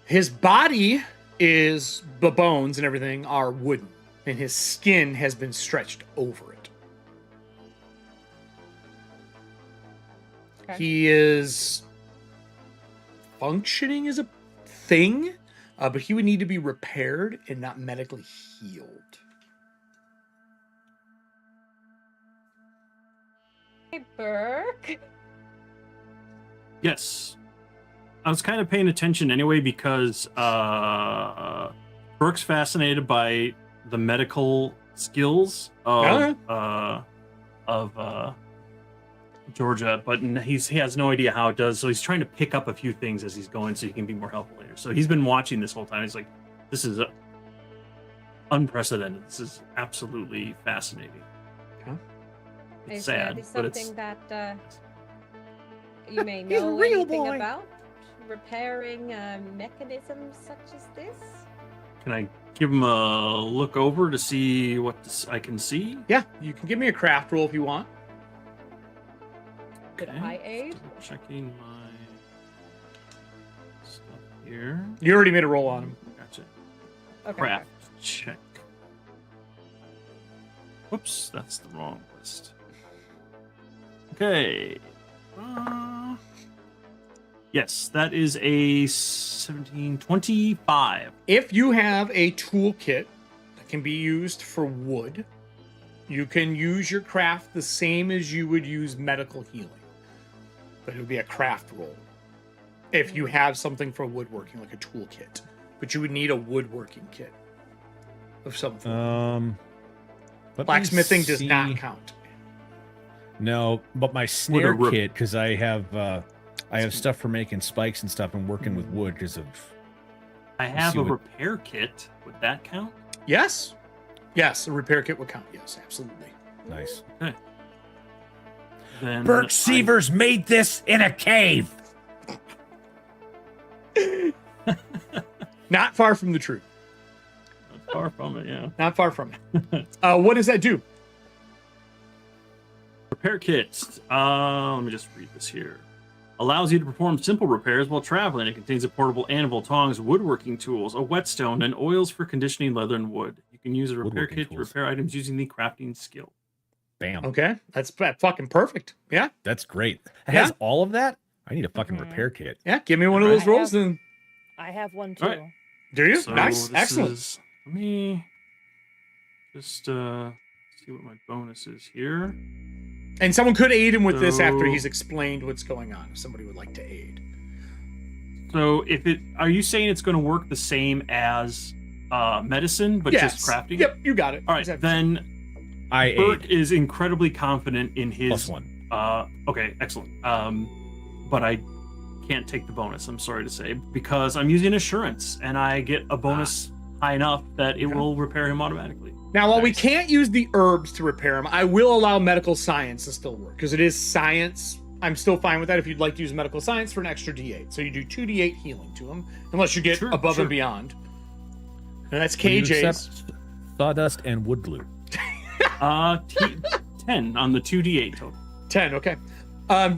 His body is, the bones and everything are wooden, and his skin has been stretched over it. Okay. He is functioning as a thing, but he would need to be repaired and not medically healed. Hey, Burke. Yes. I was kind of paying attention anyway because Burke's fascinated by the medical skills of Georgia, but he has no idea how it does. So he's trying to pick up a few things as he's going, so he can be more helpful later. So he's been watching this whole time. He's like, "This is unprecedented. This is absolutely fascinating." Okay. It's Is sad, this but something it's that you may He's a know real anything boy. about? Repairing mechanisms such as this? Can I give him a look over to see what I can see? Yeah, you can give me a craft roll if you want. Could I aid? Checking my stuff here. You already made a roll on him. Gotcha. Okay. Craft check. Whoops, that's the wrong list. Okay. Yes, that is a 1725. If you have a toolkit that can be used for wood, you can use your craft the same as you would use medical healing. But it would be a craft roll. If you have something for woodworking, like a toolkit. But you would need a woodworking kit of some form. Let me Blacksmithing does see. not count. No, but my snare rip- kit, because I have stuff for making spikes and stuff and working with wood because of. I have see a what- repair kit. Would that count? Yes. Yes, a repair kit would count. Yes, absolutely. Nice. Okay. Then Bert I- Seavers made this in a cave. Not far from the truth. Not far from it, yeah. Not far from it. What does that do? Repair kit. Let me just read this here. Allows you to perform simple repairs while traveling. It contains a portable anvil, tongs, woodworking tools, a whetstone, and oils for conditioning leather and wood. You can use a repair Woodworking kit tools. to repair items using the crafting skill. Bam. Okay, that's fucking perfect. Yeah, That's great. It Yeah. has all of that? I need a fucking Mhm. repair kit. yeah. Give me one of those Alright. rolls, then. I have one too. All right. Do you? So Nice, this excellent. let me just see what my bonus is here. And someone could aid him with this after So- he's explained what's going on. If somebody would like to aid. So are you saying it's going to work the same as medicine, but Yes. just crafting? Yep, you got it. All right, Exactly. then I Bert ate is incredibly confident in his. +1. Okay, excellent. But I can't take the bonus. I'm sorry to say, because I'm using assurance, and I get a bonus high enough that it Okay. will repair him automatically. Now, while we Nice. can't use the herbs to repair him, I will allow medical science to still work because it is science. I'm still fine with that if you'd like to use medical science for an extra D8. So you do 2D8 healing to him, unless you get Sure, above sure. and beyond. And that's Will you KJ's. accept sawdust and wood glue. 10 on the 2d8 total. 10, okay.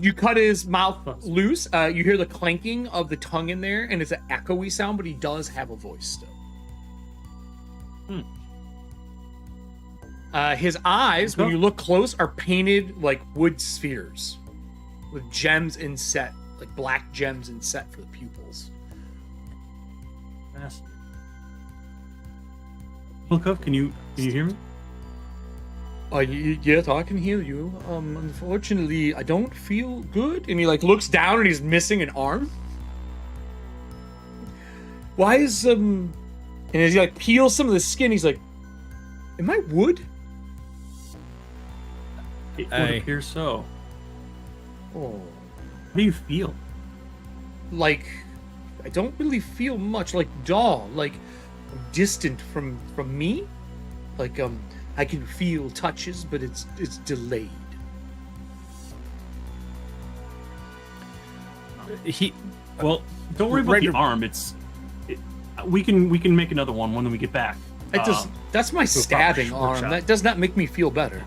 You cut his mouth loose. You hear the clanking of the tongue in there, and it's an echoey sound, but he does have a voice still. His eyes, when you look close, are painted like wood spheres with gems inset, like black gems inset for the pupils. Fascinating. Look up, can you hear me? Yes, I can hear you. Unfortunately, I don't feel good. And he like looks down and he's missing an arm. Why is and as he like peels some of the skin, he's like, "Am I wood?" It would I- appear so. Oh, How do you feel? like I don't really feel much. Like dull, like distant from me. Like I can feel touches, but it's delayed. Well, don't worry about Right the here. arm. We can make another one when we get back. It does. That's my stabbing arm. workshop. That does not make me feel better.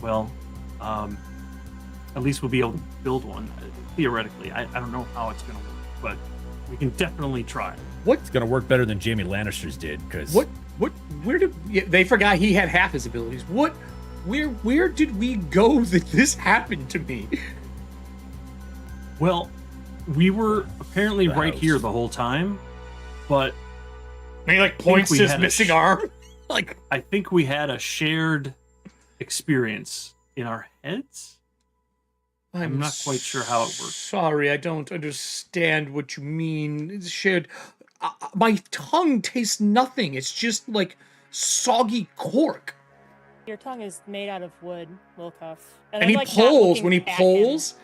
Well, at least we'll be able to build one theoretically. I don't know how it's going to work, but we can definitely try. It's gonna work better than Jamie Lannister's did, because Where did they forgot he had half his abilities? Where did we go that this happened to me? Well, we were apparently The right house. here the whole time, but And he like points we to his had a missing arm. Like, I think we had a shared experience in our heads. I'm not quite sure how it works. Sorry, I don't understand what you mean. It's shared. My tongue tastes nothing. It's just like soggy cork. Your tongue is made out of wood, Wilcuff. And I'm, he like, not pulls, looking when he at him. pulls,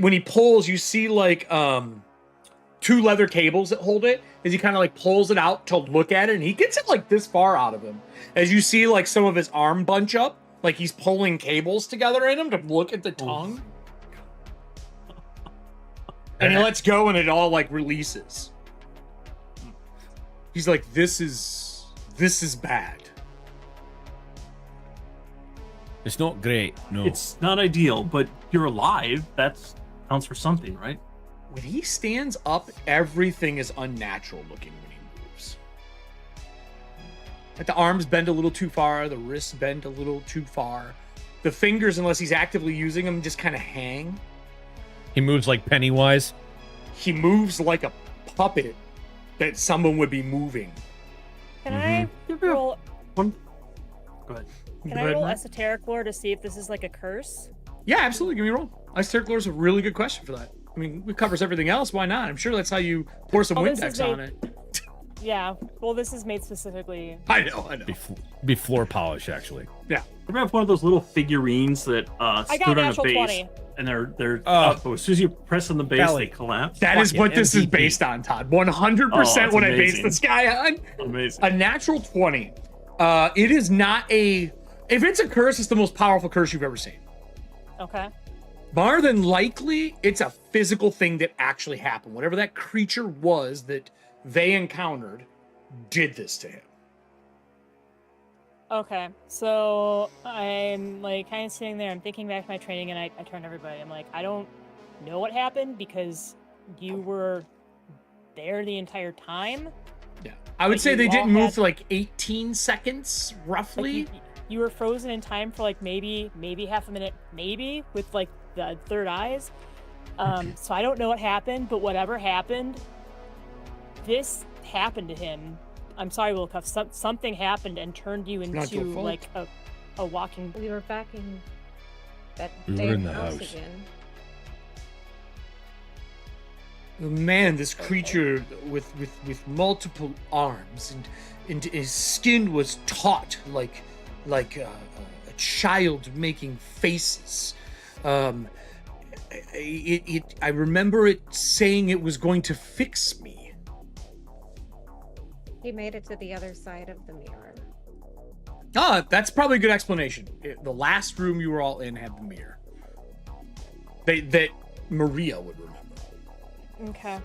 when he pulls, you see like 2 leather cables that hold it, as he kind of like pulls it out to look at it, and he gets it like this far out of him. As you see like some of his arm bunch up, like he's pulling cables together in him to look at the tongue. And he lets go and it all like releases. He's like, this is bad. It's not great. No. It's not ideal, but you're alive. That counts for something, right? When he stands up, everything is unnatural looking when he moves. Like the arms bend a little too far, the wrists bend a little too far. The fingers, unless he's actively using them, just kind of hang. He moves like Pennywise. He moves like a puppet that someone would be moving. Can I roll? Go ahead. Can I roll esoteric lore to see if this is like a curse? Yeah, absolutely. Give me a roll. Esoteric lore is a really good question for that. I mean, it covers everything else. Why not? I'm sure that's how you pour some Windex on it. Yeah. Well, this is made specifically. I know. Be floor polish, actually. Yeah. Ever have one of those little figurines that stood on a base, 20. and they're up. As soon as you press on the base, Belly. they collapse. That is what this is MVP. based on, Todd. 100% that's what I based amazing. this guy on. Amazing. A natural 20. It is not a... If it's a curse, it's the most powerful curse you've ever seen. Okay. More than likely, it's a physical thing that actually happened. Whatever that creature was that they encountered did this to him. Okay. So I'm like kind of sitting there. I'm thinking back to my training, and I turn to everybody. I'm like, I don't know what happened because you were there the entire time. Yeah. I would Like, say you they all didn't move had- for like 18 seconds, roughly. Like you were frozen in time for like maybe half a minute, maybe with like the third eyes. So I don't know what happened, but whatever happened, this happened to him. I'm sorry, Wilcuff. Something happened and turned you Not your into fault. like a walking. We were back in that We were damn in the house house. again. Man, this creature with multiple arms and his skin was taut like a child making faces. I remember it saying it was going to fix me. He made it to the other side of the mirror. Ah, that's probably a good explanation. The last room you were all in had the mirror. That Maria would remember. Okay.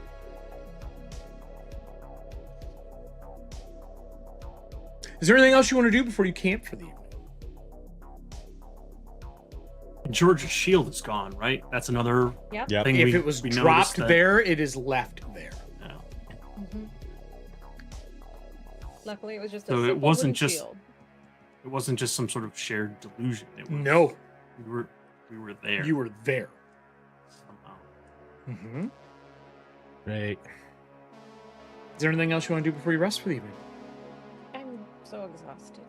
Is there anything else you want to do before you camp for the evening? George's shield is gone, right? That's another Yep. Yep. thing. If it was we noticed dropped that- there, it is left there. Yeah. Luckily, it was just a So it simple wasn't wooden just- shield. It wasn't just some sort of shared delusion. It was, No, we were there. you were there. somehow. Mm-hmm. Right. Is there anything else you want to do before you rest for the evening? I'm so exhausted.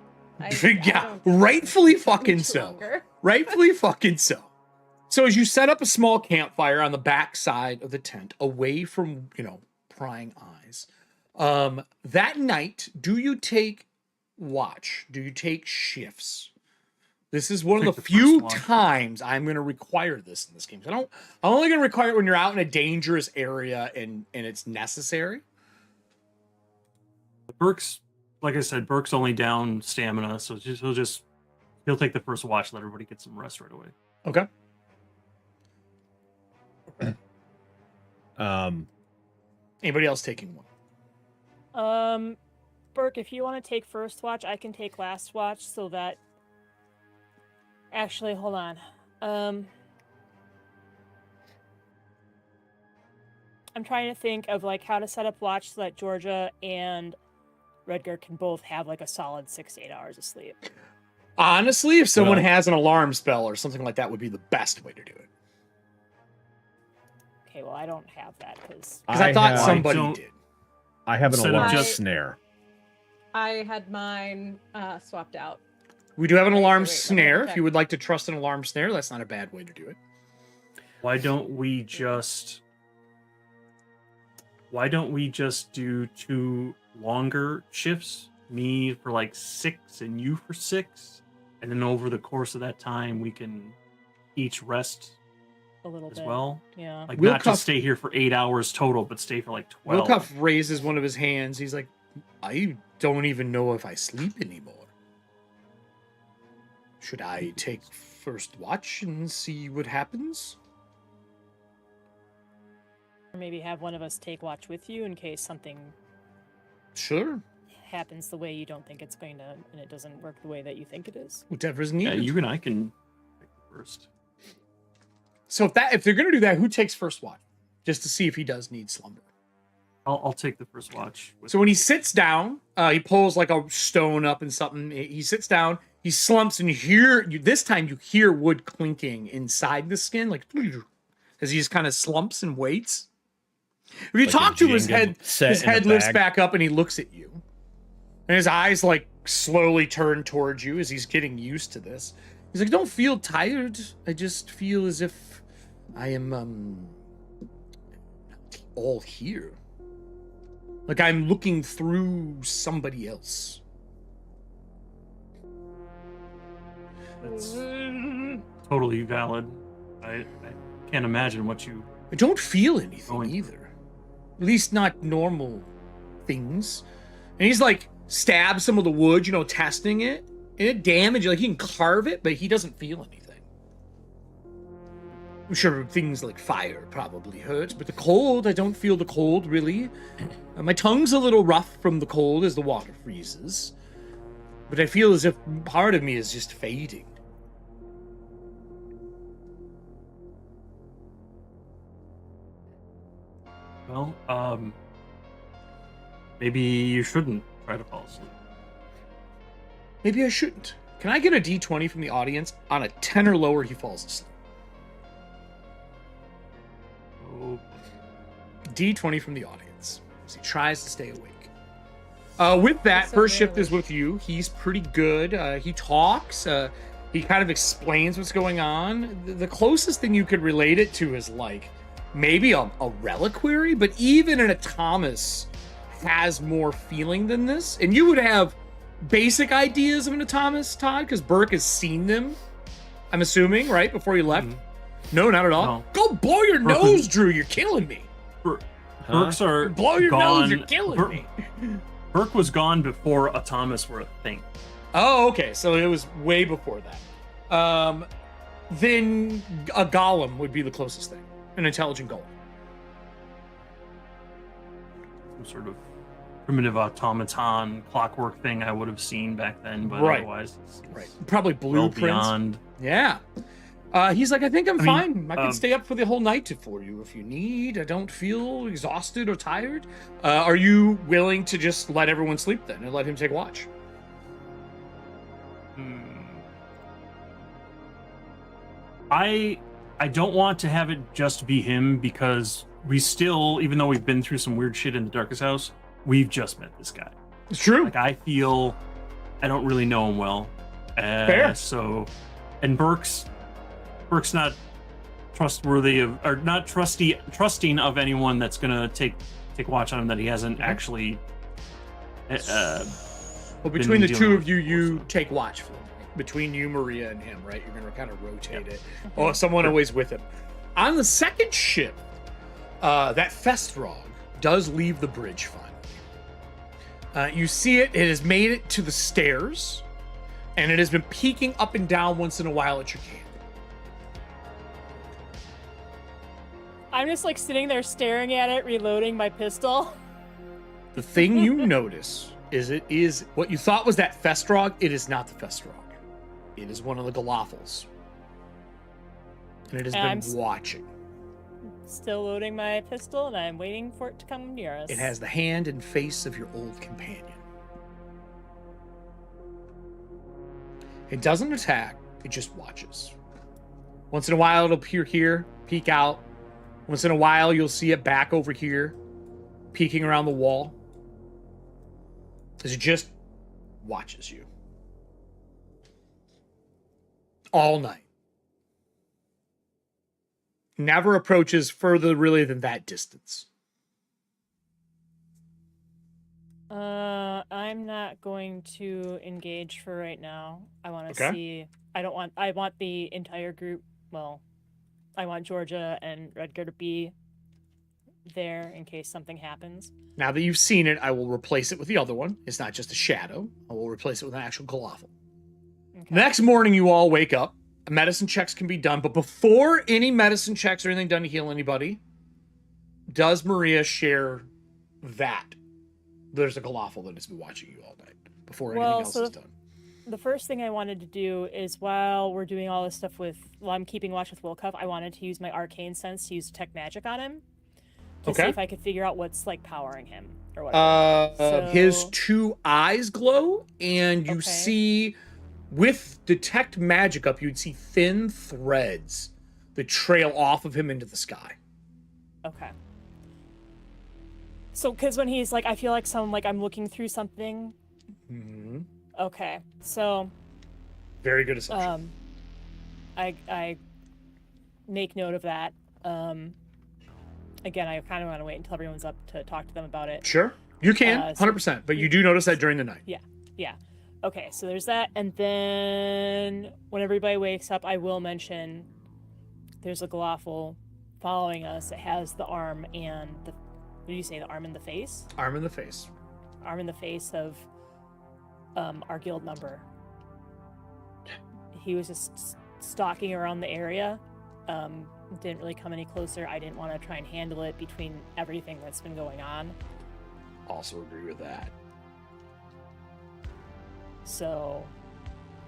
Yeah, rightfully fucking much so. longer. Rightfully fucking so. So as you set up a small campfire on the back side of the tent, away from, prying eyes, that night, do you take watch? Do you take shifts? This is one of Take the the few first watch. times I'm going to require this in this game. I'm only going to require it when you're out in a dangerous area and it's necessary. Burke's, like I said, Burke's only down stamina, so he'll take the first watch, let everybody get some rest right away. Okay. Anybody else taking one? Burke, if you want to take first watch, I can take last watch so that. Actually, hold on. I'm trying to think of like how to set up watch so that Georgia and Redgar can both have like a solid 6 to 8 hours of sleep. Honestly, if someone Well- has an alarm spell or something like that would be the best way to do it. Okay, well I don't have that because Because I thought have- somebody don't- did. I have an Instead of alarm just- snare. I had mine swapped out. We do have an alarm wait, let me snare. If check. you would like to trust an alarm snare, that's not a bad way to do it. Why don't we just do 2 longer shifts? Me for like 6 and you for 6, And then over the course of that time, we can each rest A little as bit. well. Yeah. Like Will not Cuff- just stay here for 8 hours total, but stay for like 12. Wilcuff raises one of his hands. He's like, I don't even know if I sleep anymore. Should I take first watch and see what happens? Or maybe have one of us take watch with you in case something Sure. happens the way you don't think it's going to, and it doesn't work the way that you think it is. Whatever's Yeah, needed. you and I can pick first. So if they're gonna do that, who takes first watch? Just to see if he does need slumber. I'll take the first watch. So when he sits down, he pulls like a stone up and something. He sits down, he slumps, and this time you hear wood clinking inside the skin, like as he just kind of slumps and waits. If you Like talk a to him, his Jenga set in a head lifts bag. back up and he looks at you. And his eyes like slowly turn towards you as he's getting used to this. He's like, don't feel tired. I just feel as if I am all here. Like I'm looking through somebody else. That's totally valid. I can't imagine what you... I don't feel anything Going- either. At least not normal things. And he's like stabs some of the wood, testing it. And it damages, like he can carve it, but he doesn't feel anything. I'm sure things like fire probably hurt, but the cold, I don't feel the cold really. My tongue's a little rough from the cold as the water freezes. But I feel as if part of me is just fading. Well, maybe you shouldn't try to fall asleep. Maybe I shouldn't. Can I get a D20 from the audience? On a 10 or lower, he falls asleep. Oh, D20 from the audience. As he tries to stay awake. With that, That's so first shift rarely. is with you. He's pretty good. He talks. He kind of explains what's going on. The closest thing you could relate it to is like maybe a reliquary, but even an Thomas has more feeling than this. And you would have basic ideas of an Thomas, Todd, because Burke has seen them. I'm assuming, right? Before you left? No, not at all. No. Go blow your Burke nose, was- Drew. You're killing me. Burks are Blow your gone. nose. You're killing me. Burke was gone before Thomas were a thing. Oh, okay. So it was way before that. Then a golem would be the closest thing. An intelligent golem. Some sort of primitive automaton clockwork thing I would have seen back then, but Right. otherwise it's Right. Probably well blueprints. beyond. Yeah. He's like, I think I'm I mean, fine. I can stay up for the whole night for you if you need. I don't feel exhausted or tired. Are you willing to just let everyone sleep then and let him take watch? I don't want to have it just be him because we still, even though we've been through some weird shit in the Darkest House, we've just met this guy. It's true. Like I feel I don't really know him well. Fair. So, and Burke's not trustworthy of, or not trusting of anyone that's gonna take watch on him that he hasn't actually. Well, between been the two dealing of you, with you before, so. take watch for him. Between you, Maria, and him, right? You're going to kind of rotate it. Oh, someone always with him. On the second ship, that Festrog does leave the bridge finally. You see it. It has made it to the stairs, and it has been peeking up and down once in a while at your camp. I'm just like sitting there staring at it, reloading my pistol. The thing you notice is it is what you thought was that Festrog. It is not the Festrog. It is one of the Galafels. And it has And been watching. Still loading my pistol, and I'm waiting for it to come near us. It has the hand and face of your old companion. It doesn't attack, it just watches. Once in a while, it'll appear here, peek out. Once in a while, you'll see it back over here, peeking around the wall. As it just watches you. All night. Never approaches further, really, than that distance. I I'm not going to engage for right now. I want to Okay. see. I want the entire group. Well, I want Georgia and Redgar to be there in case something happens. Now that you've seen it, I will replace it with the other one. It's not just a shadow. I will replace it with an actual Galafel. Okay. Next morning, you all wake up. Medicine checks can be done, but before any medicine checks or anything done to heal anybody, does Maria share that there's a Galafel that has been watching you all night before anything else is done? The first thing I wanted to do is while we're doing all this stuff while I'm keeping watch with Wilcuff, I wanted to use my arcane sense to use detect magic on him to see if I could figure out what's like powering him or whatever. His two eyes glow, and you see with detect magic up, you'd see thin threads that trail off of him into the sky. Okay. So, because when he's like, I feel like I'm looking through something. Mm-hmm. Okay, so. Very good assumption. I make note of that. Again, I kind of want to wait until everyone's up to talk to them about it. Sure, you can, 100%, but you do notice that during the night. Yeah. Okay, so there's that, and then when everybody wakes up, I will mention there's a Galafel following us. It has the arm and the. What did you say? The arm in the face? Arm in the face. Arm in the face of our guild member. He was just stalking around the area. Didn't really come any closer. I didn't want to try and handle it between everything that's been going on. Also agree with that. So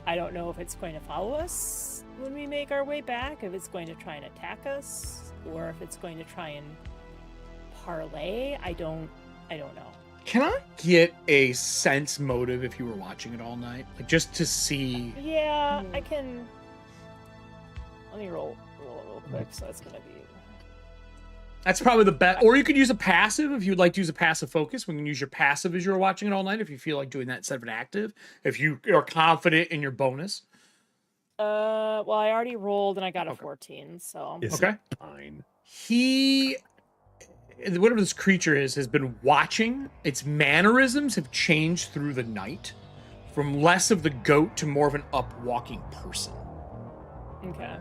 I don't know if it's going to follow us when we make our way back, if it's going to try and attack us, or if it's going to try and parlay. I don't know. Can I get a sense motive if you were watching it all night? Like, just to see... Yeah, I can... Let me roll real quick, so that's going to be... That's probably the best. Or you could use a passive if you'd like to use a passive focus. We can use your passive as you're watching it all night if you feel like doing that instead of an active. If you are confident in your bonus. Well, I already rolled and I got a 14, so... Okay. Fine. He... Whatever this creature is, has been watching. Its mannerisms have changed through the night. From less of the goat to more of an up-walking person. Okay.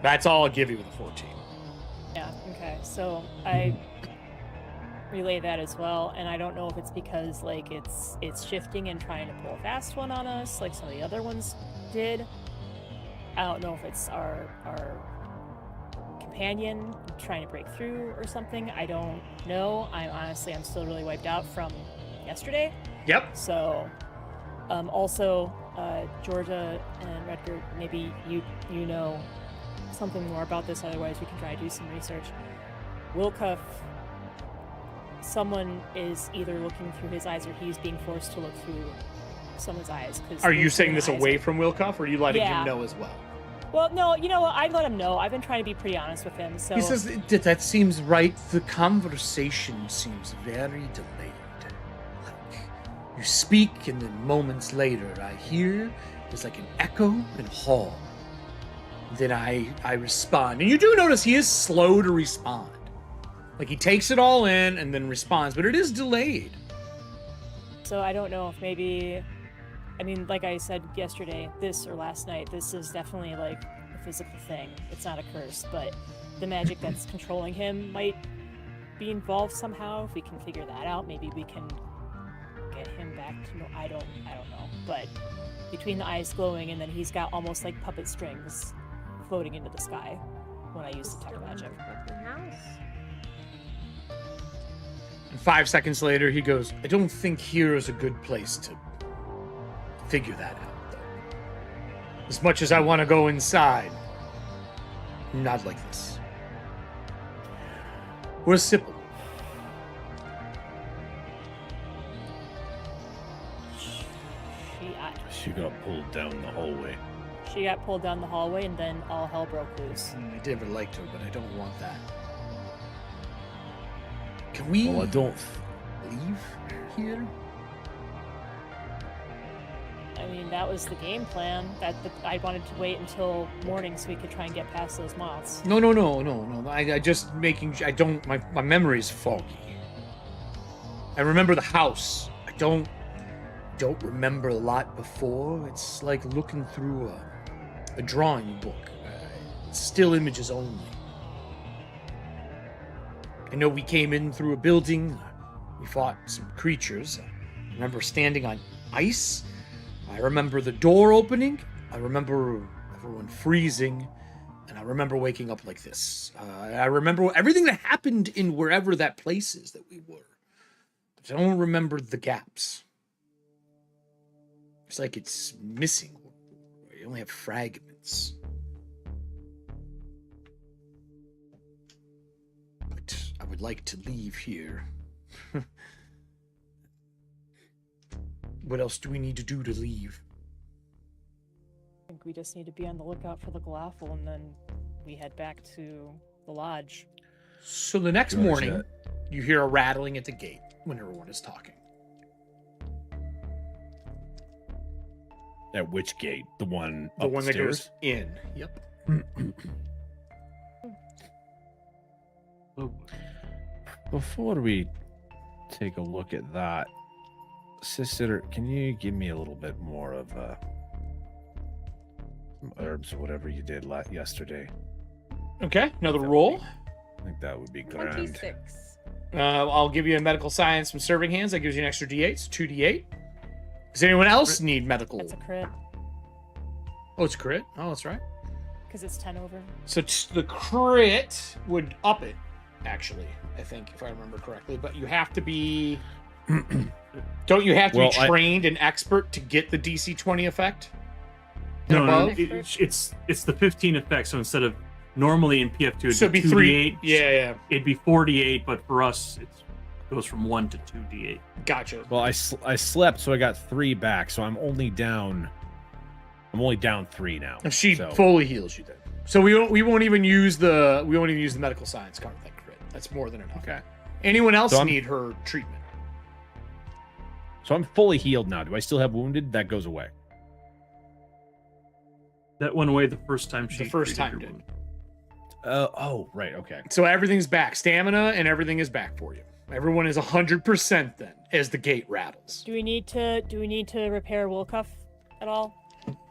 That's all I'll give you with a 14. Yeah, okay. So I relay that as well, and I don't know if it's because like it's shifting and trying to pull a fast one on us, like some of the other ones did. I don't know if it's our companion trying to break through or something. I don't know. I'm still really wiped out from yesterday. Yep. So also Georgia and Redgar, maybe you know something more about this, otherwise we can try to do some research. Wilcuff, someone is either looking through his eyes or he's being forced to look through someone's eyes. Are you saying this away from Wilcuff, or are you letting him know as well? Well, no, you know what? I'd let him know. I've been trying to be pretty honest with him. So he says that seems right. The conversation seems very delayed. Like, you speak, and then moments later, I hear there's like an echo in a hall. Then I respond, and you do notice he is slow to respond. Like, he takes it all in and then responds, but it is delayed. So I don't know if maybe. I mean, like I said yesterday, or last night, this is definitely like a physical thing. It's not a curse, but the magic that's controlling him might be involved somehow. If we can figure that out, maybe we can get him back to I don't know. But between the eyes glowing and then he's got almost like puppet strings floating into the sky when I use detect magic. And 5 seconds later, he goes, I don't think here is a good place to figure that out, though. As much as I want to go inside, not like this. Where's Sipple? She got pulled down the hallway. She got pulled down the hallway, and then all hell broke loose. I never liked her, but I don't want that. Can we Well, I don't. leave here? I mean, that was the game plan. I wanted to wait until morning so we could try and get past those moths. No. I just making. I don't. My memory is foggy. I remember the house. I don't don't remember a lot before. It's like looking through a drawing book. Still images only. I know we came in through a building. We fought some creatures. I remember standing on ice. I remember the door opening. I remember everyone freezing. And I remember waking up like this. I remember everything that happened in wherever that place is that we were. But I don't remember the gaps. It's like it's missing. You only have fragments. But I would like to leave here. What else do we need to do to leave? I think we just need to be on the lookout for the Galafel, and then we head back to the lodge. So the next morning, you hear a rattling at the gate when everyone is talking. At which gate? The one The one that upstairs? goes in. Yep. Oh, Before we take a look at that, sister, can you give me a little bit more of some herbs or whatever you did yesterday? Okay, another roll. I think that would be grand. 26. I'll give you a medical science from serving hands. That gives you an extra D8, so 2D8. Does anyone else need medical? That's a crit, Oh, it's a crit? Oh, that's right. because it's 10 over. So the crit would up it, actually, I think, if I remember correctly. But you have to be... Don't you have to be trained and expert to get the DC 20 effect? no, it's the 15 effect. So instead of normally in PF2, it'd be 3. 2d8. Yeah. It'd be 4d8, but for us, it goes from 1 to 2d8. Gotcha. Well, I slept, so I got 3 back. So I'm only down 3 now. She so. fully heals you then. So we won't even use the medical science card with that crit. That's more than enough. Okay. Anyone else need her treatment? So I'm fully healed now. Do I still have wounded? That goes away. That went away the first time she. The first time treated your did. wound. Oh, right. Okay. So everything's back. Stamina and everything is back for you. Everyone is 100% then as the gate rattles. Do we need to repair Wilcuff at all?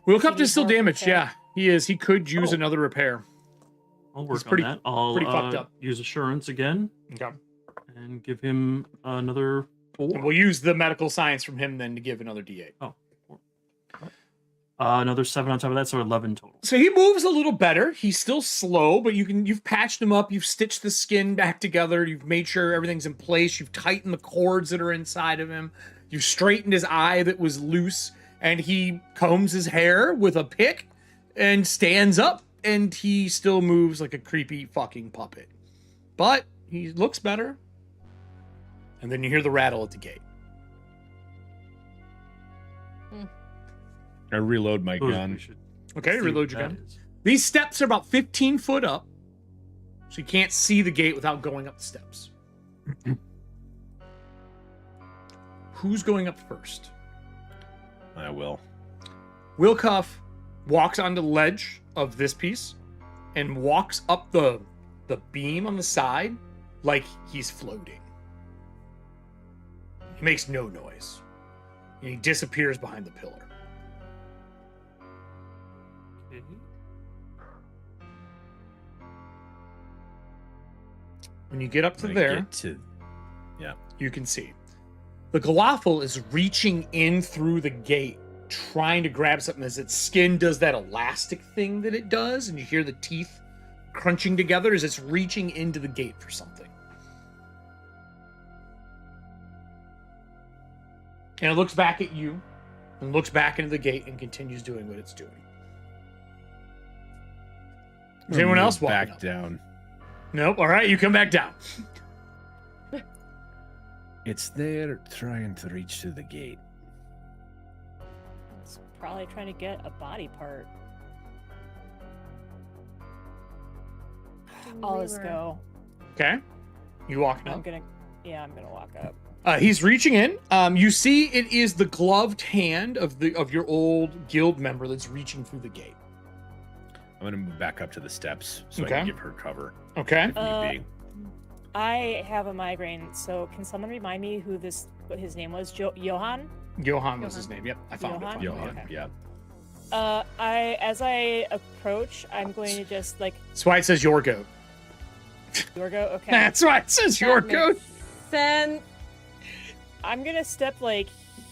Wilcuff is still more damaged. repair? Yeah, he is. He could use another repair. I'll work pretty- on that. I'll pretty fucked up. use assurance again Okay. and give him another 4. And we'll use the medical science from him then to give another D8. Another 7 on top of that, so 11 total. So he moves a little better. He's still slow, but you've patched him up. You've stitched the skin back together. You've made sure everything's in place. You've tightened the cords that are inside of him. You've straightened his eye that was loose, and he combs his hair with a pick and stands up, and he still moves like a creepy fucking puppet. But he looks better. And then you hear the rattle at the gate. I reload my Suppose gun. we should Okay, see reload what your that gun. is. These steps are about 15 foot up, so you can't see the gate without going up the steps. Who's going up first? I will. Wilcuff walks on the ledge of this piece and walks up the beam on the side like he's floating. He makes no noise. And he disappears behind the pillar. Okay. When you get up to When I there, get to- yeah. you can see. The Galafel is reaching in through the gate, trying to grab something as its skin does that elastic thing that it does, and you hear the teeth crunching together as it's reaching into the gate for something. And it looks back at you, and looks back into the gate, and continues doing what it's doing. Is anyone else walking back up? down? Nope. All right, you come back down. It's there trying to reach to the gate. It's probably trying to get a body part. I'll just go. Okay. You walking I'm up. gonna walk up. He's reaching in. You see, it is the gloved hand of your old guild member that's reaching through the gate. I'm gonna move back up to the steps so I Okay. can give her cover. Okay. If need be. I have a migraine, so can someone remind me what his name was? Johan? Johan was his name. Yep, I found Johan? it. Johan, Okay. yeah. As I approach, I'm going to just like That's why it says your goat. Yorgo. Okay. That's why it says your That makes goat. sense. I'm gonna step like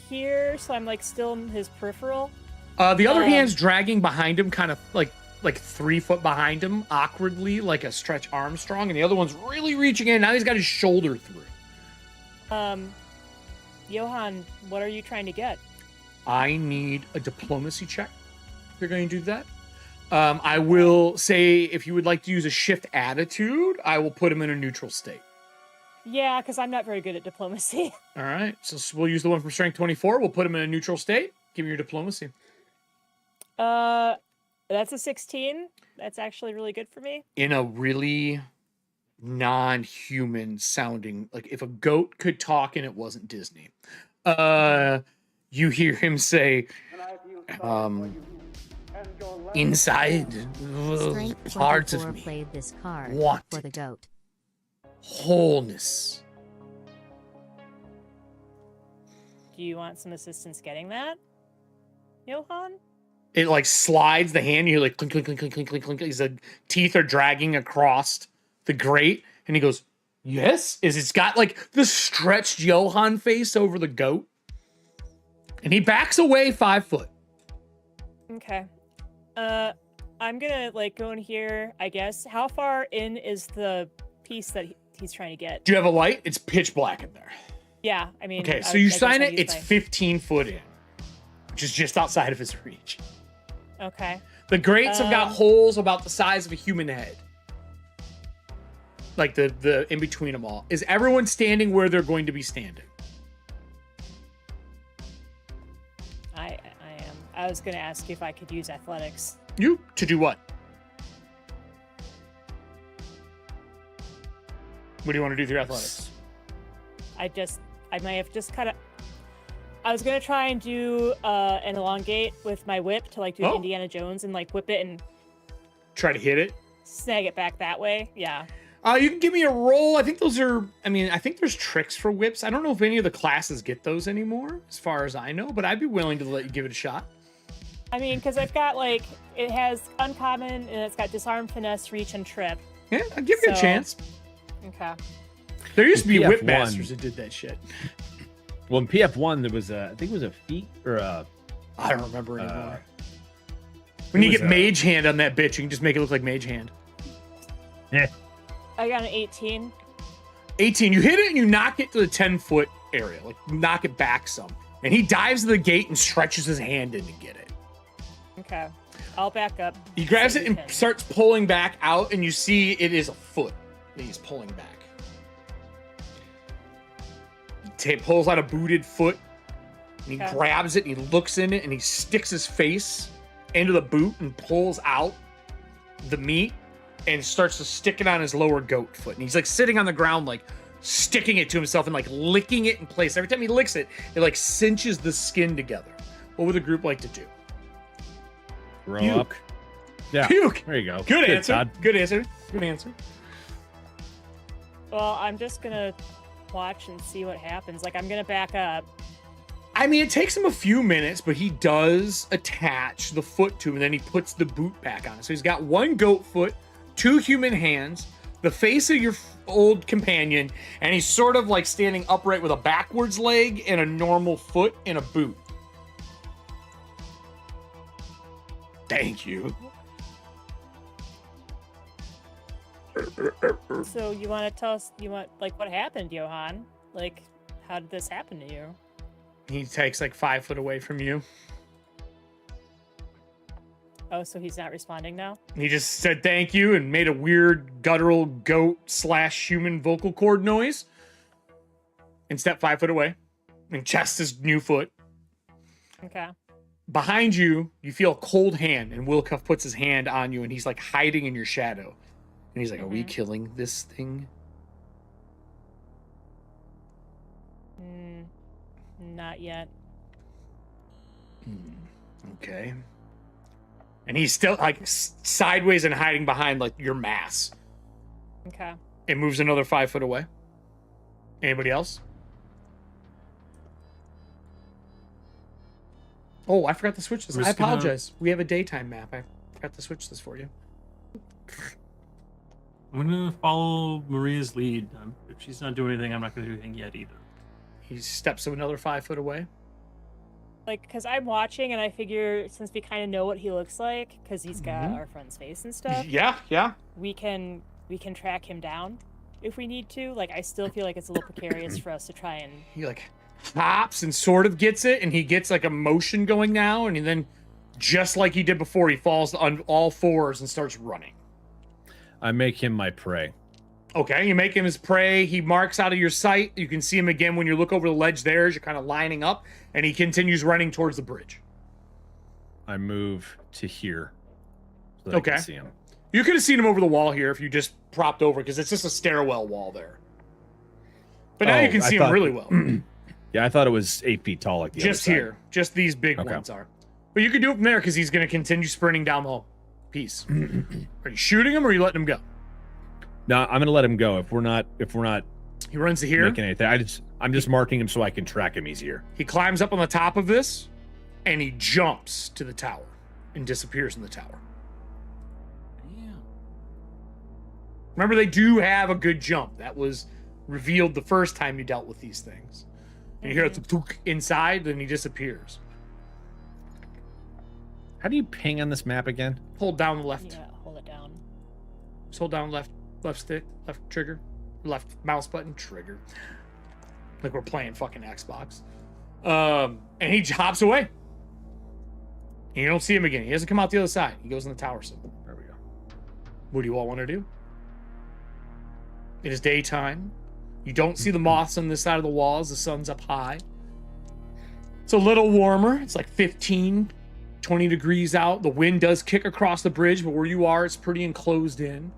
here, so I'm like still in his peripheral. The other hand's dragging behind him, kind of like 3 foot behind him, awkwardly, like a Stretch Armstrong, and the other one's really reaching in. Now he's got his shoulder through. Johan, what are you trying to get? I need a diplomacy check. If you're going to do that. I will say if you would like to use a shift attitude, I will put him in a neutral state. Yeah, because I'm not very good at diplomacy. All right, so we'll use the one from Strength 24. We'll put him in a neutral state. Give me your diplomacy. That's a 16. That's actually really good for me. In a really non-human sounding, like if a goat could talk and it wasn't Disney. You hear him say, inside Strength parts of 24 me played this card want for the goat. wholeness. Do you want some assistance getting that, Johan? It like slides the hand. You hear like clink, clink, clink, clink, clink, clink, clink. His teeth are dragging across the grate, and he goes, "Yes." It's got like the stretched Johan face over the goat, and he backs away 5 foot. Okay. I'm gonna like go in here, I guess. How far in is the piece that he's trying to get? Do you have a light? It's pitch black in there. Yeah, I mean. Okay, I- so you I guess sign I'd it. use It's my- 15 foot in, which is just outside of his reach. Okay. The grates have got holes about the size of a human head. Like the in between them all. Is everyone standing where they're going to be standing? I am. I was gonna ask you if I could use athletics. You to do what? What do you want to do with your athletics? I may have just kind of. I was gonna try and do an elongate with my whip to like do Oh. Indiana Jones and like whip it and Try to hit it. snag it back that way. Yeah. You can give me a roll. I think those are. I mean, I think there's tricks for whips. I don't know if any of the classes get those anymore, as far as I know. But I'd be willing to let you give it a shot. I mean, because I've got like it has uncommon and it's got disarm, finesse, reach, and trip. Yeah, I'll give you a So- chance. Okay. There used to be PF1. whip masters that did that shit. Well, in PF1, there was I think it was a feat or a. I don't remember anymore. When you it get was, mage hand on that bitch, you can just make it look like mage hand. I got an 18. 18. You hit it and you knock it to the 10-foot area. Like, knock it back some. And he dives to the gate and stretches his hand in to get it. Okay. I'll back up. He grabs so it you and can- starts pulling back out, and you see it is a foot that he's pulling back. He pulls out a booted foot, and he Okay. grabs it, and he looks in it, and he sticks his face into the boot and pulls out the meat and starts to stick it on his lower goat foot. And he's like sitting on the ground, like sticking it to himself and like licking it in place. Every time he licks it, it like cinches the skin together. What would the group like to do? Throw Puke. up. Yeah. Puke. There you go. Good answer. Todd. Good answer. Good answer. Well, I'm just gonna watch and see what happens. Like, I'm gonna back up. I mean, it takes him a few minutes, but he does attach the foot to him, and then he puts the boot back on. So he's got one goat foot, 2 human hands, the face of your old companion, and he's sort of like standing upright with a backwards leg and a normal foot in a boot. Thank you. So you want to tell us? You want like what happened, Johan? Like, how did this happen to you? He takes like 5 foot away from you. Oh, so he's not responding now? He just said thank you and made a weird guttural goat / human vocal cord noise and stepped 5 foot away and chest his new foot. Okay. Behind you, you feel a cold hand, and Wilcuff puts his hand on you, and he's like hiding in your shadow. And he's like, Are we killing this thing? Not yet. Okay. And he's still like sideways and hiding behind like your mass. Okay. It moves another 5 foot away. Anybody else? Oh, I forgot to switch this. I apologize. We have a daytime map. I forgot to switch this for you. I'm gonna follow Maria's lead. If she's not doing anything, I'm not gonna do anything yet either. He steps another 5 foot away. Like, because I'm watching and I figure since we kind of know what he looks like, because he's got our friend's face and stuff, Yeah. we can track him down if we need to. Like, I still feel like it's a little precarious for us to try and... He like hops and sort of gets it, and he gets like a motion going now, and then just like he did before, he falls on all fours and starts running. I make him my prey. Okay, you make him his prey. He marks out of your sight. You can see him again when you look over the ledge there as you're kind of lining up, and he continues running towards the bridge. I move to here so that I can see him. You could have seen him over the wall here if you just propped over, because it's just a stairwell wall there. But now you can see him really well. Yeah, I thought it was 8 feet tall like the Just other side. here. Just these big ones are. But you can do it from there because he's going to continue sprinting down the piece. Are you shooting him or are you letting him go? No, I'm gonna let him go. If we're not He runs to here. making anything, I'm just marking him so I can track him easier. He climbs up on the top of this, and he jumps to the tower and disappears in the tower. Yeah. Remember, they do have a good jump. That was revealed the first time you dealt with these things. And you hear it inside, then he disappears. How do you ping on this map again? Hold down the left. Yeah, hold it down. Just hold down left stick, left trigger, left mouse button, trigger. Like we're playing fucking Xbox. And he hops away. And you don't see him again. He doesn't come out the other side. He goes in the tower symbol. There we go. What do you all want to do? It is daytime. You don't see the moths on this side of the walls. The sun's up high. It's a little warmer. It's like 15, 20 degrees out. The wind does kick across the bridge, but where you are, it's pretty enclosed in.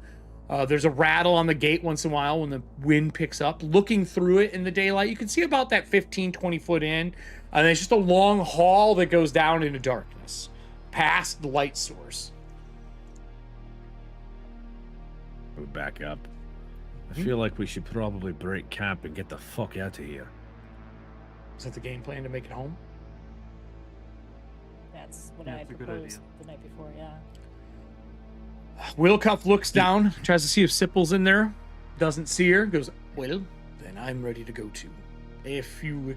There's a rattle on the gate once in a while when the wind picks up. Looking through it in the daylight, you can see about that 15, 20 foot in. And it's just a long hall that goes down into darkness, past the light source. We'll back up. I feel like we should probably break camp and get the fuck out of here. Is that the game plan to make it home? That's what Yeah, I that's a good proposed idea. the night before, yeah. Wilcuff looks down, tries to see if Sipple's in there. Doesn't see her. Goes, well, then I'm ready to go too. If you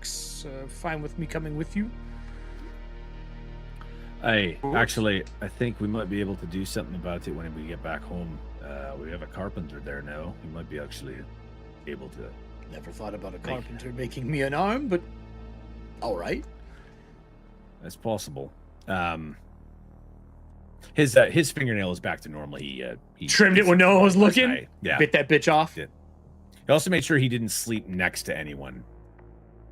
fine with me coming with you. Hey, actually, I think we might be able to do something about it when we get back home. We have a carpenter there now. He might be actually able to. Never thought about a carpenter making me an arm, but all right. That's possible. His fingernail is back to normal. He Trimmed it when no one was last looking. night. Yeah. Bit that bitch off. Yeah. He also made sure he didn't sleep next to anyone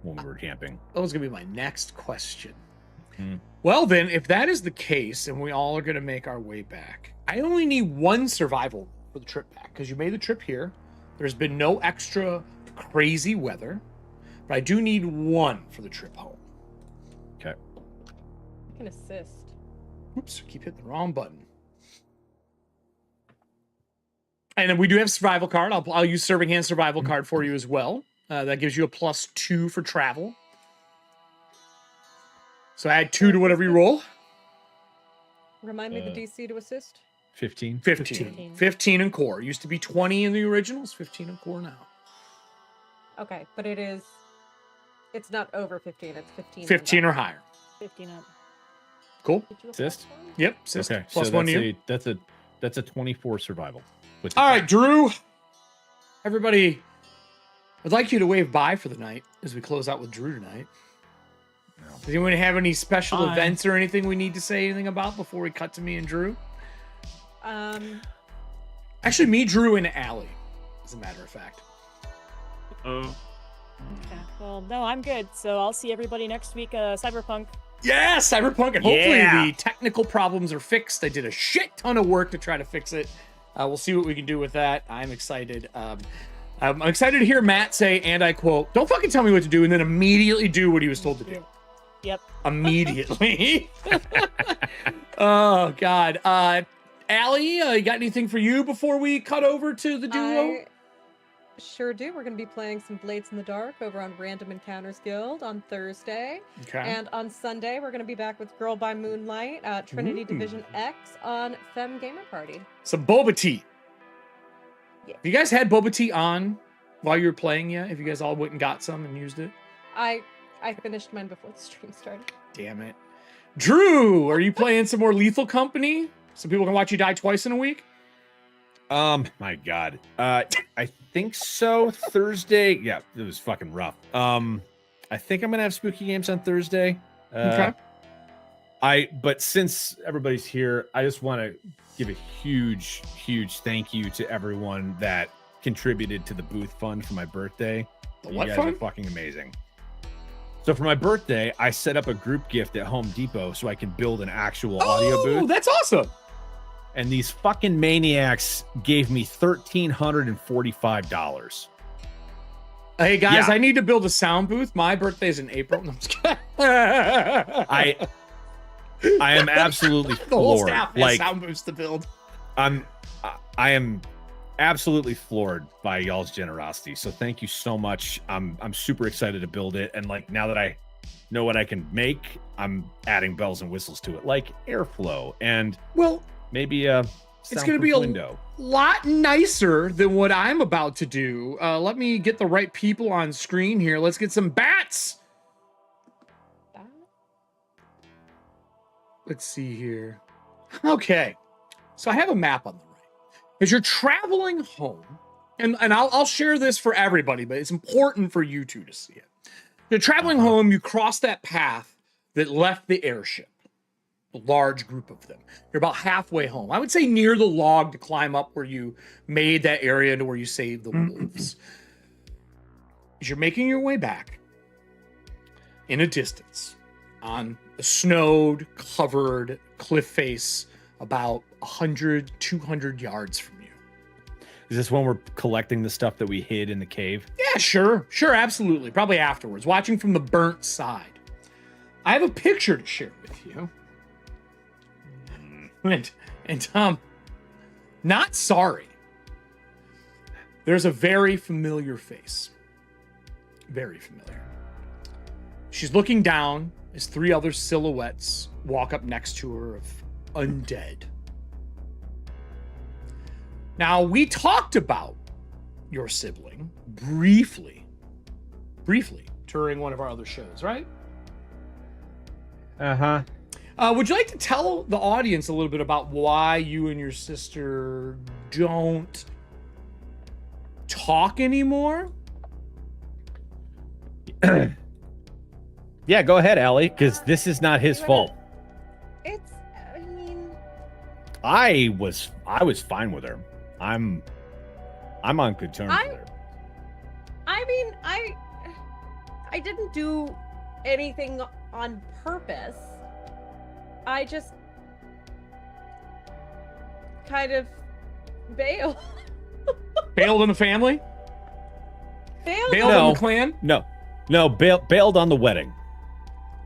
when we were camping. That was gonna be my next question. Hmm. Well, then, if that is the case, and we all are gonna make our way back, I only need one survival for the trip back because you made the trip here. There's been no extra crazy weather, but I do need one for the trip home. Okay. I can assist. Oops, keep hitting the wrong button. And then we do have a survival card. I'll use Serving Hand survival card for you as well. That gives you a +2 for travel. So add 2 to whatever you roll. Remind me the DC to assist. 15. 15. 15 in core. Used to be 20 in the originals. 15 in core now. Okay, but it's not over 15. It's 15. 15 or higher. 15 up. Cool. Did you Assist? Yep. Assist. Okay. Plus so 1 to you. that's a 24 survival. With the All right, Drew. Everybody, I'd like you to wave bye for the night as we close out with Drew tonight. No. Does anyone have any special Bye. events or anything we need to say anything about before we cut to me and Drew? Actually, me, Drew, and Allie, as a matter of fact. Oh, Okay. Well, no, I'm good. So I'll see everybody next week. Cyberpunk. Yeah, Cyberpunk, and hopefully Yeah. the technical problems are fixed. I did a shit ton of work to try to fix it. We'll see what we can do with that. I'm excited. I'm excited to hear Matt say, and I quote, "Don't fucking tell me what to do," and then immediately do what he was told to do. Yep. Immediately. Oh, God. Allie, you got anything for you before we cut over to the duo? Sure do. We're going to be playing some Blades in the Dark over on Random Encounters Guild on Thursday. Okay. And on Sunday, we're going to be back with Girl by Moonlight at Trinity Division X on Femme Gamer Party. Some boba tea. Yeah. Have you guys had boba tea on while you were playing yet? Have you guys all went and got some and used it? I finished mine before the stream started. Damn it. Drew, are you playing some more Lethal Company? So people can watch you die twice in a week? My God. I think so. Thursday. Yeah, it was fucking rough. I think I'm gonna have spooky games on Thursday. Okay. But since everybody's here, I just want to give a huge thank you to everyone that contributed to the booth fund for my birthday. The what you guys fund? are fucking amazing. So for my birthday, I set up a group gift at Home Depot so I can build an actual audio booth. Oh, that's awesome. And these fucking maniacs gave me $1,345. Hey guys, Yeah. I need to build a sound booth. My birthday's in April. No, I'm just kidding. I am absolutely The whole floored. staff has Like sound booths to build. I am absolutely floored by y'all's generosity. So thank you so much. I'm super excited to build it. And like now that I know what I can make, I'm adding bells and whistles to it, like airflow and Well, maybe a it's going to be a window. lot nicer than what I'm about to do. Let me get the right people on screen here. Let's get some bats. Let's see here. Okay. So I have a map on the right. As you're traveling home, and I'll share this for everybody, but it's important for you two to see it. You're traveling home, you cross that path that left the airship. A large group of them. You're about halfway home. I would say near the log to climb up where you made that area to where you saved the wolves. As you're making your way back, in a distance, on a snowed, covered cliff face about 100, 200 yards from you. Is this when we're collecting the stuff that we hid in the cave? Yeah, sure, absolutely. Probably afterwards, watching from the burnt side. I have a picture to share with you. And not sorry. There's a very familiar face. Very familiar. She's looking down as three other silhouettes walk up next to her of undead. Now, we talked about your sibling briefly during one of our other shows, right? Uh-huh. Would you like to tell the audience a little bit about why you and your sister don't talk anymore? Yeah, go ahead, Allie, because this is not his fault. It's, I mean, I was fine with her. I'm on good terms with her. I mean, I didn't do anything on purpose. I just kind of bailed. Bailed on the family? Bailed Bailed No. on the clan? No, bailed on the wedding.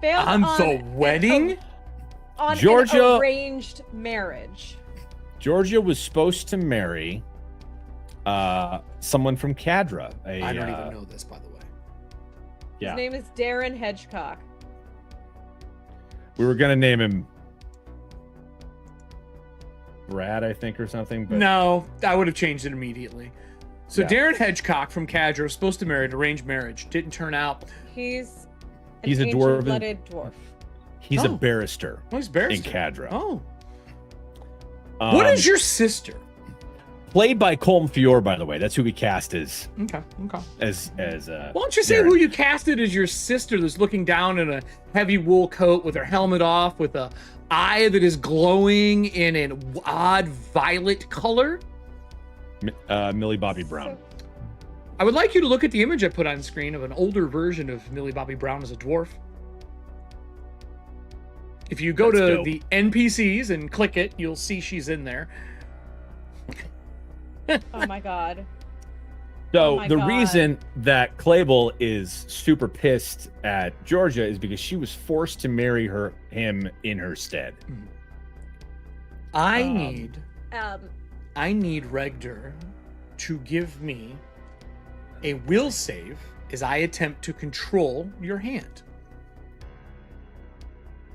bailed On the wedding? on Georgia- an arranged marriage. Georgia was supposed to marry someone from Cadra. I don't even know this, by the way. Yeah, His name is Darren Hedgecock. we were gonna name him Brad, I think, or something. But No, I would have changed it immediately. So Yeah. Darren Hedgecock from Cadra was supposed to marry an arranged marriage. Didn't turn out. He's He's a an dwarven- ancient-blooded dwarf. he's a Oh. barrister Oh, he's in barrister. Cadra. Oh. What is your sister? Played by Colm Fior, by the way. That's who we cast as Okay. Why Why don't you say who you casted as your sister that's looking down in a heavy wool coat with her helmet off, with a eye that is glowing in an odd violet color? Millie Bobby Brown. I would like you to look at the image I put on screen of an older version of Millie Bobby Brown as a dwarf. If you go That's to dope. the NPCs and click it, you'll see she's in there. Oh my god. So Oh my the God. reason that Clable is super pissed at Georgia is because she was forced to marry him in her stead. I need Um, Regder to give me A will save is I attempt to control your hand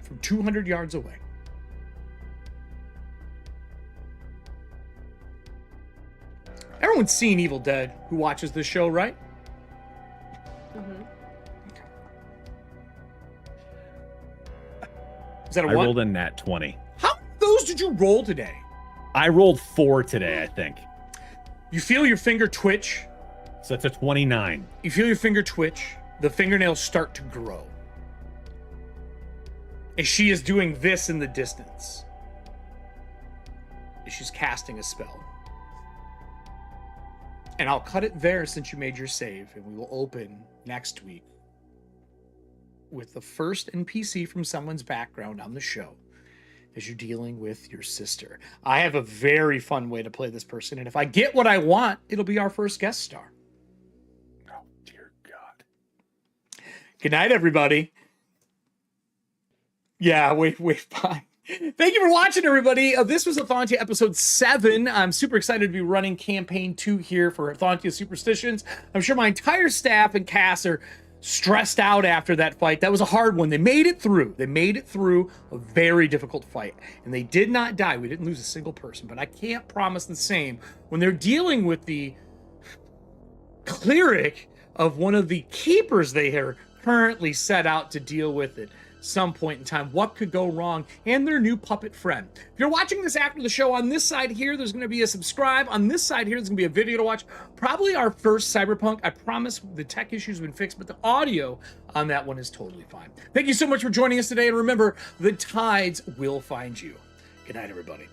from 200 yards away. Everyone's seen Evil Dead who watches this show, right? Mm-hmm. Is that a I one? rolled a nat 20. How many of those did you roll today? I rolled 4 today, I think. You feel your finger twitch. So it's a 29. You feel your finger twitch. The fingernails start to grow. And she is doing this in the distance. And she's casting a spell. And I'll cut it there since you made your save. And we will open next week with the first NPC from someone's background on the show as you're dealing with your sister. I have a very fun way to play this person. And if I get what I want, it'll be our first guest star. Oh, dear God. Good night, everybody. Yeah, wait, bye. Thank you for watching, everybody. This was Ethauntia episode 7. I'm super excited to be running campaign 2 here for Ethauntia Superstitions. I'm sure my entire staff and cast are stressed out after that fight. That was a hard one. They made it through. They made it through a very difficult fight. And they did not die. We didn't lose a single person. But I can't promise the same when they're dealing with the cleric of one of the keepers they are currently set out to deal with it. Some point in time, what could go wrong, and their new puppet friend. If you're watching this after the show, on this side here, there's going to be a subscribe. On this side here, there's going to be a video to watch. Probably our first Cyberpunk. I promise the tech issues have been fixed, but the audio on that one is totally fine. Thank you so much for joining us today, and remember, the tides will find you. Good night, everybody.